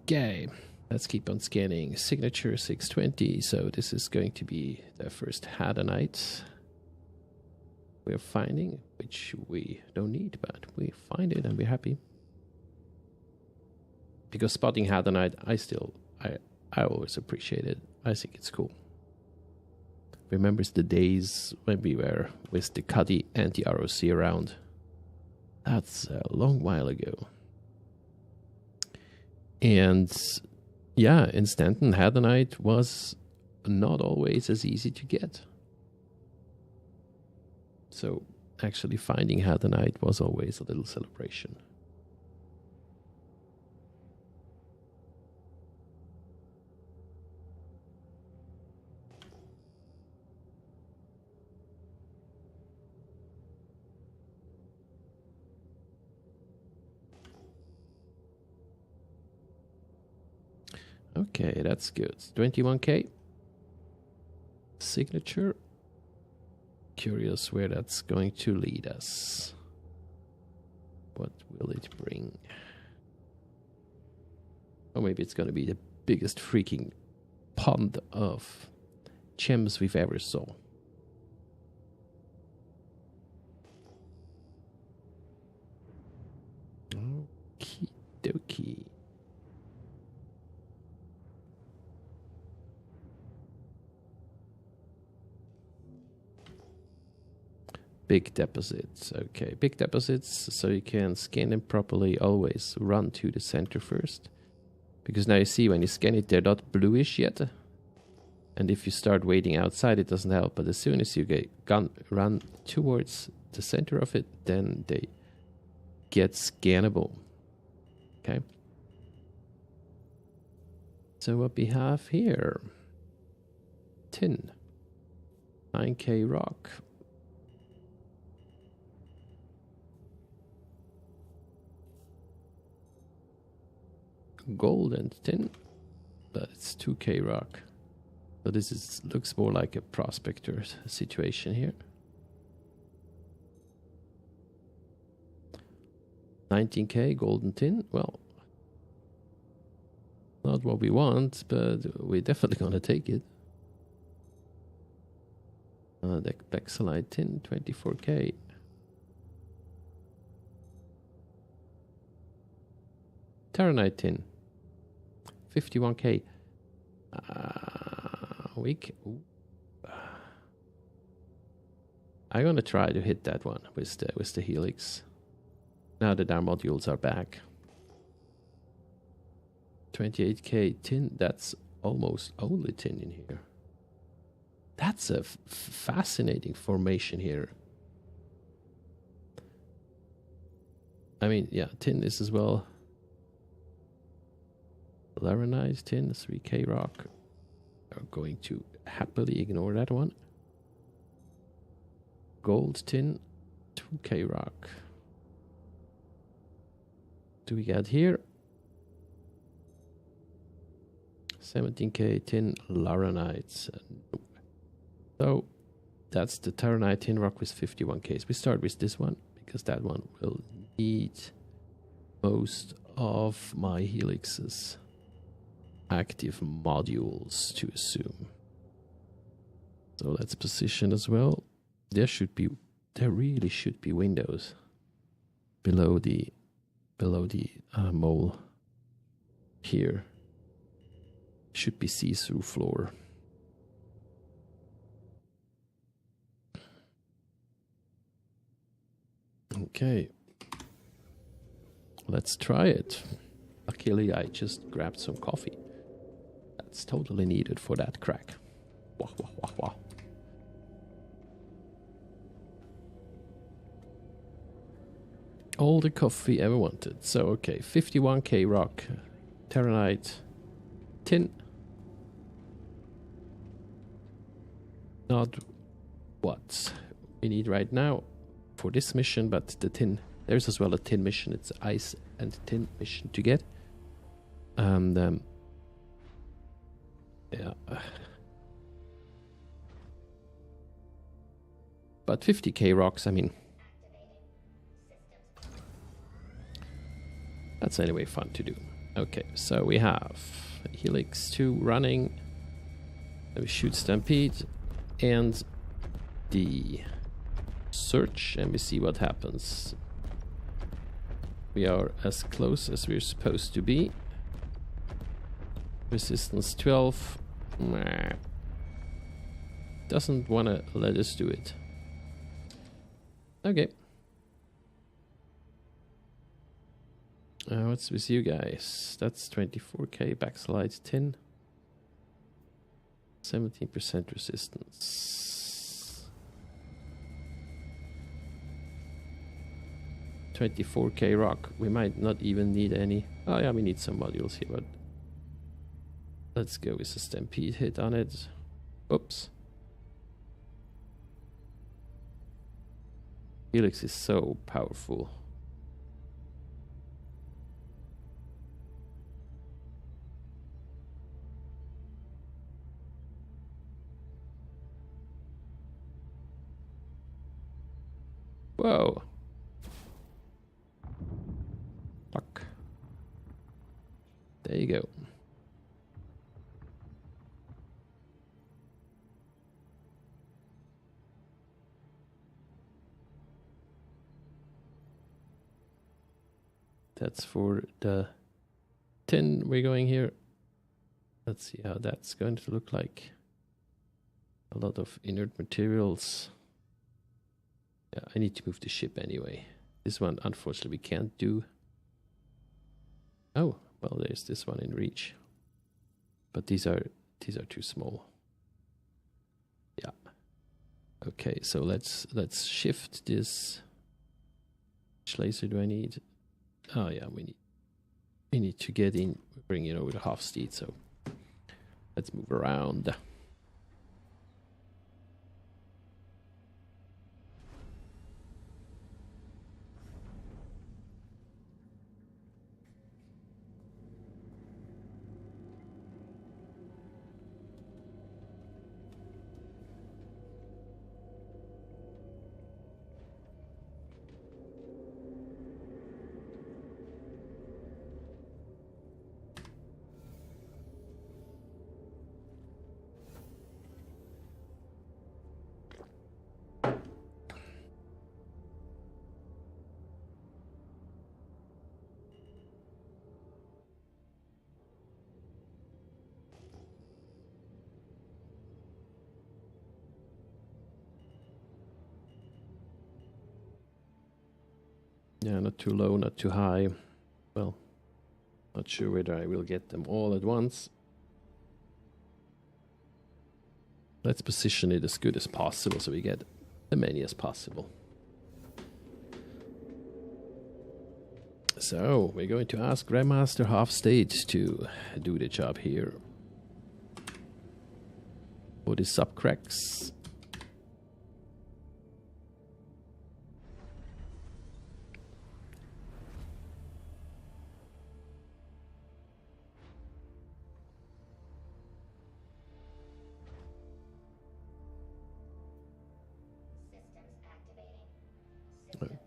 A: Okay, let's keep on scanning. Signature 620, so this is going to be the first Hadanite we're finding, which we don't need, but we find it and we're happy. Because spotting Hadanite, I always appreciate it. I think it's cool. Remembers the days when we were with the Cuddy anti-ROC around. That's a long while ago. And yeah, in Stanton, Hadanite was not always as easy to get. So actually finding Hadanite was always a little celebration. Okay, that's good. 21K. signature. Curious where that's going to lead us. What will it bring? Or maybe it's going to be the biggest freaking pond of gems we've ever saw. Okie dokie. Big deposits. Okay, big deposits, so you can scan them properly. Always run to the center first. Because now you see when you scan it, they're not bluish yet. And if you start waiting outside, it doesn't help. But as soon as you run towards the center of it, then they get scannable. Okay. So what we have here. Tin. 9K rock. Gold and tin, but it's 2K rock. So this looks more like a prospector situation here. 19K gold and tin. Well, not what we want, but we're definitely gonna take it. The Bexelite tin, 24K. Terranite tin, 51K. I'm gonna try to hit that one with the Helix. Now that our modules are back. 28K tin. That's almost only tin in here. That's a fascinating formation here. I mean, yeah, tin is as well. Laranite tin, 3K rock. We're going to happily ignore that one. Gold tin, 2K rock. Do we get here? 17K tin, Laranite. So that's the Terranite tin rock with 51K. We start with this one because that one will need most of my Helix's active modules to assume. So let's position as well. There really should be windows below the mole here. Should be see-through floor. Okay, let's try it. Luckily, I just grabbed some coffee. That's totally needed for that crack. Wah, wah, wah, wah. All the coffee ever wanted. So, okay, 51K rock, Terranite, tin. Not what we need right now for this mission, but the tin. There's as well a tin mission. It's ice and tin mission to get. And yeah. But 50K rocks, I mean, that's anyway fun to do. Okay, so we have Helix II running. We shoot Stampede and the search, and we see what happens. We are as close as we're supposed to be. Resistance 12. Nah. Doesn't want to let us do it. Okay. What's with you guys? That's 24K backslide tin. 17% resistance. 24K rock. We might not even need any. Oh yeah, we need some modules here, but let's go with a stampede hit on it. Oops. Helix is so powerful. Whoa. Fuck. There you go. That's for the tin we're going here. Let's see how that's going to look like. A lot of inert materials. Yeah, I need to move the ship anyway. This one, unfortunately, we can't do. Oh, well, there's this one in reach. But these are too small. Yeah. Okay, so let's shift this. Which laser do I need? Oh yeah, we need to get in, bring it over to half speed, so let's move around. Yeah, not too low, not too high. Well, not sure whether I will get them all at once. Let's position it as good as possible so we get as many as possible. So, we're going to ask Grandmaster Half State to do the job here. For the subcracks.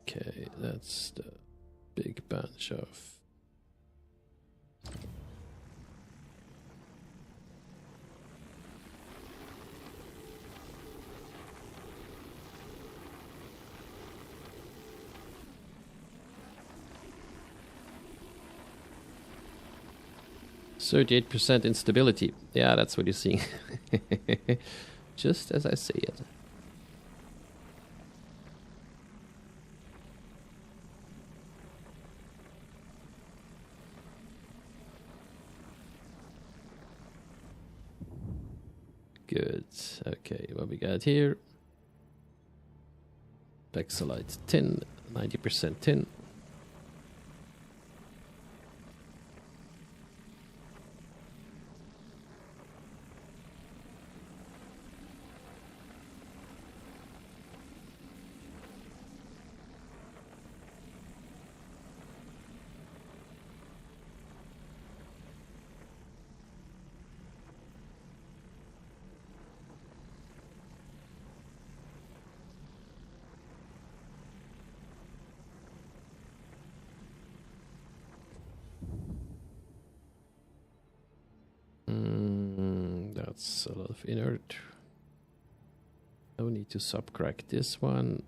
A: Okay, that's the big bunch of... "38% instability." Yeah, that's what you're seeing. Just as I say it. Good. Okay, what we got here? Pexelite tin, 90% tin. That's a lot of inert. No need to subcrack this one.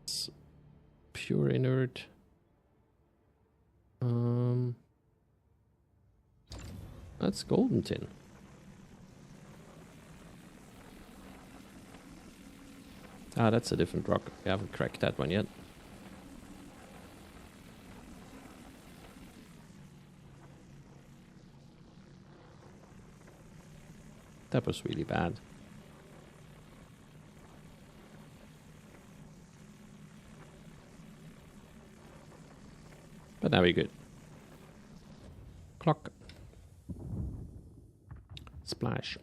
A: It's pure inert. That's golden tin. Ah, that's a different rock. We haven't cracked that one yet. That was really bad. But now we're good. Clock. Splash.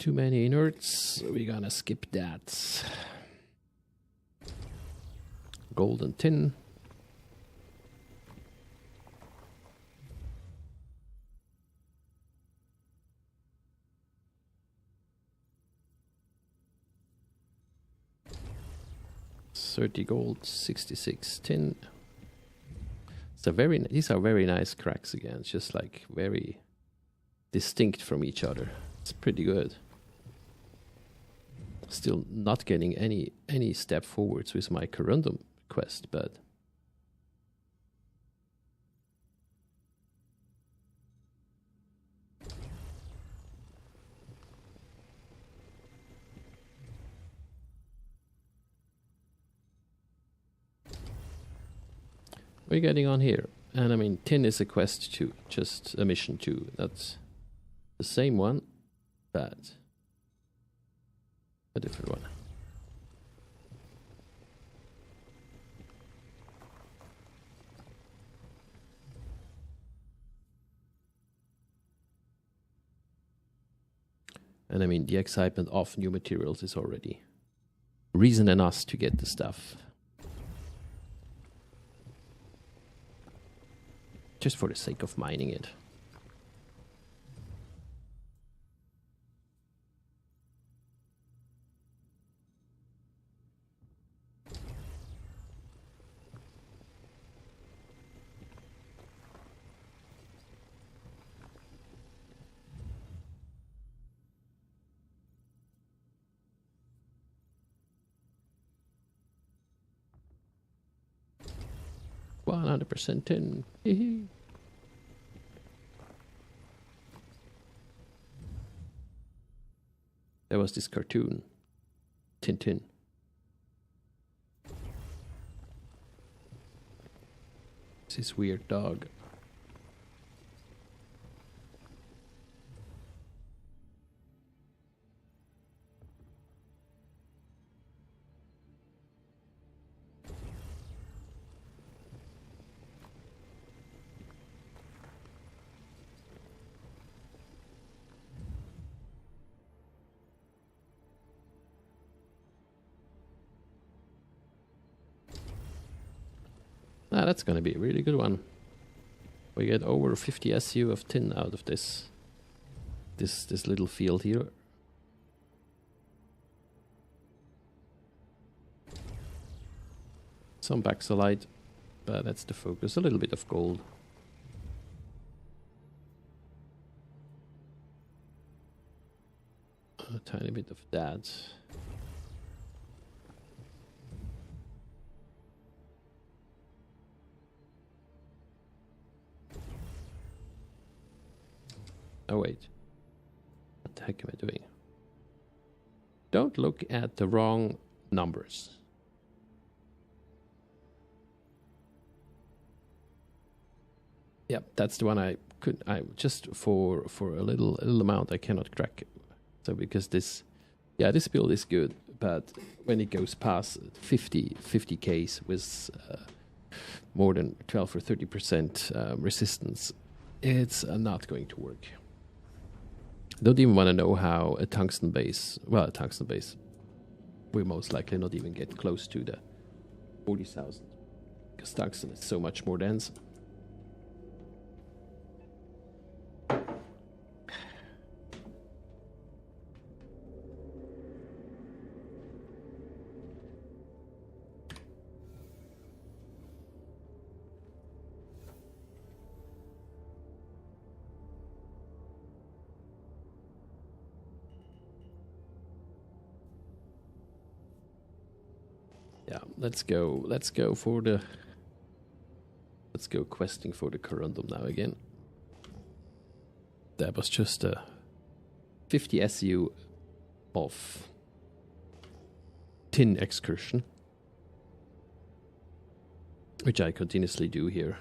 A: Too many inerts. We're gonna skip that. Gold and tin. $30 gold, 66 tin. So these are very nice cracks again. It's just like very distinct from each other. It's pretty good. Still not getting any step forwards with my corrundum quest, but we're getting on here. And I mean, tin is a quest 2, just a mission 2. That's the same one, but a different one. And I mean, the excitement of new materials is already reason enough to get the stuff. Just for the sake of mining it. %100% tin. There was this cartoon, Tintin. This weird dog. Ah, that's gonna be a really good one. We get over 50 SU of tin out of this little field here. Some baxolite, but that's the focus. A little bit of gold. A tiny bit of that. Oh wait, what the heck am I doing? Don't look at the wrong numbers. Yep, that's the one I just for a little amount I cannot crack it. So because this build is good, but when it goes past 50Ks with more than 12 or 30% resistance, it's not going to work. Don't even want to know how a tungsten base, we most likely not even get close to the 40,000, because tungsten is so much more dense. Yeah, let's go questing for the corrundum now again. That was just a 50 SU of tin excursion, which I continuously do here.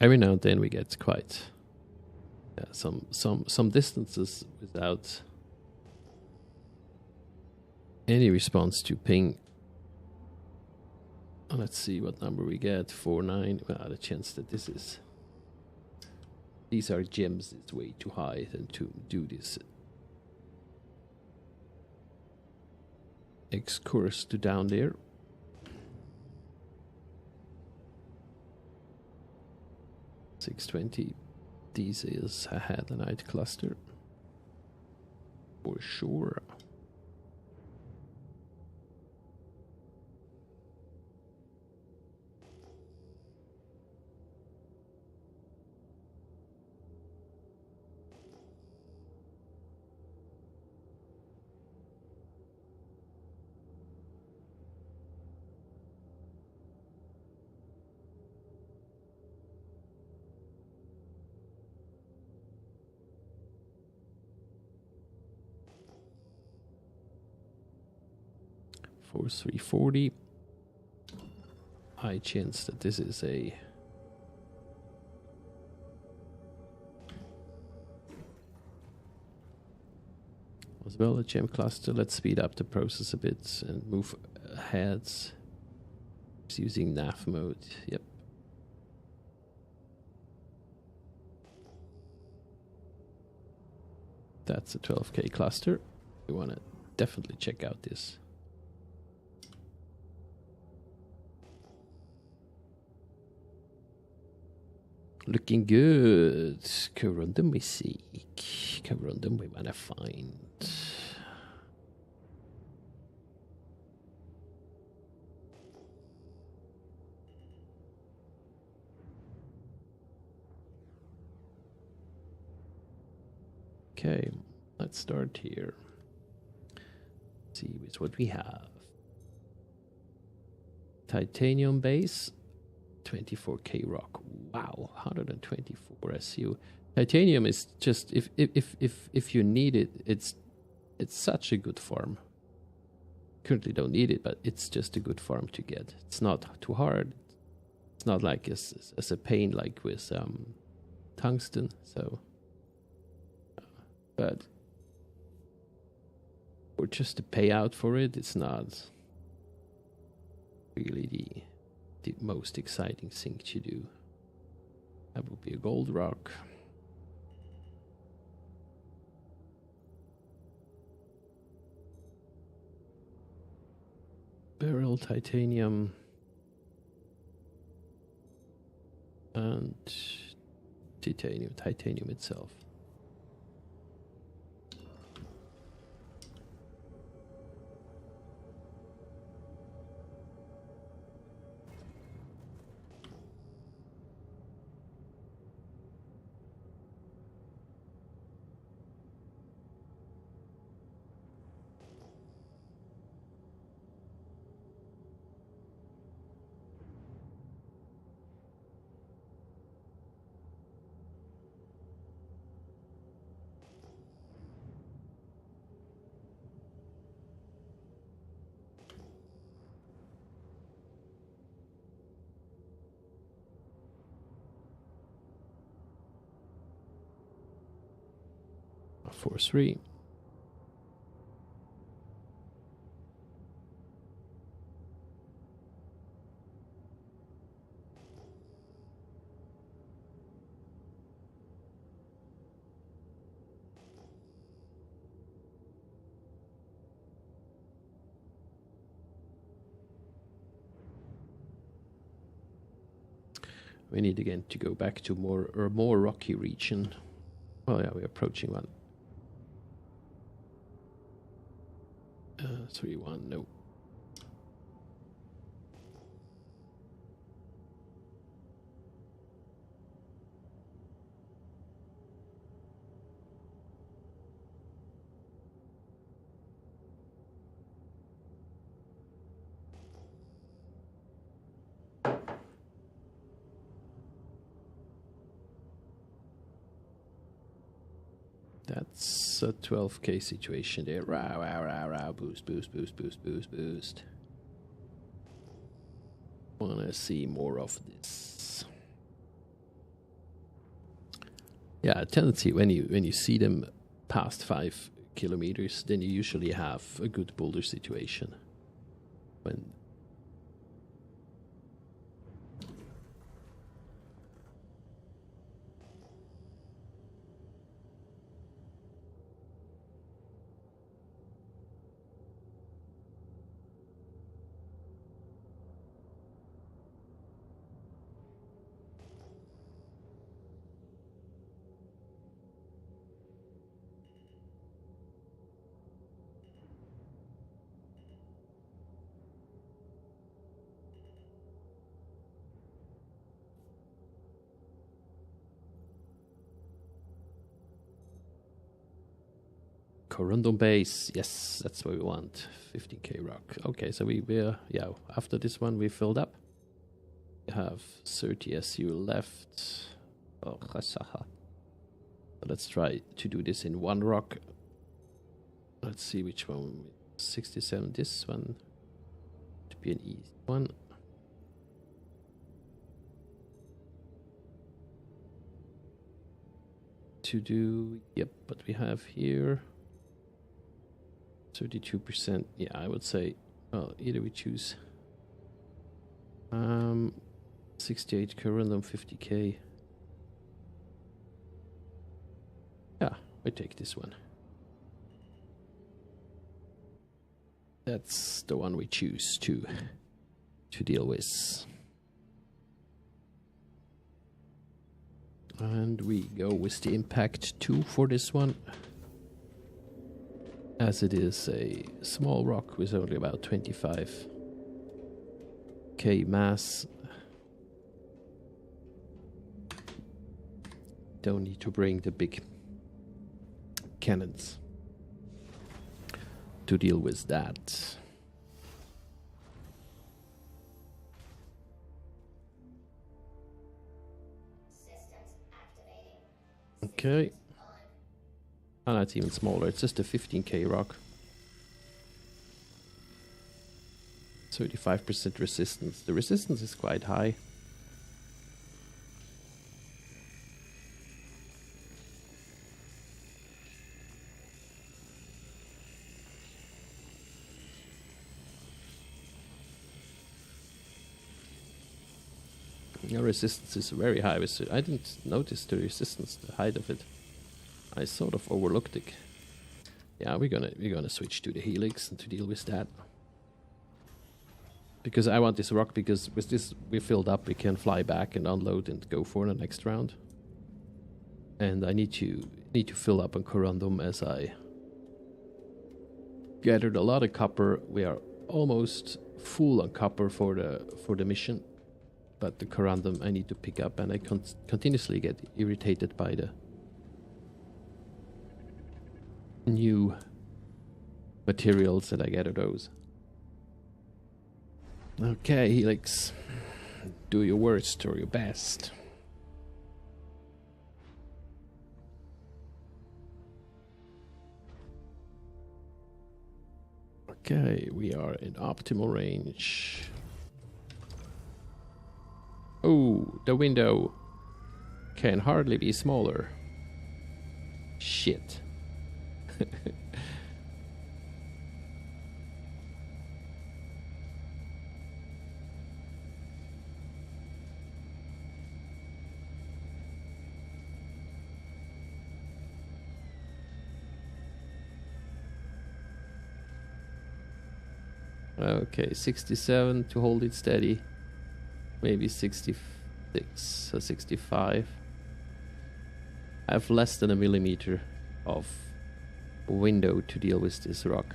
A: Every now and then we get quite some distances without any response to ping. Let's see what number we get. 49. Well, the chance that these are gems is way too high than to do this excurse to down there. $620. This is a Hadlanite cluster for sure. For 340, high chance that this is a as well a gem cluster. Let's speed up the process a bit and move ahead. Just using nav mode. Yep. That's a 12K cluster. We want to definitely check out this. Looking good. Corrundum we seek. Corrundum we wanna find. Okay, let's start here. See what we have. Titanium base. 24K rock. Wow, 124 SU. Titanium is just if you need it, it's such a good farm. Currently don't need it, but it's just a good farm to get. It's not too hard. It's not like as a pain like with tungsten. So, but for just the payout for it, it's not really the most exciting thing to do. That would be a gold rock. Beryl, titanium, and titanium itself. Force 3. We need again to go back to more rocky region. Well, yeah, we're approaching one. 3-1, no. That's a 12K situation there. Row, row, row, row. Boost, boost, boost, boost, boost, boost. Wanna see more of this. Yeah, a tendency when you see them past 5 kilometers, then you usually have a good boulder situation. When corrundum base, yes, that's what we want. 15k rock. Okay, so we're yeah. After this one, we filled up. We have 30 SU left. Oh, let's try to do this in one rock. Let's see which one. 67. This one to be an easy one. To do, yep, but we have here 32%. Yeah, I would say, well, either we choose 68 corrundum, 50k. Yeah, I take this one. That's the one we choose to deal with. And we go with the impact 2 for this one, as it is a small rock with only about 25k mass. Don't need to bring the big cannons to deal with that. Okay. And that's even smaller. It's just a 15k rock. 35% resistance. The resistance is quite high. Your resistance is very high. I didn't notice the resistance, the height of it. I sort of overlooked it. Yeah, we're gonna switch to the Helix and to deal with that. Because I want this rock, because with this we filled up, we can fly back and unload and go for the next round. And I need to fill up on corrundum, as I gathered a lot of copper. We are almost full on copper for the mission. But the corrundum I need to pick up, and I continuously get irritated by the new materials that I get of those. Okay, Helix, do your worst or your best. Okay, we are in optimal range. Oh, the window can hardly be smaller. Shit. Okay, 67 to hold it steady. Maybe 66 or 65. I have less than a millimeter of window to deal with this rock.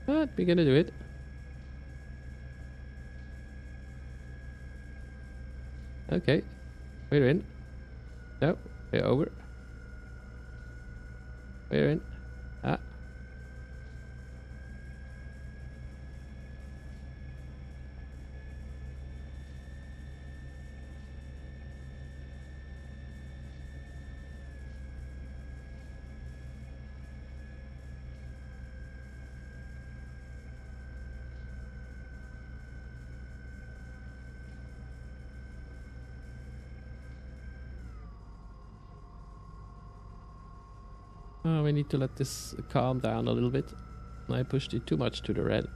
A: But we're gonna do it. Okay, we're in. No, we're over. We're in. Ah. Oh, we need to let this calm down a little bit. I pushed it too much to the red.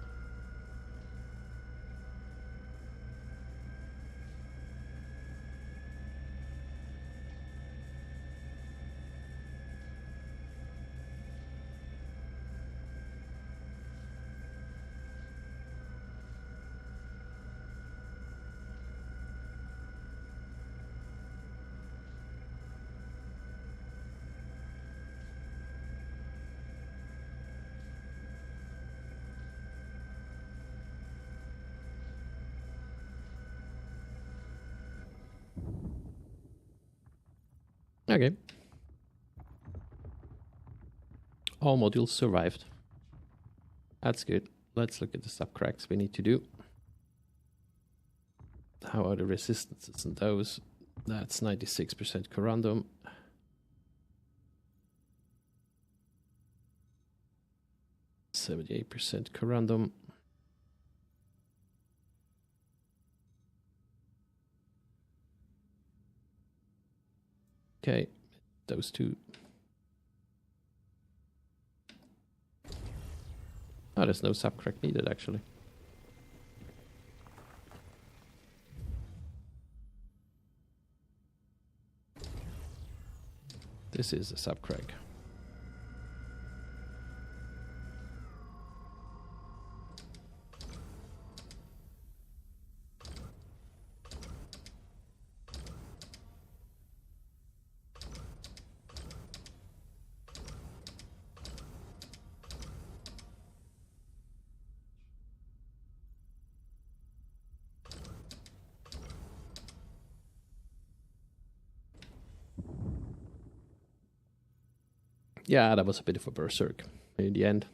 A: Okay. All modules survived. That's good. Let's look at the subcracks we need to do. How are the resistances in those? That's 96% corrundum. %78% corrundum. Okay, those two. Oh, there's no subcrack needed actually. This is a subcrack. Yeah, that was a bit of a berserk in the end.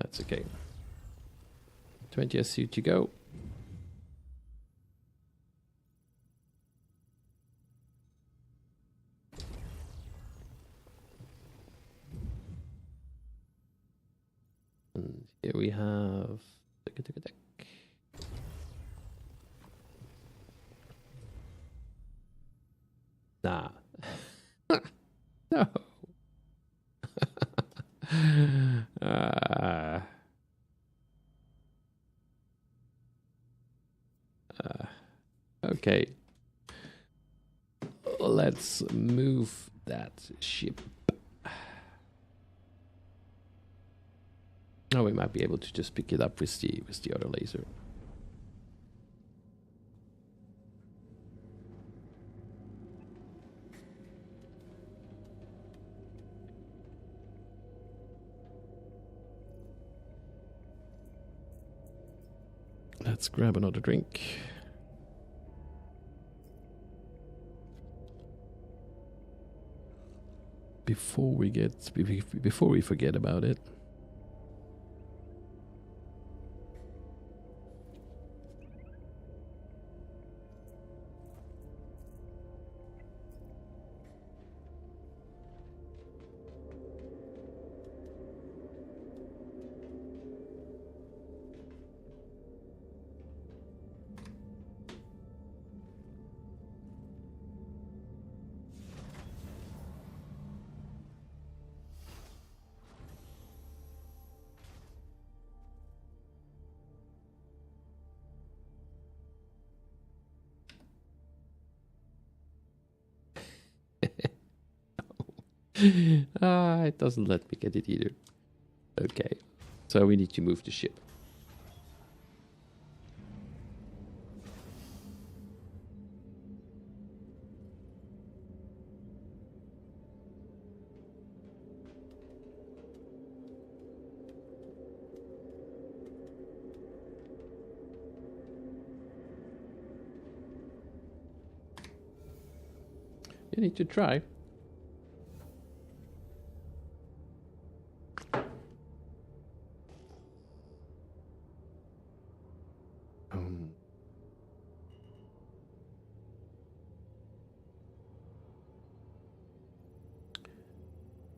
A: That's okay. 20 SU to go. And here we have... Nah. No. Okay. Let's move that ship. Oh, we might be able to just pick it up with the other laser. Let's grab another drink. Before we forget about it. It doesn't let me get it either. Okay, so we need to move the ship. You need to try.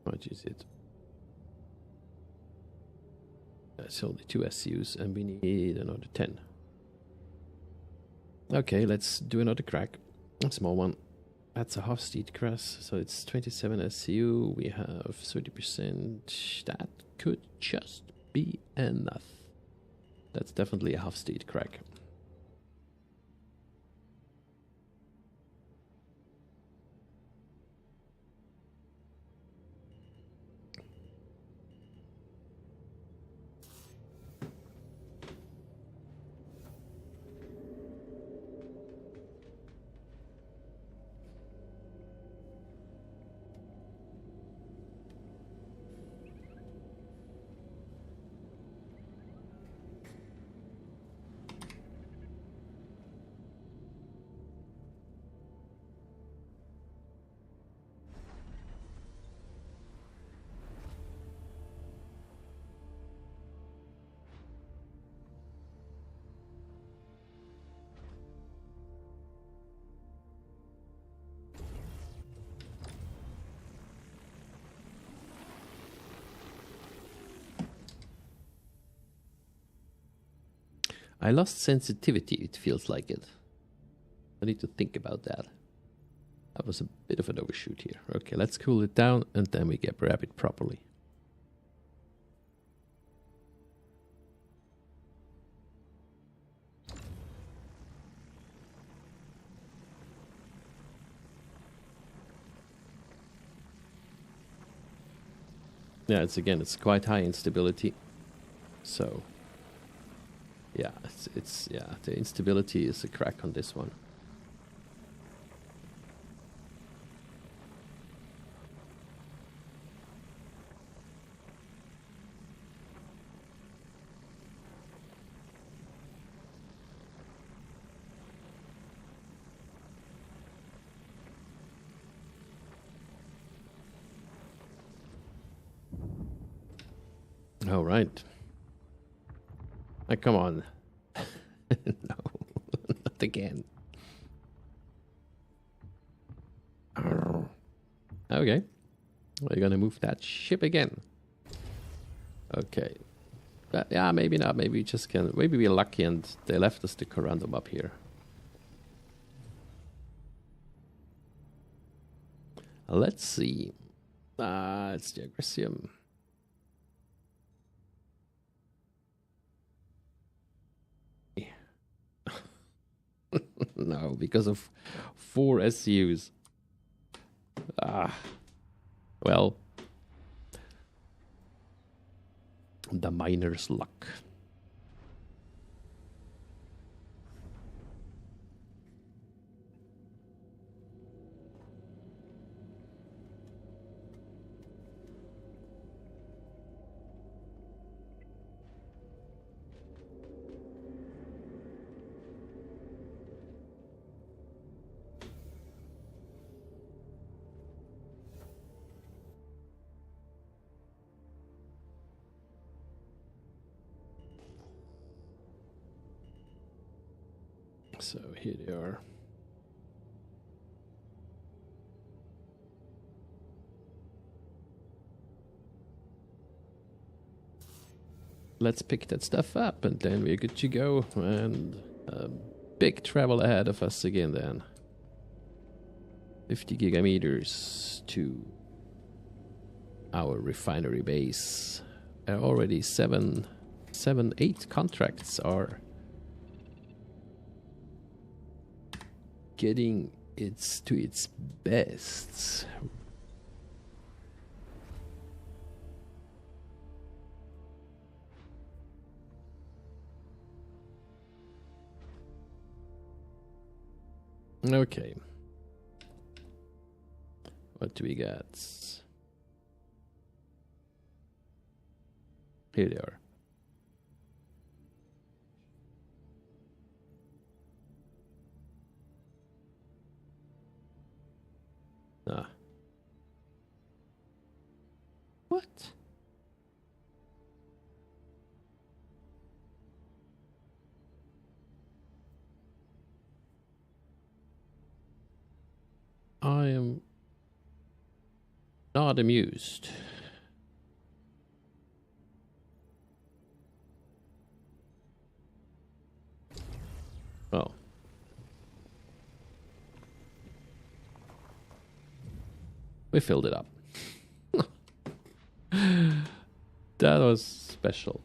A: What is it? That's only 2 SUs and we need another 10. Okay, let's do another crack. A small one. That's a Hofstede Crest, so it's 27 SCU. We have 30%. That could just be enough. That's definitely a Hofstede crack. I lost sensitivity, it feels like it. I need to think about that. That was a bit of an overshoot here. Okay, let's cool it down and then we grab it properly. Yeah, it's quite high instability. So yeah, the instability is a crack on this one. All right. Come on. No, not again. Okay. We're gonna move that ship again. Okay. But yeah, maybe not. Maybe we just can. Maybe we're lucky and they left us the corrundum up here. Let's see. It's the Agressium. No, because of 4 SCUs. Well, the miner's luck. So here they are. Let's pick that stuff up and then we're good to go. And big travel ahead of us again then. 50 gigameters to our refinery base. Already 8 contracts are getting to its best. Okay. What do we got? Here they are. What? I am not amused. Oh. We filled it up. That was special.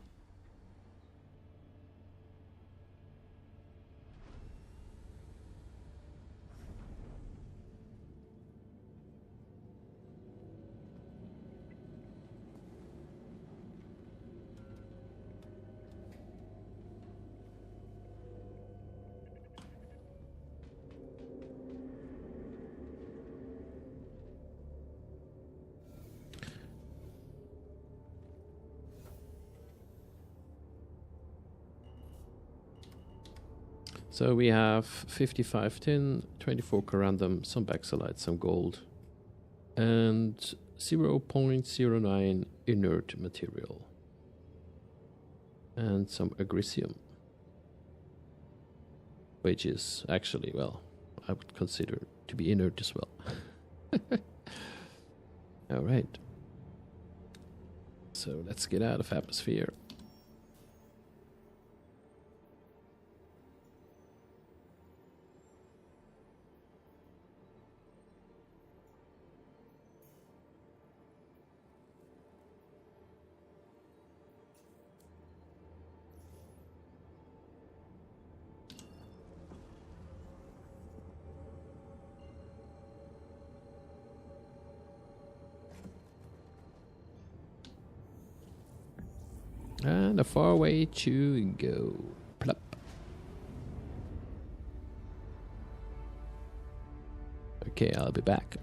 A: So we have 55 tin, 24 corrundum, some baxolite, some gold, and 0.09 inert material, and some agricium, which is actually, well, I would consider to be inert as well. All right. So let's get out of atmosphere. And a far way to go. Plop. Okay, I'll be back.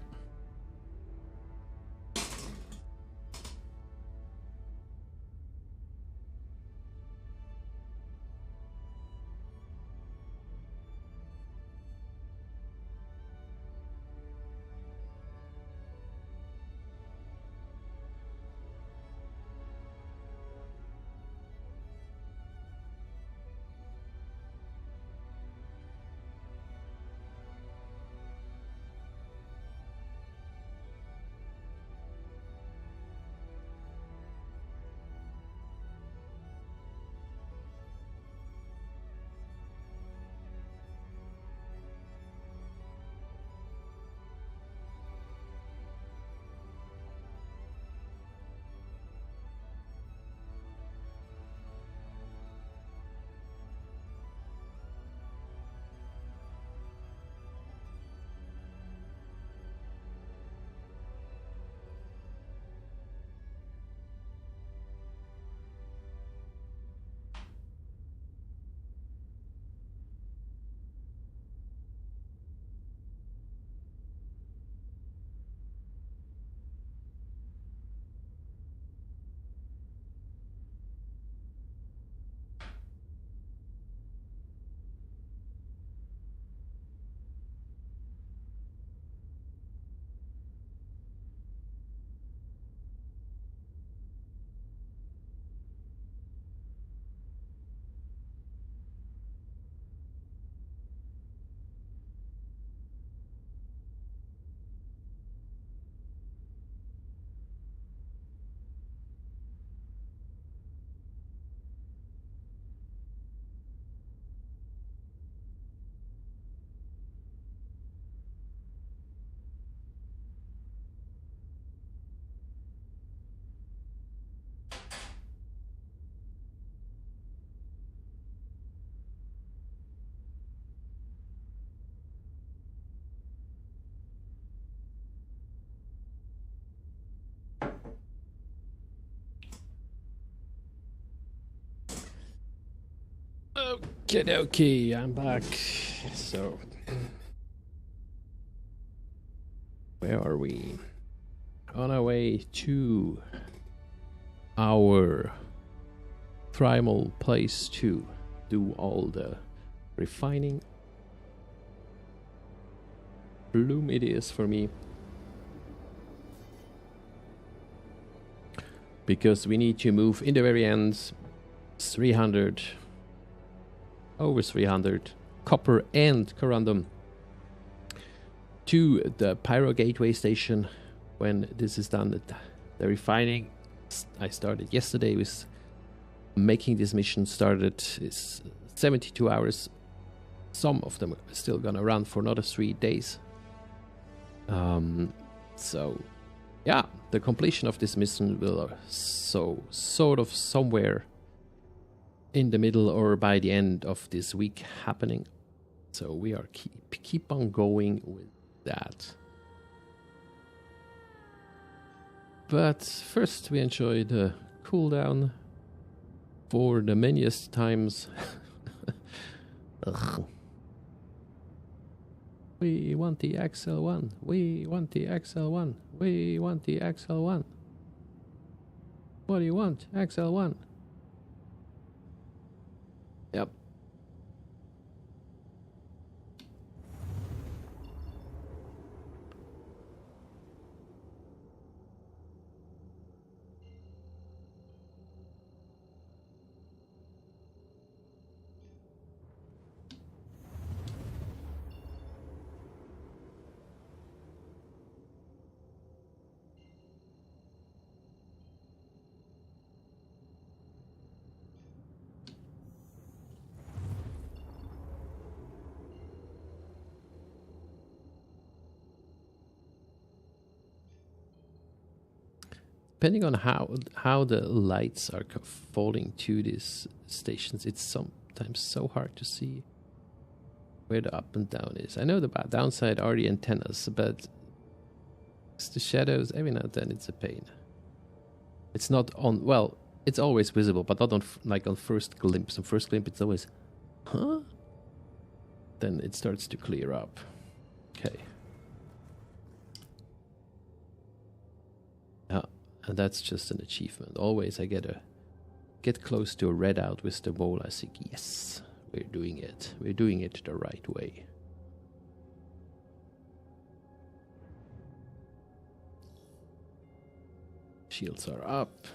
A: Okay, I'm back. So, where are we? On our way to our primal place to do all the refining. Bloom it is for me. Because we need to move in the very end 300, over 300 copper and corrundum to the Pyro gateway station. When this is done, the refining I started yesterday with making this mission started is 72 hours. Some of them are still gonna run for another 3 days. So yeah, the completion of this mission will sort of somewhere in the middle or by the end of this week happening. So we are keep on going with that. But first we enjoy the cooldown for the manyest times. Ugh. We want the XL1. We want the XL1. We want the XL1. What do you want? XL1. Yep. Depending on how the lights are falling to these stations, it's sometimes so hard to see where the up and down is. I know the downside are the antennas, but it's the shadows. Every now and then it's a pain. It's not on, well, it's always visible, but not on like on first glimpse. On first glimpse, it's always, huh? Then it starts to clear up. Okay. And that's just an achievement. Always I get close to a red out with the bowl. I think, yes, we're doing it. We're doing it the right way. Shields are up.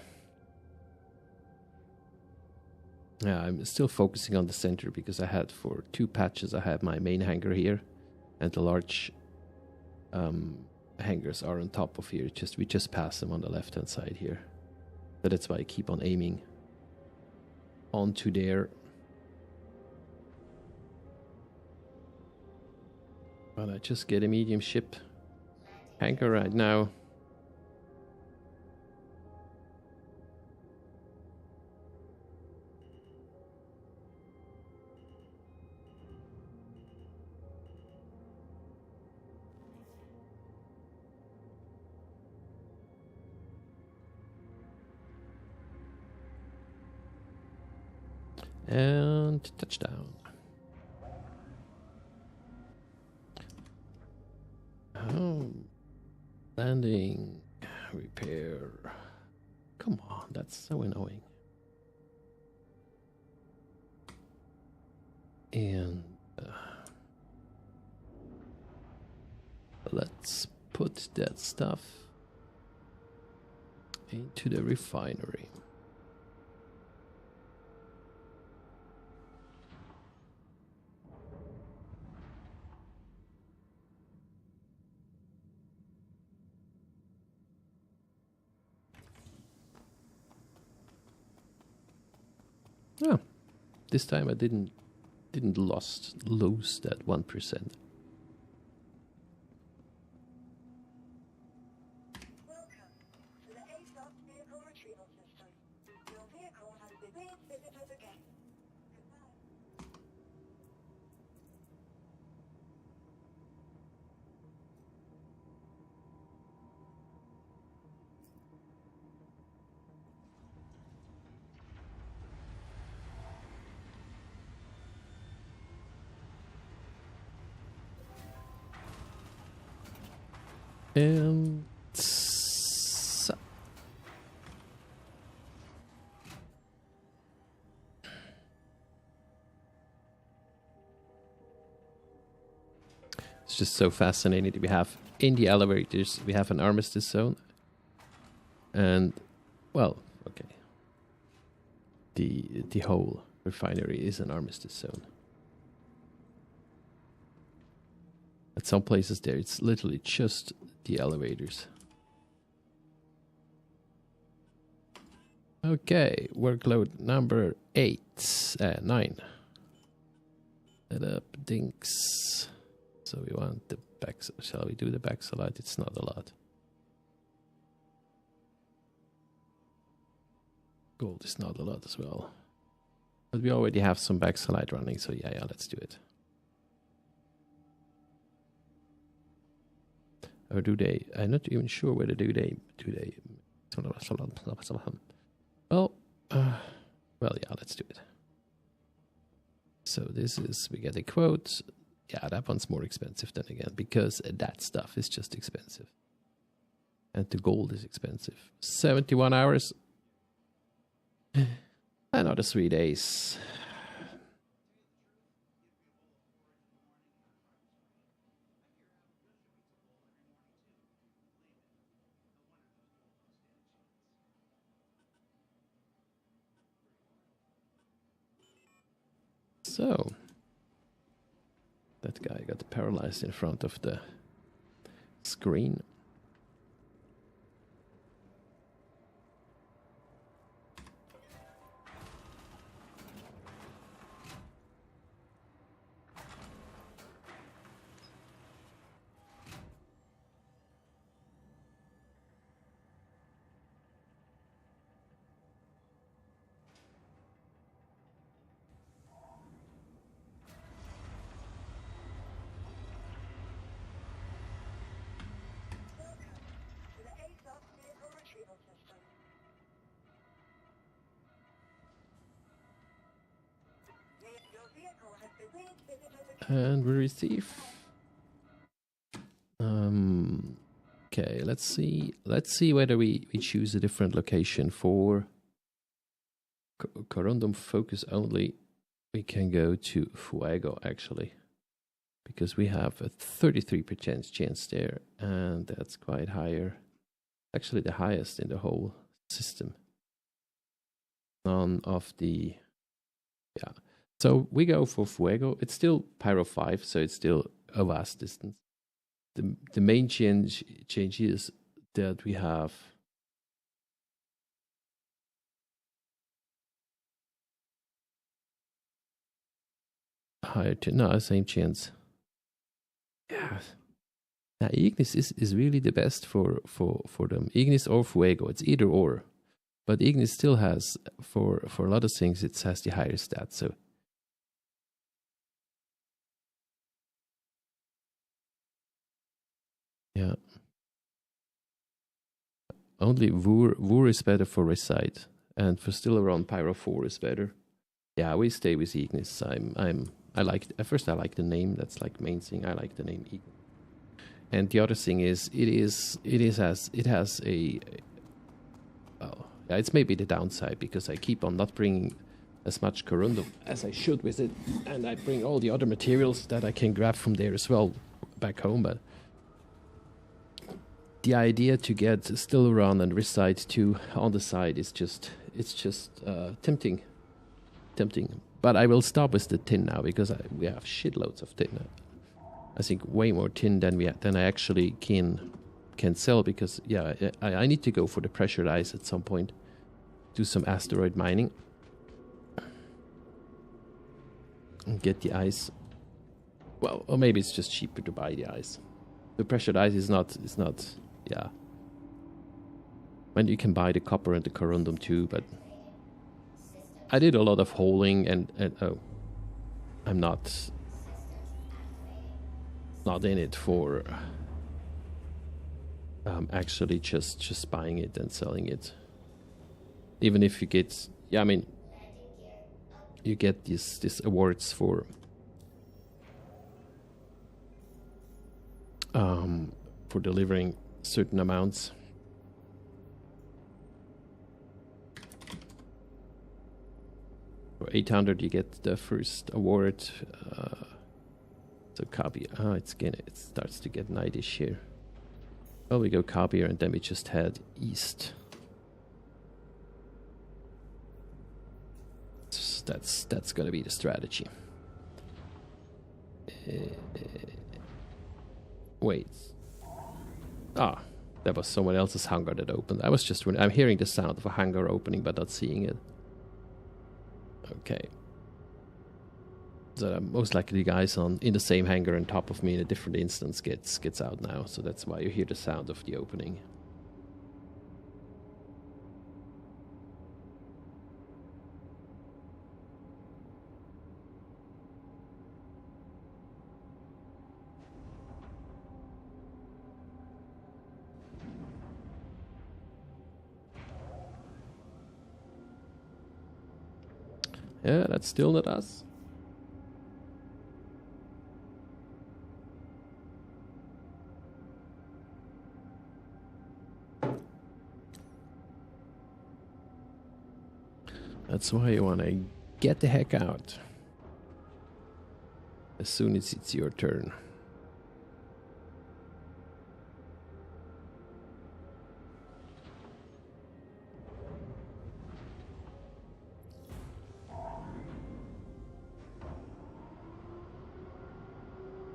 A: Yeah, I'm still focusing on the center because I had for 2 patches, I had my main hangar here and the large hangars are on top of here. We just pass them on the left hand side here. So that's why I keep on aiming onto there. But I just get a medium ship hangar right now. And touchdown. Oh, landing, repair. Come on, that's so annoying. And let's put that stuff into the refinery. Yeah, this time I didn't lose that 1%.
B: Welcome to the ASOP vehicle retrieval system. Your vehicle has been please visit us again. Goodbye.
A: And it's just so fascinating that we have in the elevators, we have an armistice zone. And, well, okay. The whole refinery is an armistice zone. At some places there, it's literally just the elevators. Okay, workload number 9. Set up dinks. So we want the back. Shall we do the backslide? It's not a lot. Gold is not a lot as well. But we already have some backslide running, so yeah, let's do it. Or do they? I'm not even sure whether do they. Well, yeah, let's do it. So this is, we get a quote. Yeah, that one's more expensive then again, because that stuff is just expensive. And the gold is expensive. 71 hours. Another 3 days. So, that guy got paralyzed in front of the screen. And we receive. Okay, let's see whether we choose a different location for corrundum focus only. We can go to Fuego actually, because we have a 33% chance there, and that's quite higher. Actually, the highest in the whole system. None of the, yeah. So we go for Fuego. It's still Pyro 5, so it's still a vast distance. The main change is that we have higher, same chance. Yeah. Now Ignis is really the best for them. Ignis or Fuego, it's either or. But Ignis still has, for a lot of things, it has the higher stats, so. Yeah. Only Vur is better for Recite, and for still around Pyro 4 is better. Yeah, we stay with Ignis. I like, at first I like the name, that's like main thing. I like the name Ignis. And the other thing is it has a well, yeah, it's maybe the downside, because I keep on not bringing as much corrundum as I should with it, and I bring all the other materials that I can grab from there as well back home, but the idea to get still run and Recite 2 on the side is just, it's just tempting. But I will stop with the tin now, because we have shitloads of tin. I think way more tin than I actually can sell, because yeah, I need to go for the pressured ice at some point, do some asteroid mining and get the ice. Well, or maybe it's just cheaper to buy the ice. The pressured ice is not yeah. And you can buy the copper and the corrundum too, but I did a lot of holing and oh, I'm not in it for actually just buying it and selling it. Even if you get, yeah, I mean, you get these awards for delivering certain amounts. For 800 you get the first award. So copy, it starts to get nightish here. Well, we go copy and then we just head east. So that's gonna be the strategy. Wait. Ah, that was someone else's hangar that opened. I was just, I'm hearing the sound of a hangar opening but not seeing it. Okay. So most likely the guys in the same hangar on top of me in a different instance gets out now, so that's why you hear the sound of the opening. Yeah, that's still not us. That's why you want to get the heck out as soon as it's your turn.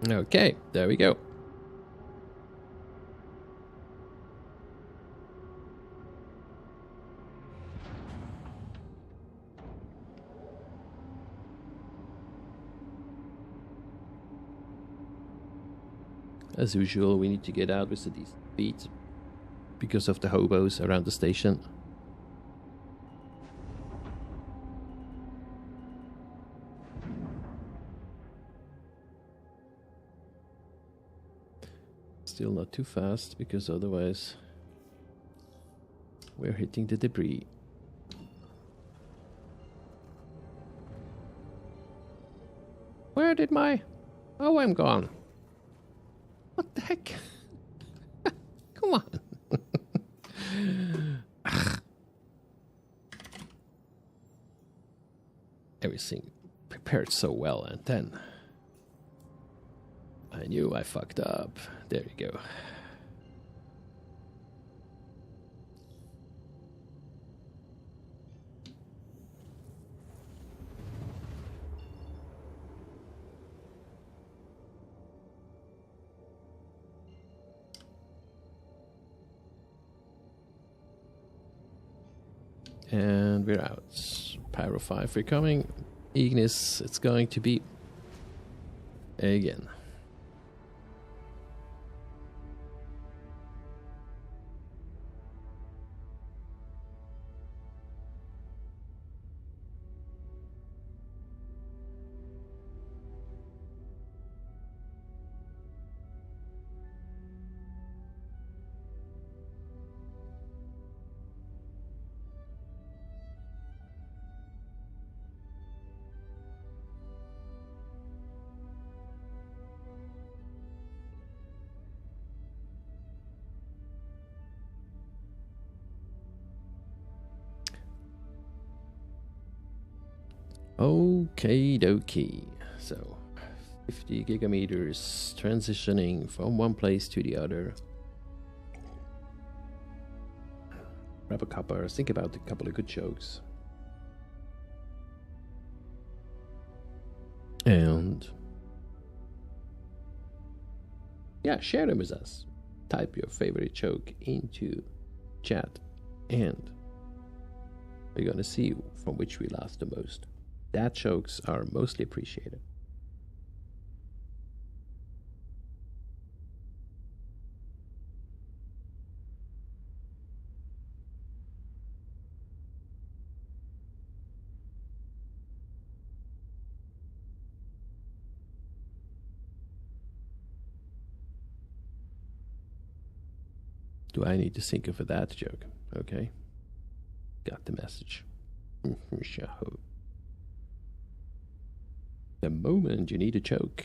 A: Okay, there we go. As usual, we need to get out with a decent speed because of the hobos around the station. Still not too fast, because otherwise we're hitting the debris. Where did my... Oh, I'm gone. What the heck? Come on. Everything prepared so well, and then I knew I fucked up. There you go. And we're out. Pyro 5, we're coming. Ignis, it's going to be again. Okay, dokie. So, 50 gigameters transitioning from one place to the other. Grab a cuppa, think about a couple of good jokes. And yeah, share them with us. Type your favorite joke into chat, and we're gonna see from which we laugh the most. Dad jokes are mostly appreciated. Do I need to think of a dad joke? Okay. Got the message. The moment you need a joke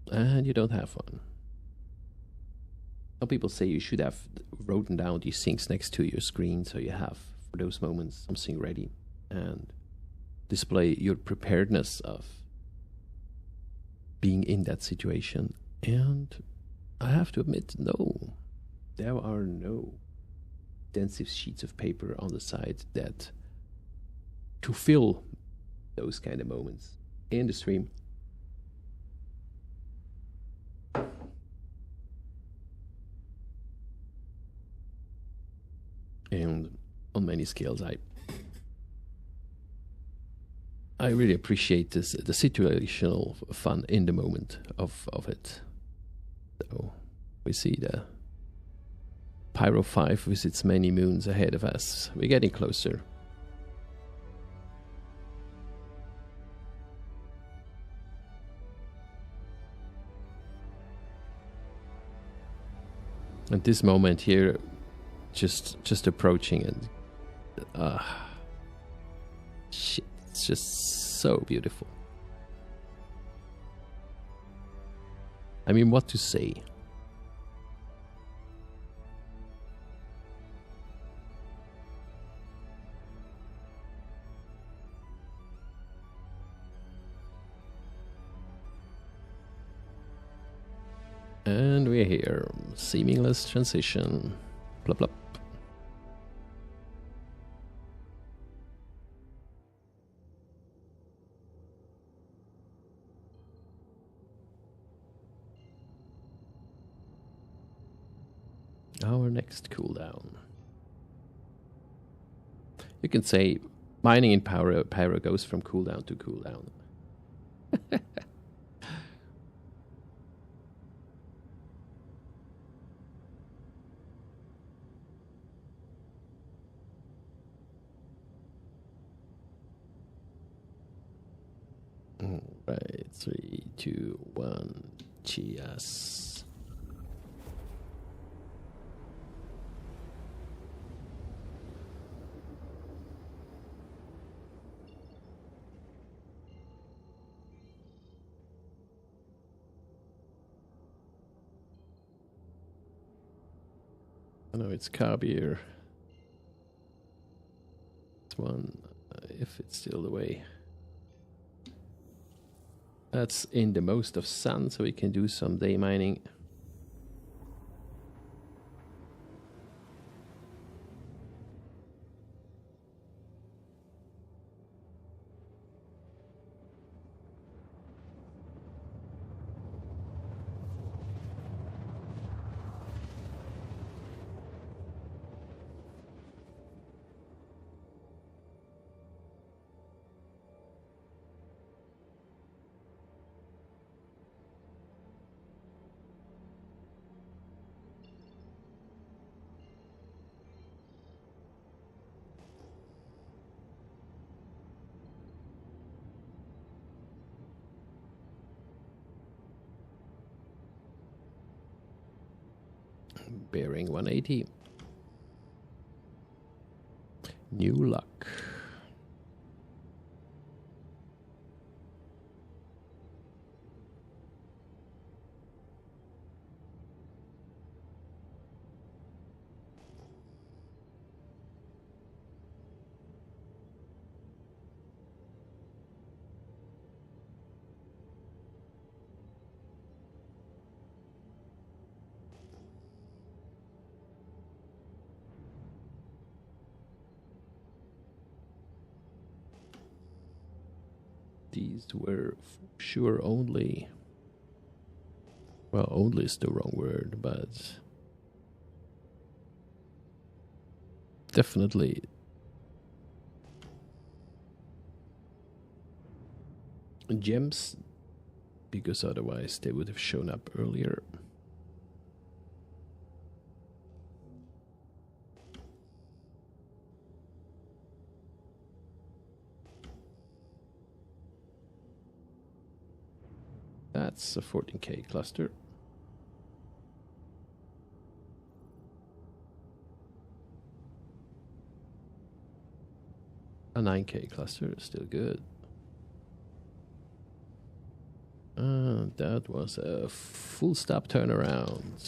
A: and you don't have one. Some people say you should have written down these things next to your screen so you have, for those moments, something ready and display your preparedness of being in that situation. And I have to admit, no, there are no extensive sheets of paper on the side that to fill those kind of moments in the stream. And on many scales, I really appreciate this, the situational fun in the moment of it. So we see the Pyro 5 with its many moons ahead of us. We're getting closer. At this moment here, just approaching, and shit, It's just so beautiful. I mean, what to say? And we're here. Seamless transition. Plop plop. Our next cooldown. You can say mining in Pyro goes from cooldown to cooldown. Right, 3, 2, 1, cheers. I know it's carbier. It's one, if it's still the way. That's in the most of sun, so we can do some day mining. Bearing 180. New luck. These were sure only, well, only is the wrong word, but definitely gems, because otherwise they would have shown up earlier. That's a 14K cluster. A 9K cluster is still good. That was a full stop turnaround.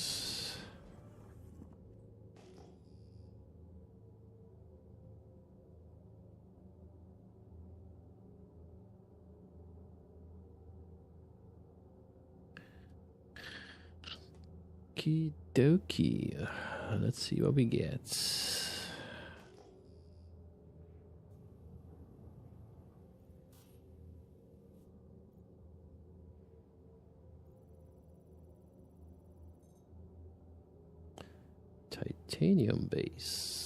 A: Okie dokie. Let's see what we get. Titanium base.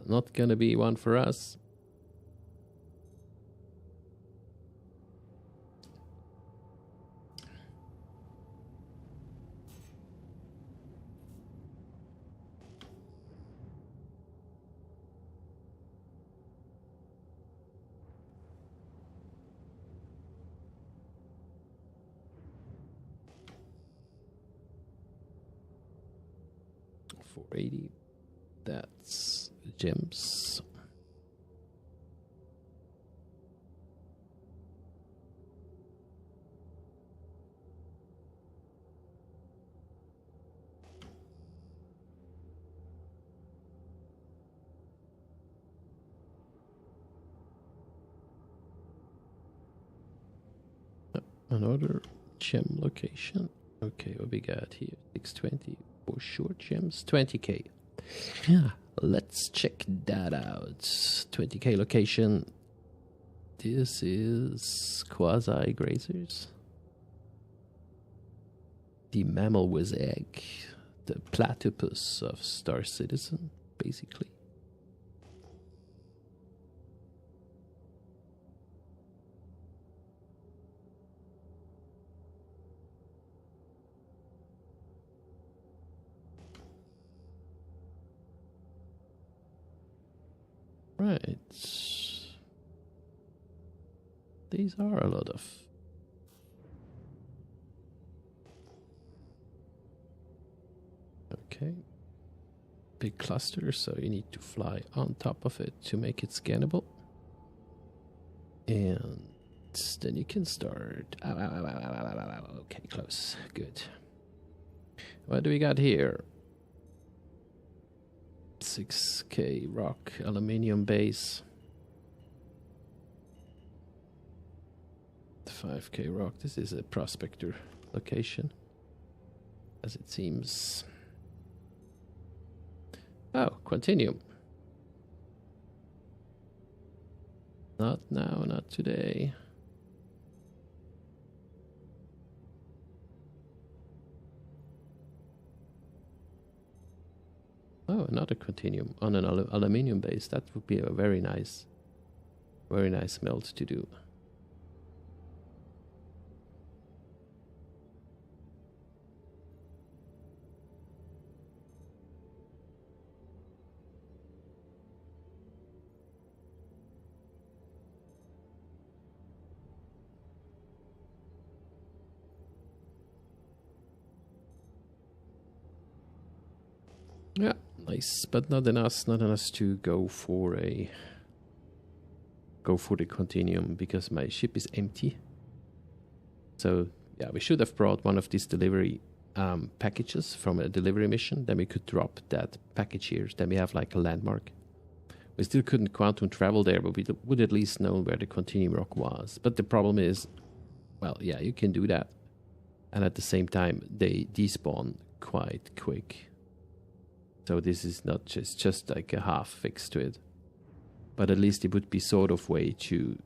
A: Not gonna be one for us. 480. That's gems. Another gem location. Okay, what we got here? 620 for short gems. 20k. Yeah, let's check that out. 20k location. This is quasi grazers. The mammal with egg. The platypus of StarCitizen, basically. Right. These are a lot of. Okay. Big cluster, so you need to fly on top of it to make it scannable. And then you can start. Ow, ow, ow, ow, ow, ow, ow, ow. Okay, close. Good. What do we got here? 6k rock, aluminium base. 5k rock. This is a prospector location, as it seems. Oh, Quantinium. Not now, not today. Oh, another Quantinium on an aluminium base. That would be a very nice melt to do. Yeah, nice, but not enough to go for the Continuum because my ship is empty. So yeah, we should have brought one of these delivery packages from a delivery mission. Then we could drop that package here. Then we have like a landmark. We still couldn't quantum travel there, but we would at least know where the Continuum rock was. But the problem is, well, yeah, you can do that, and at the same time they despawn quite quick. So this is not just like a half fix to it, but at least it would be sort of way to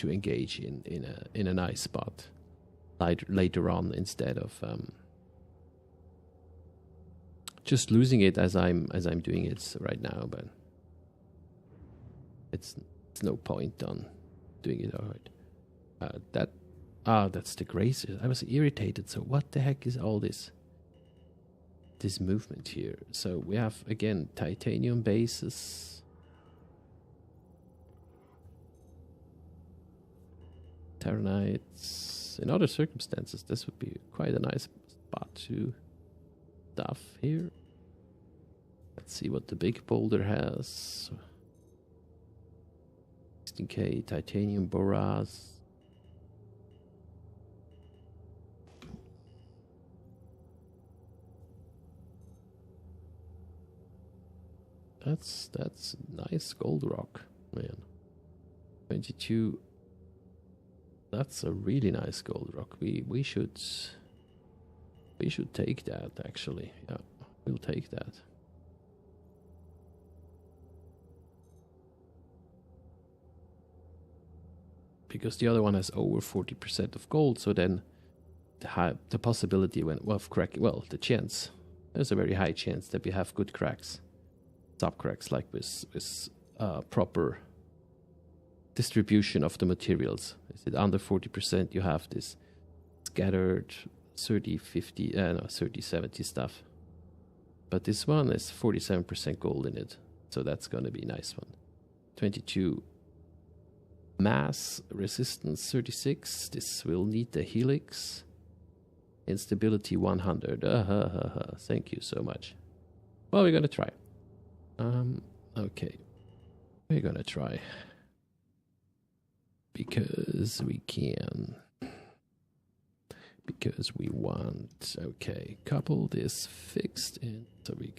A: engage in a nice spot later on instead of just losing it as I'm doing it right now. But it's no point on doing it alright. That's the grace. I was irritated. So what the heck is all this? This movement here. So we have again titanium bases, Terranites. In other circumstances, this would be quite a nice spot to stuff here. Let's see what the big boulder has. 16k titanium boras. That's nice gold rock, man. 22. That's a really nice gold rock. We should take that actually. Yeah, we'll take that. Because the other one has over 40% of gold, so then the possibility the chance. There's a very high chance that we have good cracks. Top cracks like with proper distribution of the materials. Is it under 40%? You have this scattered 30-70 stuff. But this one is 47% gold in it, so that's going to be a nice one. 22 mass resistance 36. This will need the Helix. Instability 100. Thank you so much. Well, we're gonna try. Okay. We're gonna try. Because we can. Because we want. Okay, coupled is fixed in, so we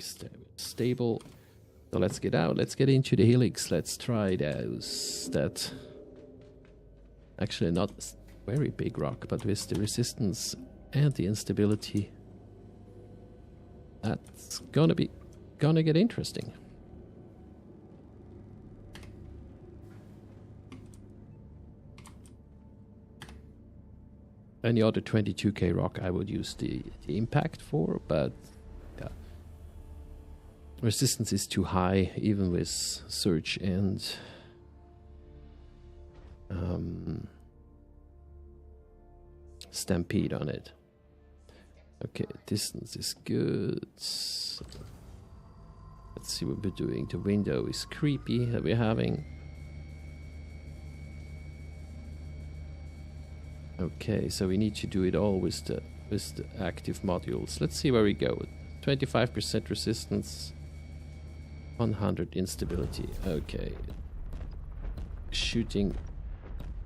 A: stable. So let's get out. Let's get into the Helix. Let's try those. That actually not very big rock, but with the resistance and the instability, that's gonna get interesting. Any other 22k rock I would use the impact for, but yeah. Resistance is too high, even with surge and stampede on it. Okay, distance is good. Let's see what we're doing. The window is creepy that we're having. Okay, so we need to do it all with the active modules. Let's see where we go. 25% resistance, 100 instability. Okay. Shooting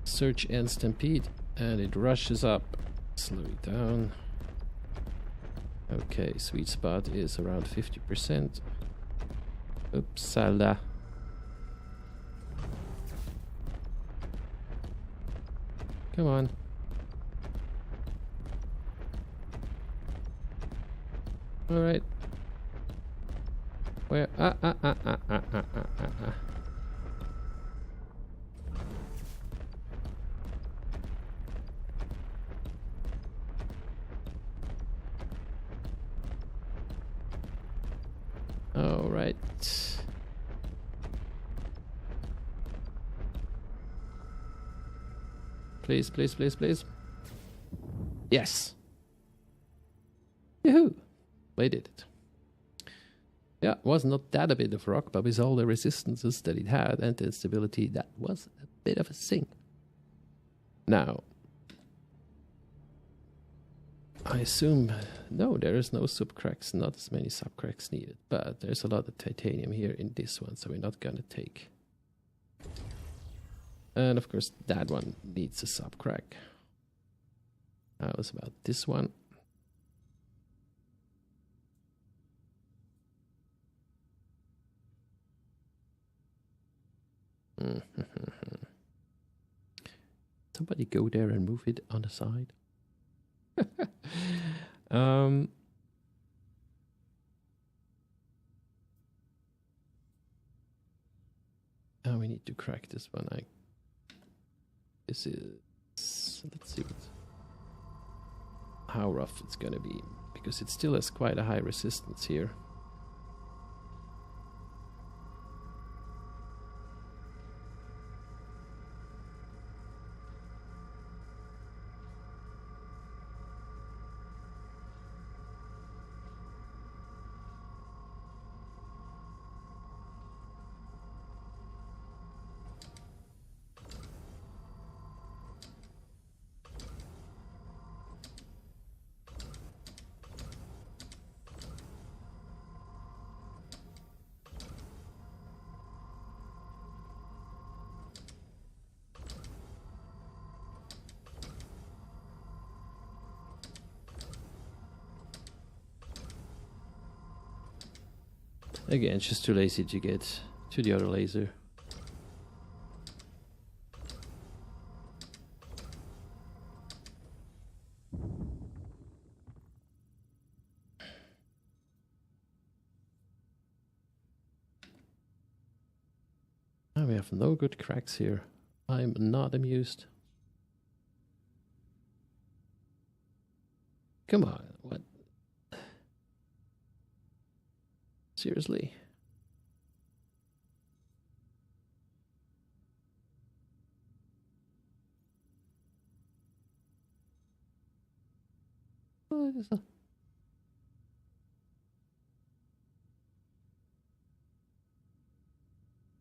A: surge and stampede, and it rushes up. Slow it down. Okay, sweet spot is around 50%. Uppsala. Come on. All right. Where? All right. Please, please, please, please. Yes. Yoo-hoo. We did it. Yeah, was not that a bit of rock, but with all the resistances that it had and the instability, that was a bit of a thing. Now, I assume, no, there is no subcracks, not as many subcracks needed, but there's a lot of titanium here in this one, so we're not gonna take. And of course, that one needs a subcrack. How was about this one? Somebody go there and move it on the side. Now we need to crack this one. This is, let's see how rough it's gonna be, because it still has quite a high resistance here. Again, just too lazy to get to the other laser. Now we have no good cracks here. I'm not amused. Come on, what? Seriously? What is that?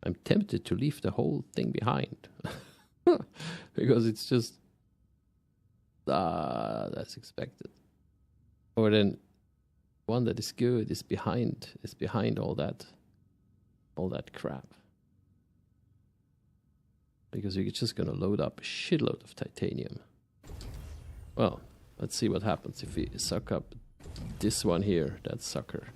A: I'm tempted to leave the whole thing behind. Because it's just... that's expected. Or then one that is good is behind all that crap. Because you're just gonna load up a shitload of titanium. Well, let's see what happens if we suck up this one here, that sucker.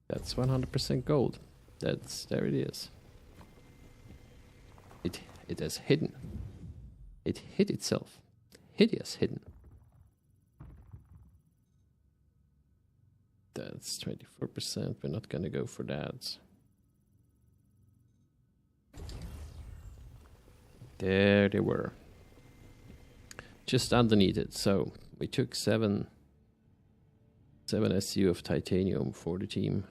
A: That's 100% gold. There it is. It has hidden. It hid itself. Hideous hidden. That's 24%. We're not gonna go for that. There they were. Just underneath it. So we took 7 SU of titanium for the team.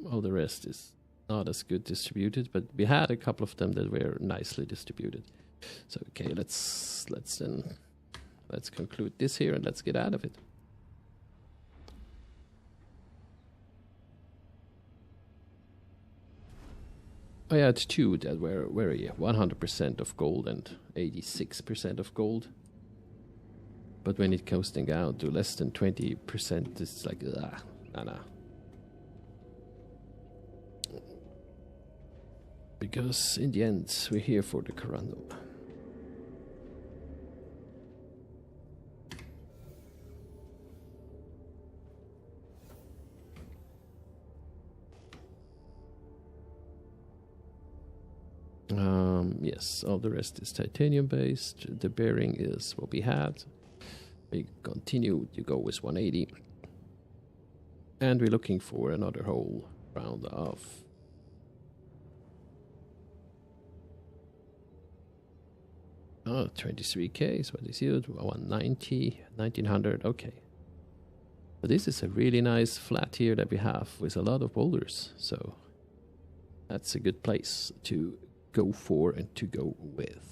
A: All the rest is not as good distributed, but we had a couple of them that were nicely distributed. So okay, let's conclude this here and let's get out of it. I had 2 that were very 100% of gold and 86% of gold. But when it goes down to less than 20%, it's like nah. Because in the end, we're here for the corrundum. Yes, all the rest is titanium based. The bearing is what we had. We continue to go with 180. And we're looking for another whole round of 23k, so what is it? 190, 1900, okay. But this is a really nice flat here that we have with a lot of boulders, so that's a good place to go for and to go with.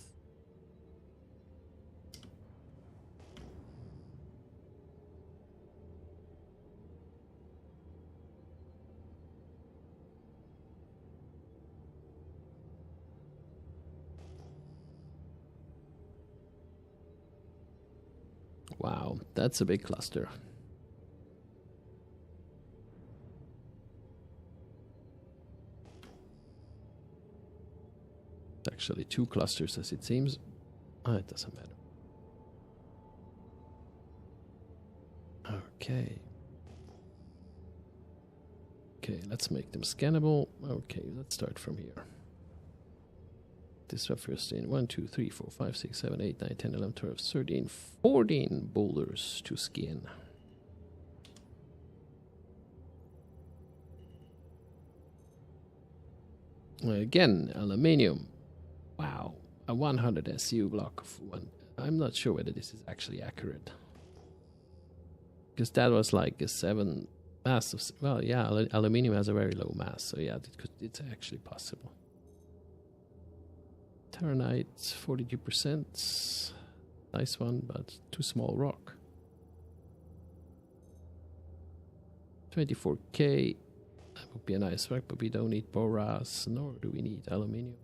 A: Wow, that's a big cluster. Actually 2 clusters as it seems. It doesn't matter. Okay. Okay, let's make them scannable. Okay, let's start from here. This one first in 1, 2, 3, 4, 5, 6, 7, 8, 9, 10, 11, 12, 13, 14 boulders to skin. Again, aluminium. Wow, a 100 SU block of 1. I'm not sure whether this is actually accurate. Because that was like a 7 mass of... Well, yeah, aluminium has a very low mass, so yeah, it's actually possible. Terranite, 42%. Nice one, but too small rock. 24k. That would be a nice rock, but we don't need boras, nor do we need aluminium.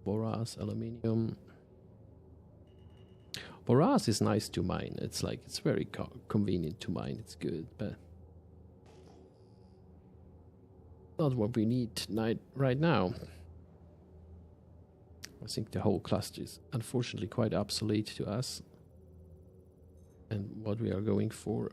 A: Boras, aluminium. Boras is nice to mine. It's like, it's very convenient to mine. It's good, but not what we need right now. I think the whole cluster is unfortunately quite obsolete to us and what we are going for.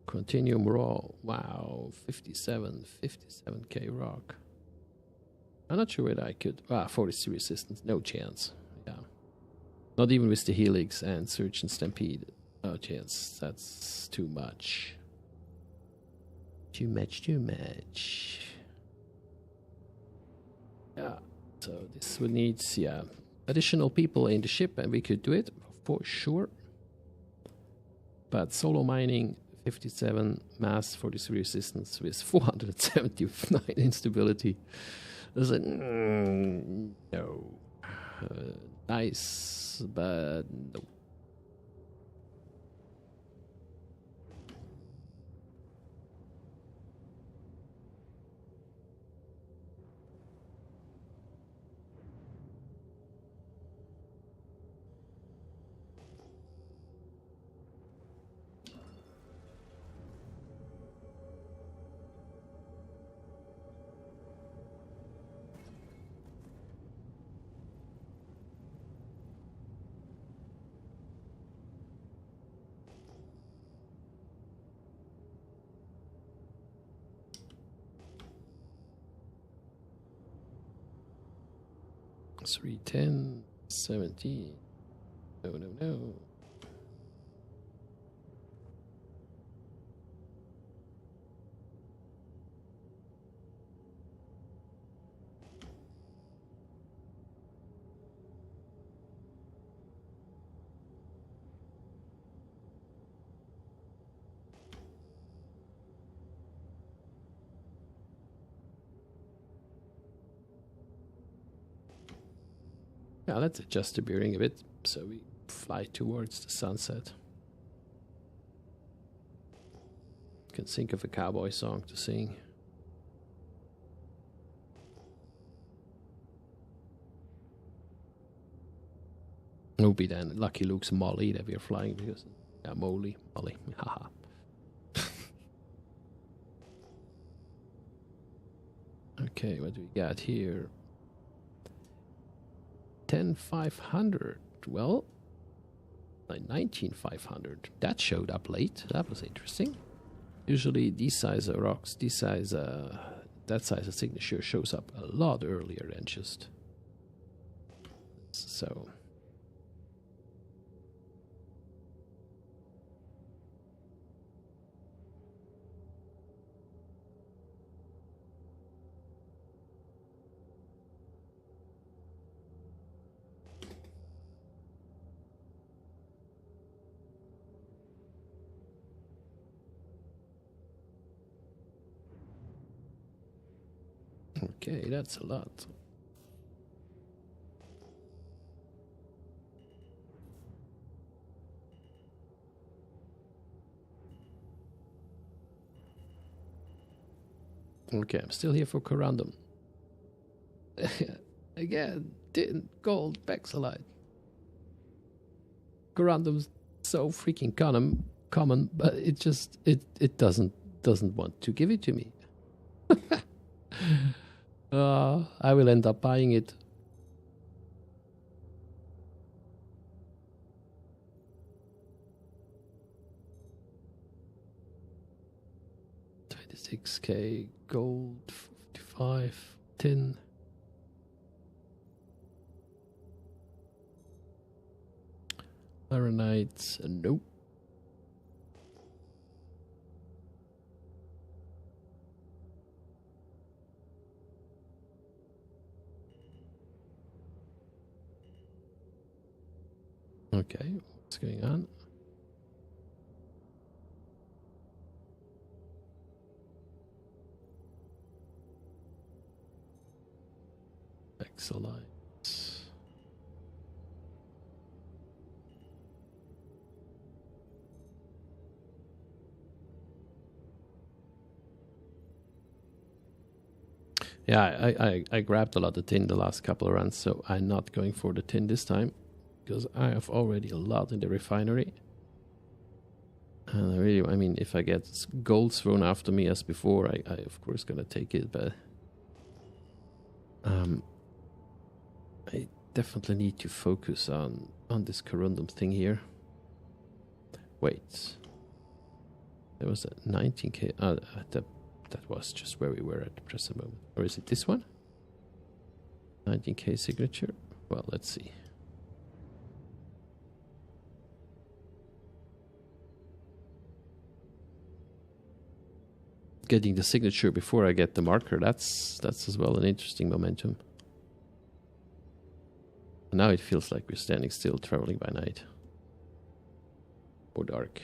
A: Continuum raw, wow, 57k rock. I'm not sure whether I could, 43 resistance, no chance, yeah. Not even with the Helix and Surge and Stampede, no chance, that's too much. Too much. Yeah, So this would need, yeah, additional people in the ship, and we could do it for sure. But solo mining, 57 mass, 43 resistance with 479 instability. I was like, no. Nice, but no. It's 310, 17. No, no, no. Yeah, let's adjust the bearing a bit so we fly towards the sunset. Can think of a cowboy song to sing. It would be then Lucky Luke's Molly that we are flying because, yeah, Molly, haha. Okay, what do we got here? 10,500. Well, like 19,500. That showed up late. That was interesting. Usually these size of rocks, that size of signature shows up a lot earlier than just so. Okay, that's a lot. Okay, I'm still here for corrundum. Again, gold Bexalite. Corrundum's so freaking common, but it just it doesn't want to give it to me. I will end up buying it. $26K gold, 55 tin. Ironite, nope. Okay, what's going on? Excellent. Yeah, I grabbed a lot of tin the last couple of runs, so I'm not going for the tin this time. Because I have already a lot in the refinery. And I mean, if I get gold thrown after me as before, I of course gonna take it, but I definitely need to focus on this corrundum thing here. Wait. There was a 19K, that was just where we were at the present moment. Or is it this one? 19K signature? Well, let's see. Getting the signature before I get the marker, that's as well an interesting momentum. Now it feels like we're standing still, traveling by night. Or dark.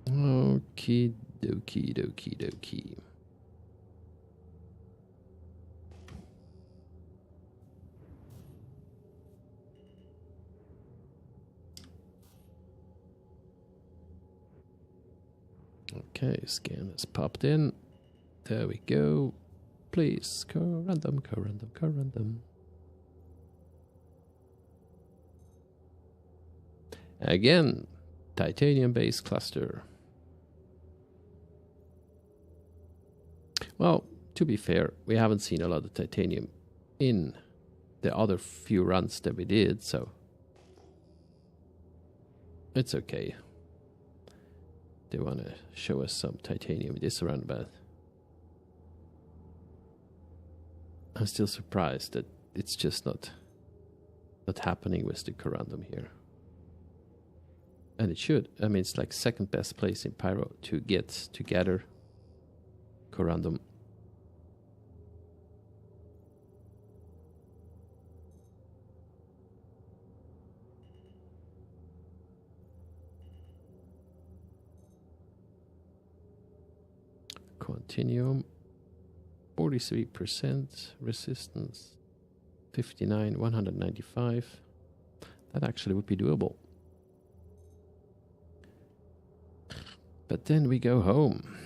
A: Okie dokie dokie dokie. Okay, scan has popped in. There we go. Please, corrundum, corrundum, corrundum. Again, titanium-based cluster. Well, to be fair, we haven't seen a lot of titanium in the other few runs that we did, so it's okay. They want to show us some titanium this run, but I'm still surprised that it's just not happening with the corrundum here. And it should. I mean, it's like second best place in Pyro to gather corrundum. Continuum, 43% resistance, 59, 195. That actually would be doable. But then we go home.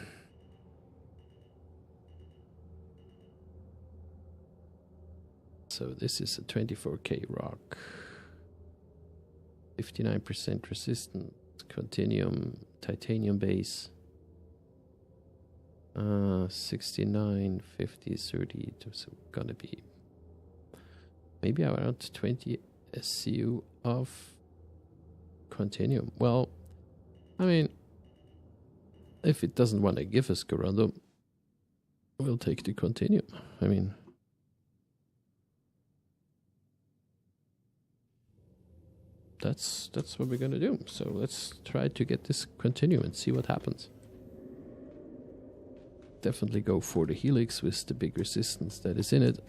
A: So this is a 24K rock. 59% resistant, continuum, titanium base. 69, 50, 30, so gonna be maybe around 20 SCU of continuum. Well, I mean, if it doesn't want to give us corrundum, we'll take the continuum. I mean, that's what we're gonna do. So let's try to get this continuum and see what happens. Definitely go for the Helix with the big resistance that is in it.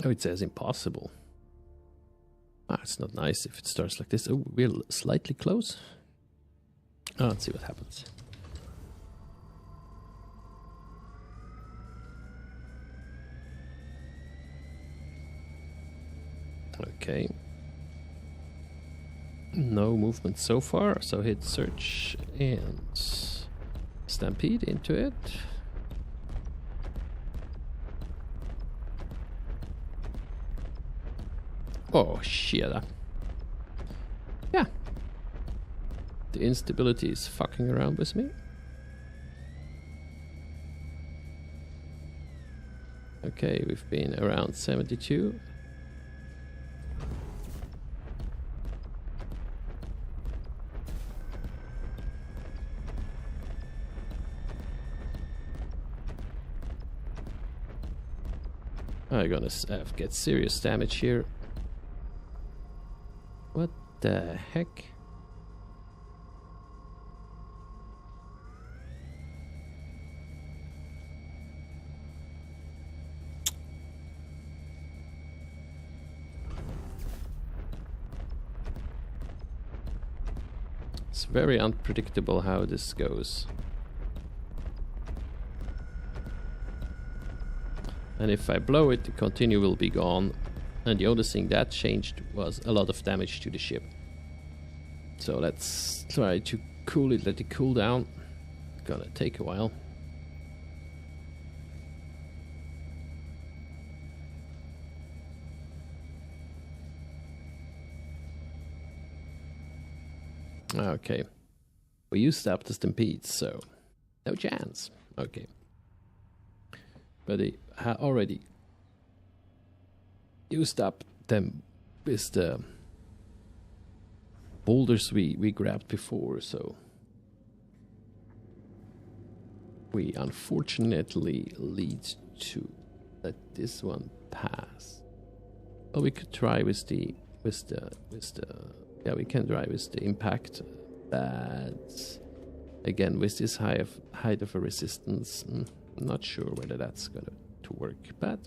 A: Oh, it says impossible. Ah, it's not nice if it starts like this. Oh, we're slightly close. Oh, let's see what happens. Okay. No movement so far, so hit search and stampede into it. Oh, shit. Yeah. The instability is fucking around with me. Okay, we've been around 72. I'm gonna get serious damage here. What the heck? It's very unpredictable how this goes. And if I blow it, the continue will be gone. And the only thing that changed was a lot of damage to the ship. So let's try to cool it, let it cool down. Gonna take a while. Okay. We used up the stampedes, so no chance. Okay. But they already used up them with the boulders we grabbed before, so we unfortunately lead to let this one pass. Well, we could try with the yeah, we can try with the impact, but again with this height of a resistance, I'm not sure whether that's gonna to work. But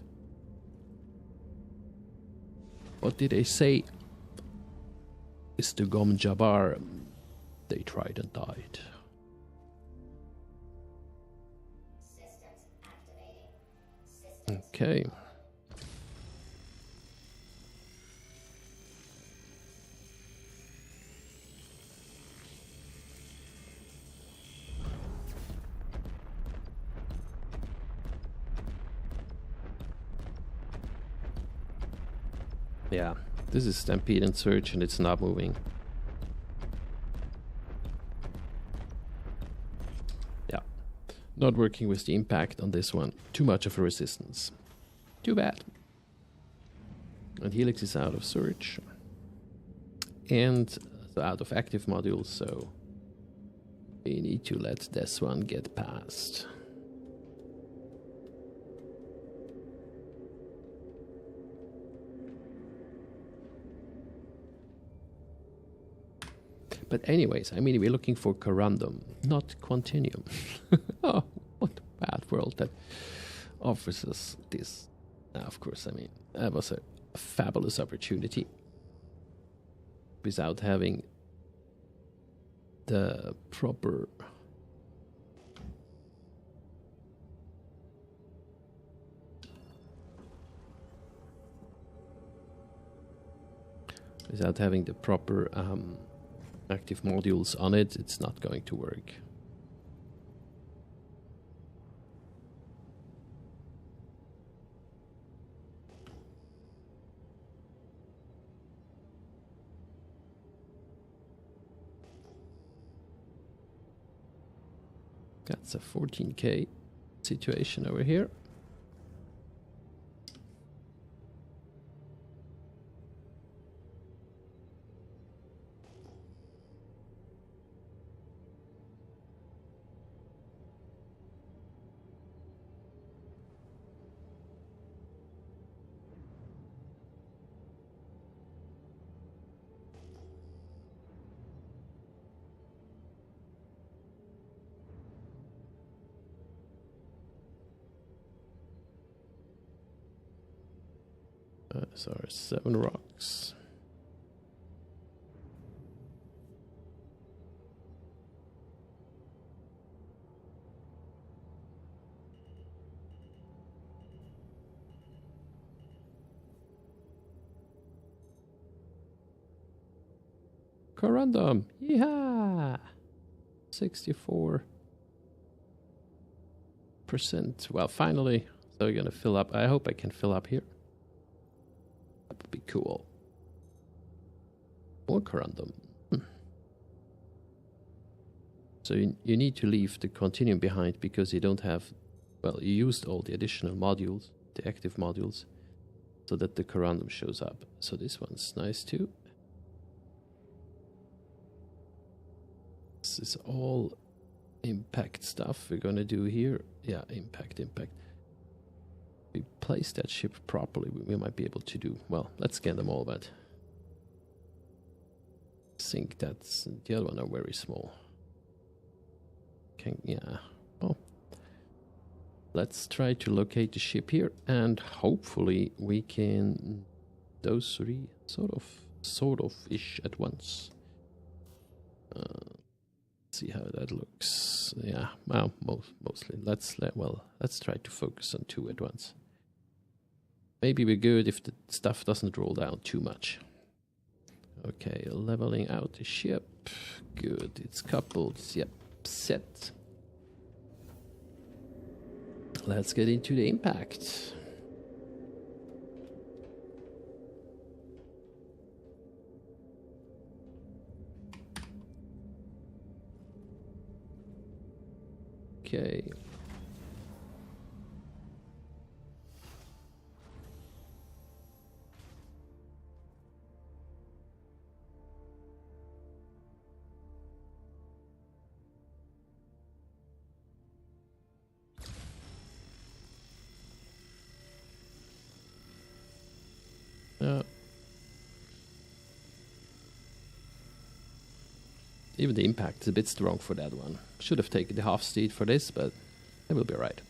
A: what did they say? Mr. Gom Jabbar, they tried and died. Okay. Yeah, this is Stampede and Search and it's not moving. Yeah, not working with the impact on this one. Too much of a resistance. Too bad. And Helix is out of Search. And out of active modules, so we need to let this one get past. But anyways, I mean, we're looking for corrundum, not quantinium. Oh, what a bad world that offers us this. Of course, I mean, that was a fabulous opportunity. Without having the proper... Without having the proper... active modules on it, it's not going to work. That's a 14k situation over here. Sorry, 7 rocks. Corrundum, yeehaw! 64%. Well, finally, so we're gonna fill up. I hope I can fill up here. That would be cool. More corrundum. So you need to leave the continuum behind because you don't have, well, you used all the additional modules, the active modules, so that the corrundum shows up. So this one's nice too. This is all impact stuff we're gonna do here. Yeah, impact. We place that ship properly, we might be able to do, well, let's scan them all, but I think that's, the other one are very small. Yeah, well, let's try to locate the ship here and hopefully we can, those three sort of ish at once. See how that looks. Yeah, well, mostly. Let's try to focus on 2 at once. Maybe we're good if the stuff doesn't roll down too much. Okay, leveling out the ship. Good, it's coupled. Yep, set. Let's get into the impact. Okay. Even the impact is a bit strong for that one. Should have taken the half speed for this, but it will be right.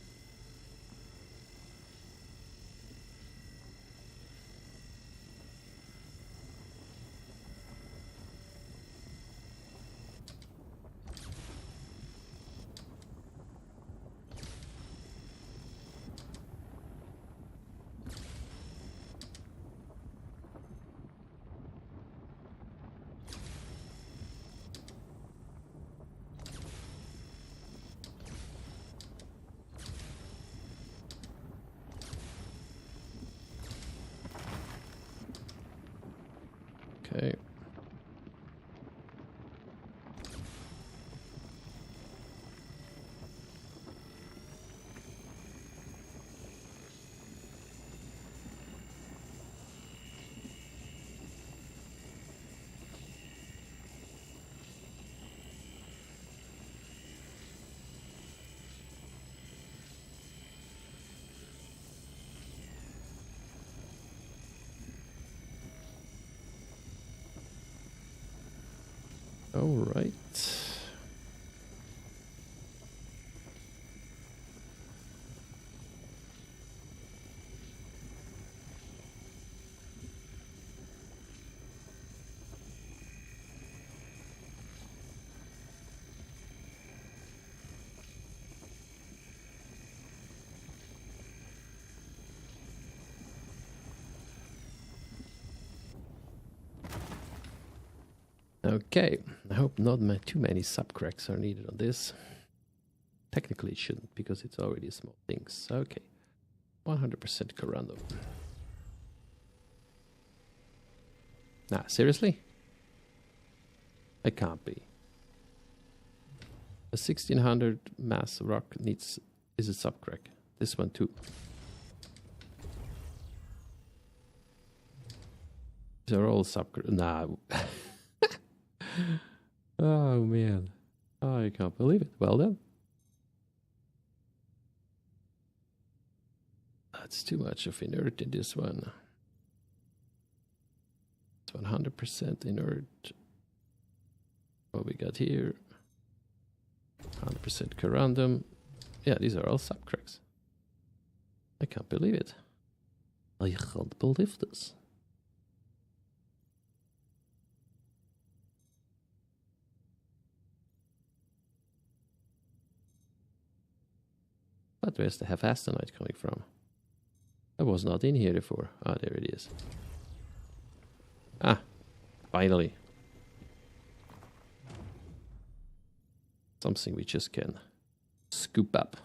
A: Okay. All right. Okay, I hope not too many subcracks are needed on this. Technically it shouldn't, because it's already small things. Okay, 100% corrundum. Nah, seriously? It can't be. A 1600 mass rock is a subcrack. This one too. These are all subcrack. Nah. Oh man, I can't believe it. Well done. That's too much of inert in this one. It's 100% inert. What we got here? 100% corrundum. Yeah, these are all subcracks. I can't believe it. I can't believe this. But where's the hephaestonite coming from? I was not in here before. Ah, there it is. Ah, finally. Something we just can scoop up.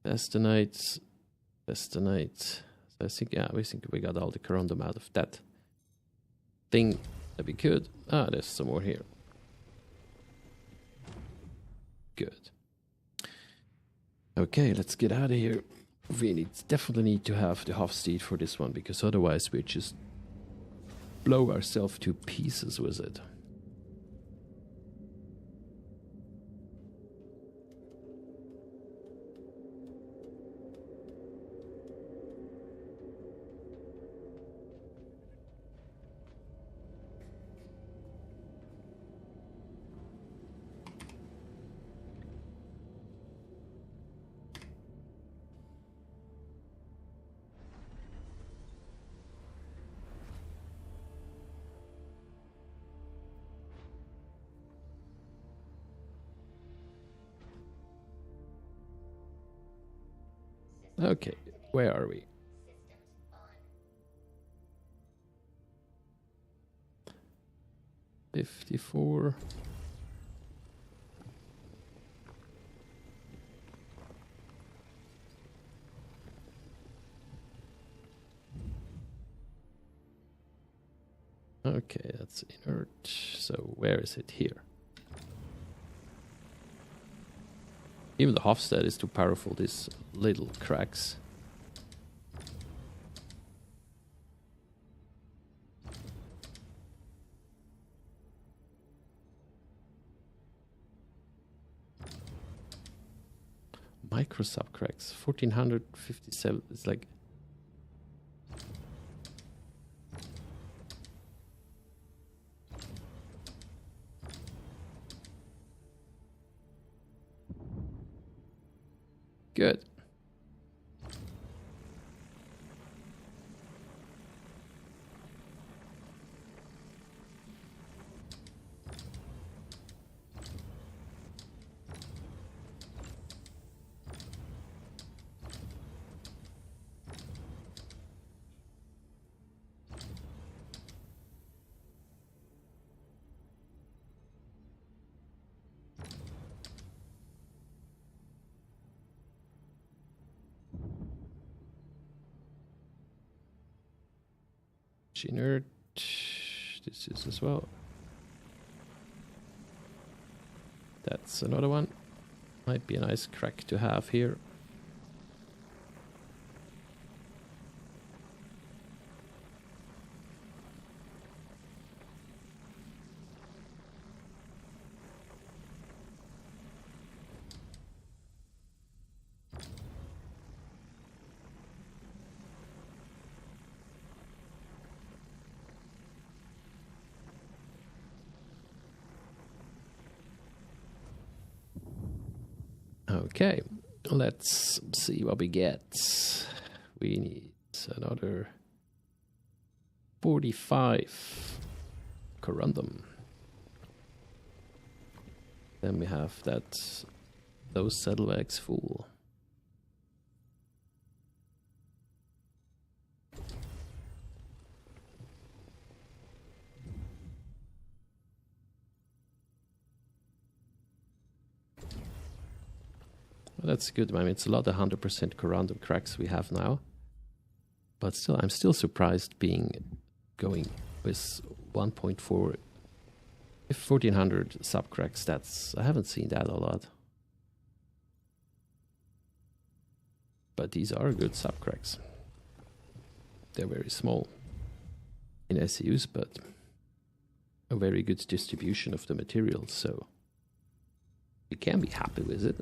A: Hephaestonite. So I think, yeah, we think we got all the corundum out of that thing that we could. Ah, there's some more here. Good. Okay, let's get out of here. We definitely need to have the half steed for this one, because otherwise we just blow ourselves to pieces with it. Okay, where are we? $54. Okay, that's inert. So where is it? Here. Even the Hofstad is too powerful, these little cracks. Micro sub cracks, 1457. It's like good. Inert. This is as well. That's another one. Might be a nice crack to have here. Okay, let's see what we get. We need another 45 corrundum. Then we have those saddlebags full. That's good. I mean, it's a lot of 100% corrundum cracks we have now. But still, I'm still surprised going with 1.4, 1400 sub cracks. I haven't seen that a lot. But these are good sub cracks. They're very small in SEUs, but a very good distribution of the material. So you can be happy with it.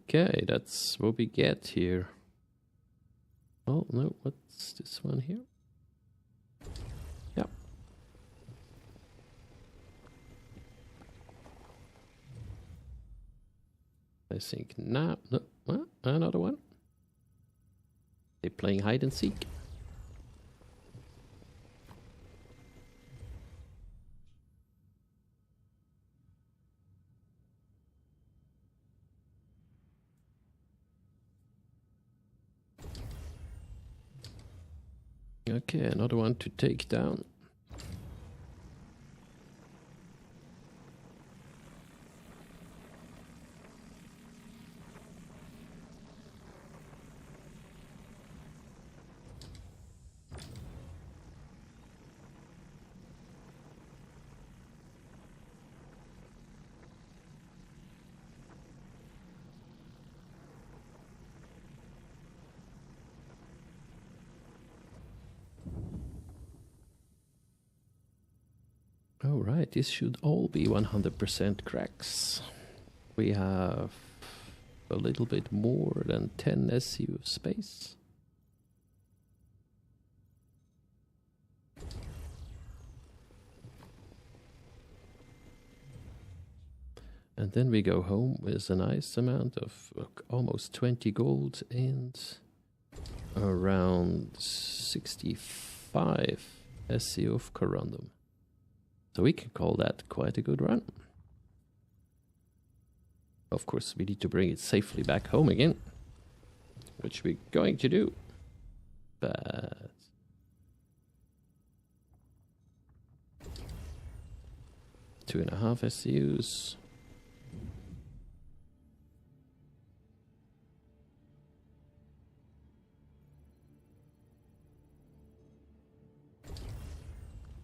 A: Okay, that's what we get here. Oh, no, what's this one here? Yeah. I think now, no, another one. They're playing hide and seek. Okay, another one to take down. All right, this should all be 100% cracks. We have a little bit more than 10 SU space. And then we go home with a nice amount of almost 20 gold and around 65 SE of corrundum. So we can call that quite a good run. Of course, we need to bring it safely back home again, which we're going to do. But 2.5 SUs.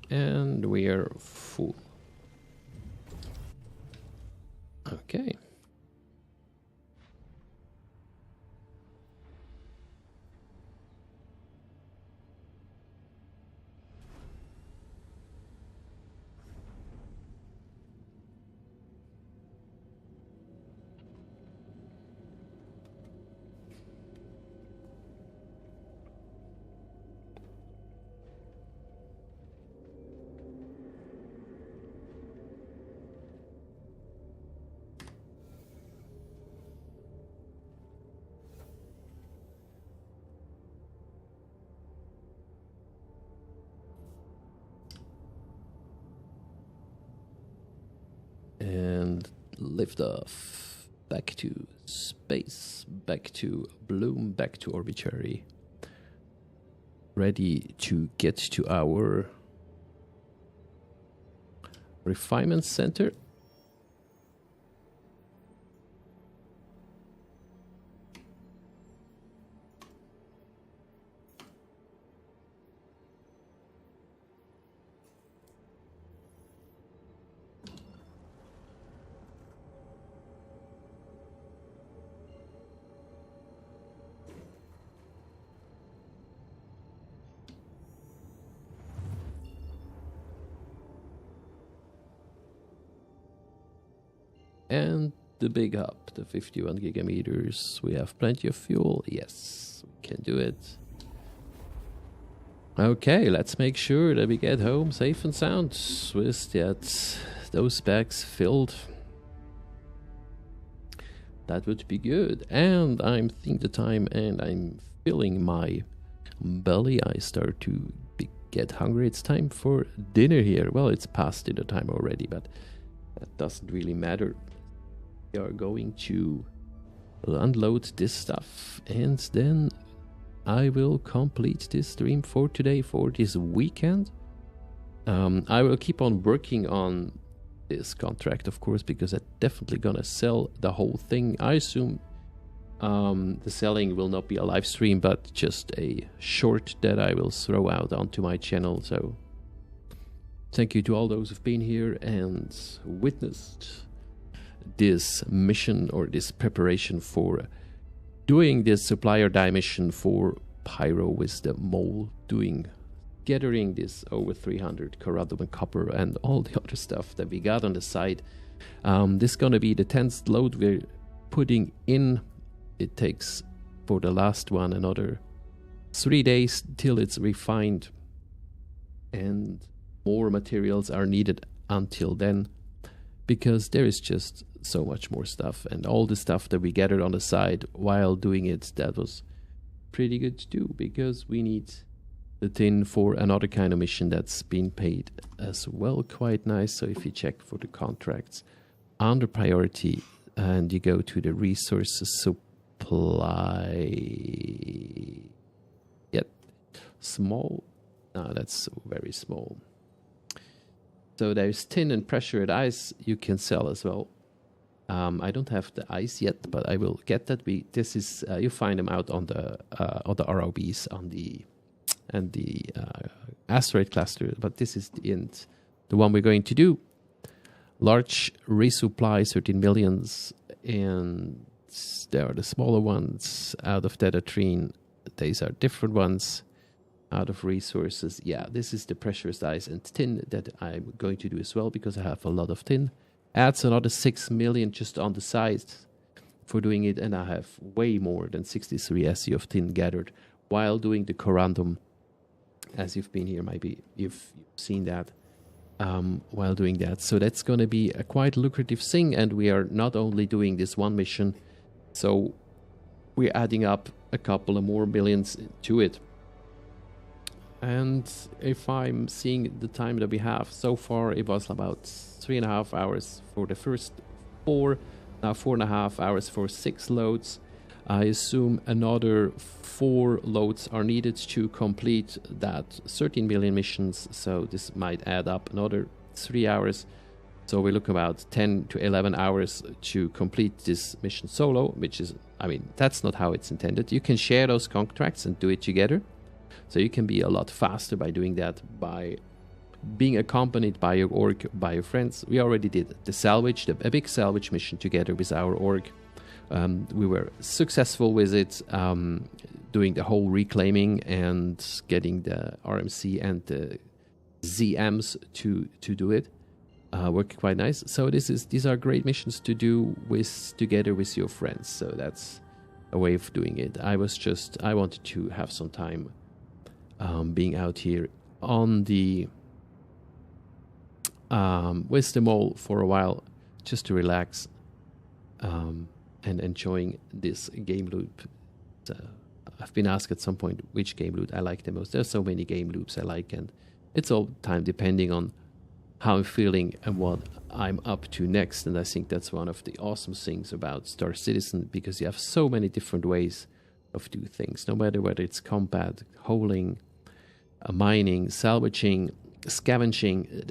A: And we are full. Okay. And lift off, back to space, back to Bloom, back to Orbitary. Ready to get to our refinement center. And the big hub, the 51 gigameters. We have plenty of fuel. Yes, we can do it. Okay, let's make sure that we get home safe and sound with those bags filled. That would be good. And I'm thinking the time and I'm filling my belly. I start to get hungry. It's time for dinner here. Well, it's past dinner time already, but that doesn't really matter. We are going to unload this stuff and then I will complete this stream for today, for this weekend. I will keep on working on this contract, of course, because I'm definitely gonna sell the whole thing. I assume the selling will not be a live stream, but just a short that I will throw out onto my channel. So thank you to all those who've been here and witnessed this mission or this preparation for doing this supplier die mission for Pyro with the mole, gathering this over 300 corrundum and copper and all the other stuff that we got on the side. This is gonna be the 10th load we're putting in. It takes for the last one another 3 days till it's refined, and more materials are needed until then, because there is just so much more stuff, and all the stuff that we gathered on the side while doing it, that was pretty good to do, because we need the tin for another kind of mission that's been paid as well. Quite nice. So if you check for the contracts under priority and you go to the resources supply, yep, small, no, that's very small. So there's tin and pressured ice you can sell as well. I don't have the ice yet, but I will get that. This is you find them out on the ROBs on the asteroid cluster. But this is the one we're going to do. Large resupply, 13 millions, and there are the smaller ones out of Tetratrine. These are different ones out of resources. Yeah, this is the pressurized ice and tin that I'm going to do as well, because I have a lot of tin. Adds another 6 million just on the side for doing it, and I have way more than 63 SE of tin gathered while doing the corrundum. As you've been here, maybe you've seen that. while doing that. So that's going to be a quite lucrative thing, and we are not only doing this one mission, so we're adding up a couple of more millions to it. And if I'm seeing the time that we have so far, it was about 3.5 hours for the first 4, now 4.5 hours for 6 loads. I assume another 4 loads are needed to complete that 13 million missions, so this might add up another 3 hours. So we look about 10 to 11 hours to complete this mission solo, which is, I mean, that's not how it's intended. You can share those contracts and do it together. So you can be a lot faster by doing that, by being accompanied by your org, by your friends. We already did the salvage, a big salvage mission together with our org. We were successful with it, doing the whole reclaiming and getting the RMC and the ZMs to do it. Worked quite nice. So these are great missions to do together with your friends. So that's a way of doing it. I wanted to have some time being out here on the with them all for a while, just to relax and enjoying this game loop. I've been asked at some point which game loop I like the most. There's so many game loops I like, and it's all time depending on how I'm feeling and what I'm up to next. And I think that's one of the awesome things about StarCitizen, because you have so many different ways of doing things, no matter whether it's combat, holing, mining, salvaging, scavenging.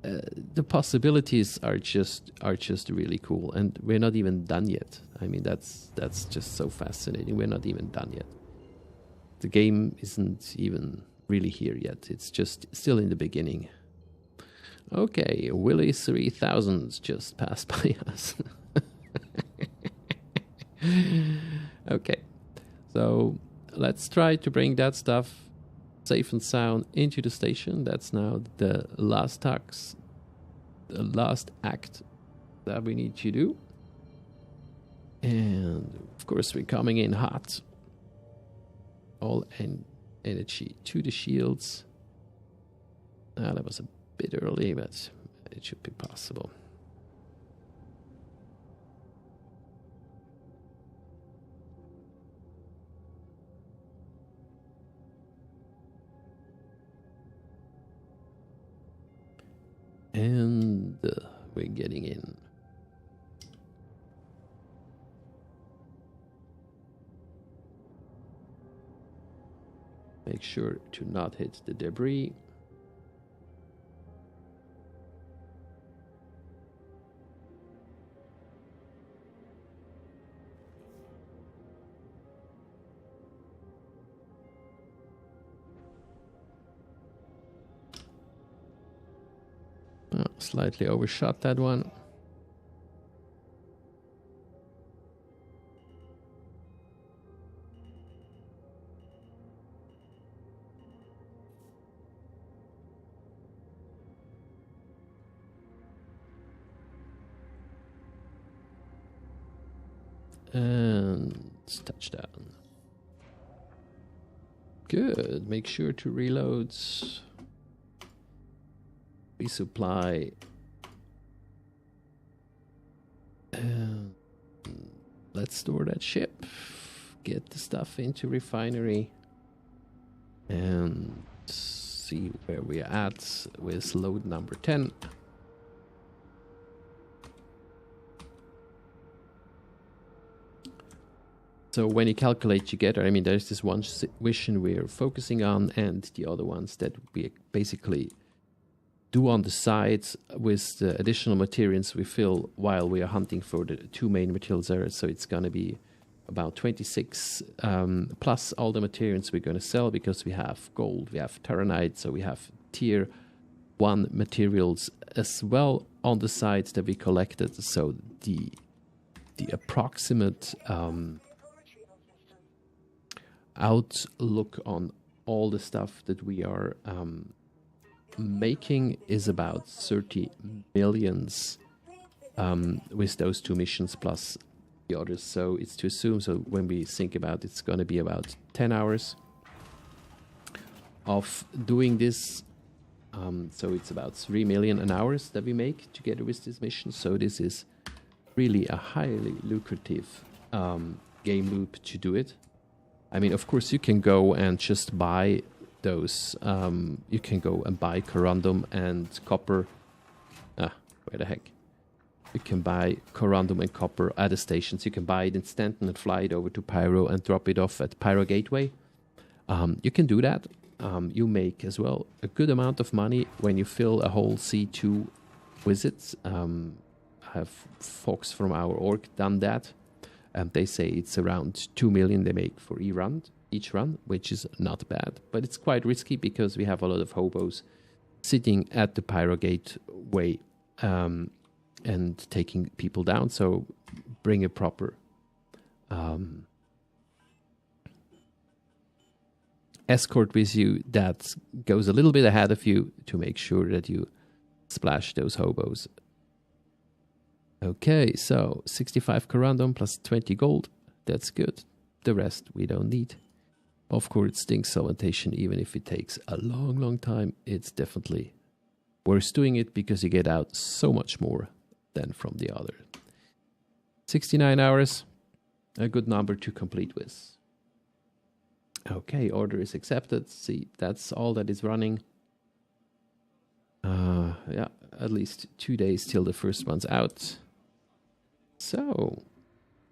A: The possibilities are just really cool, and we're not even done yet. I mean, that's just so fascinating. We're not even done yet. The game isn't even really here yet. It's just still in the beginning. Okay, Willy 3000 just passed by us. Okay, so let's try to bring that stuff safe and sound into the station. That's now the last act that we need to do. And of course, we're coming in hot. All energy to the shields. That was a bit early, but it should be possible. And we're getting in. Make sure to not hit the debris. Oh, slightly overshot that one. And touchdown. Good. Make sure to reload. Resupply. And let's store that ship. Get the stuff into refinery. And see where we're at with load number 10. So when you calculate together, I mean, there's this one mission we're focusing on, and the other ones that we basically do on the sides with the additional materials we fill while we are hunting for the 2 main materials there. So it's going to be about 26 plus all the materials we're going to sell, because we have gold, we have terranite, so we have tier 1 materials as well on the sides that we collected. So the approximate outlook on all the stuff that we are making is about 30 millions with those 2 missions plus the others. So it's to assume, so when we think about it, it's going to be about 10 hours of doing this So it's about 3 million an hour that we make together with this mission. So this is really a highly lucrative game loop to do it. I mean, of course, you can go and just buy those. You can go and buy corrundum and copper. Where the heck? You can buy corrundum and copper at the stations. You can buy it in Stanton and fly it over to Pyro and drop it off at Pyro Gateway. You can do that. You make as well a good amount of money when you fill a whole C2 visits. Have folks from our org done that, and they say it's around 2 million they make for each run, which is not bad, but it's quite risky because we have a lot of hobos sitting at the Pyro Gateway and taking people down. So bring a proper escort with you that goes a little bit ahead of you to make sure that you splash those hobos. Okay, so 65 corrundum plus 20 gold. That's good. The rest we don't need. Of course, it stinks solventation, even if it takes a long, long time. It's definitely worth doing it because you get out so much more than from the other. 69 hours, a good number to complete with. Okay, order is accepted. See, that's all that is running. Yeah, at least 2 days till the first one's out. So,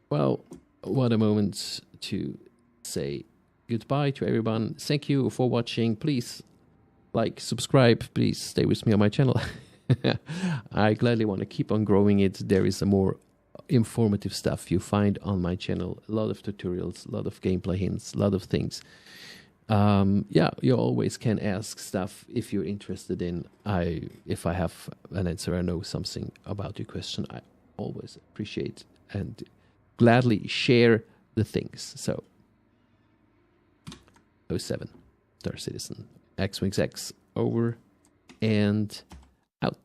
A: well, what a moment to say goodbye to everyone. Thank you for watching. Please like, subscribe. Please stay with me on my channel. I gladly want to keep on growing it. There is a more informative stuff you find on my channel. A lot of tutorials, a lot of gameplay hints, a lot of things. Yeah, you always can ask stuff if you're interested in. If I have an answer, I know something about your question, I always appreciate and gladly share the things. So 07 StarCitizen, X-Wings X over and out.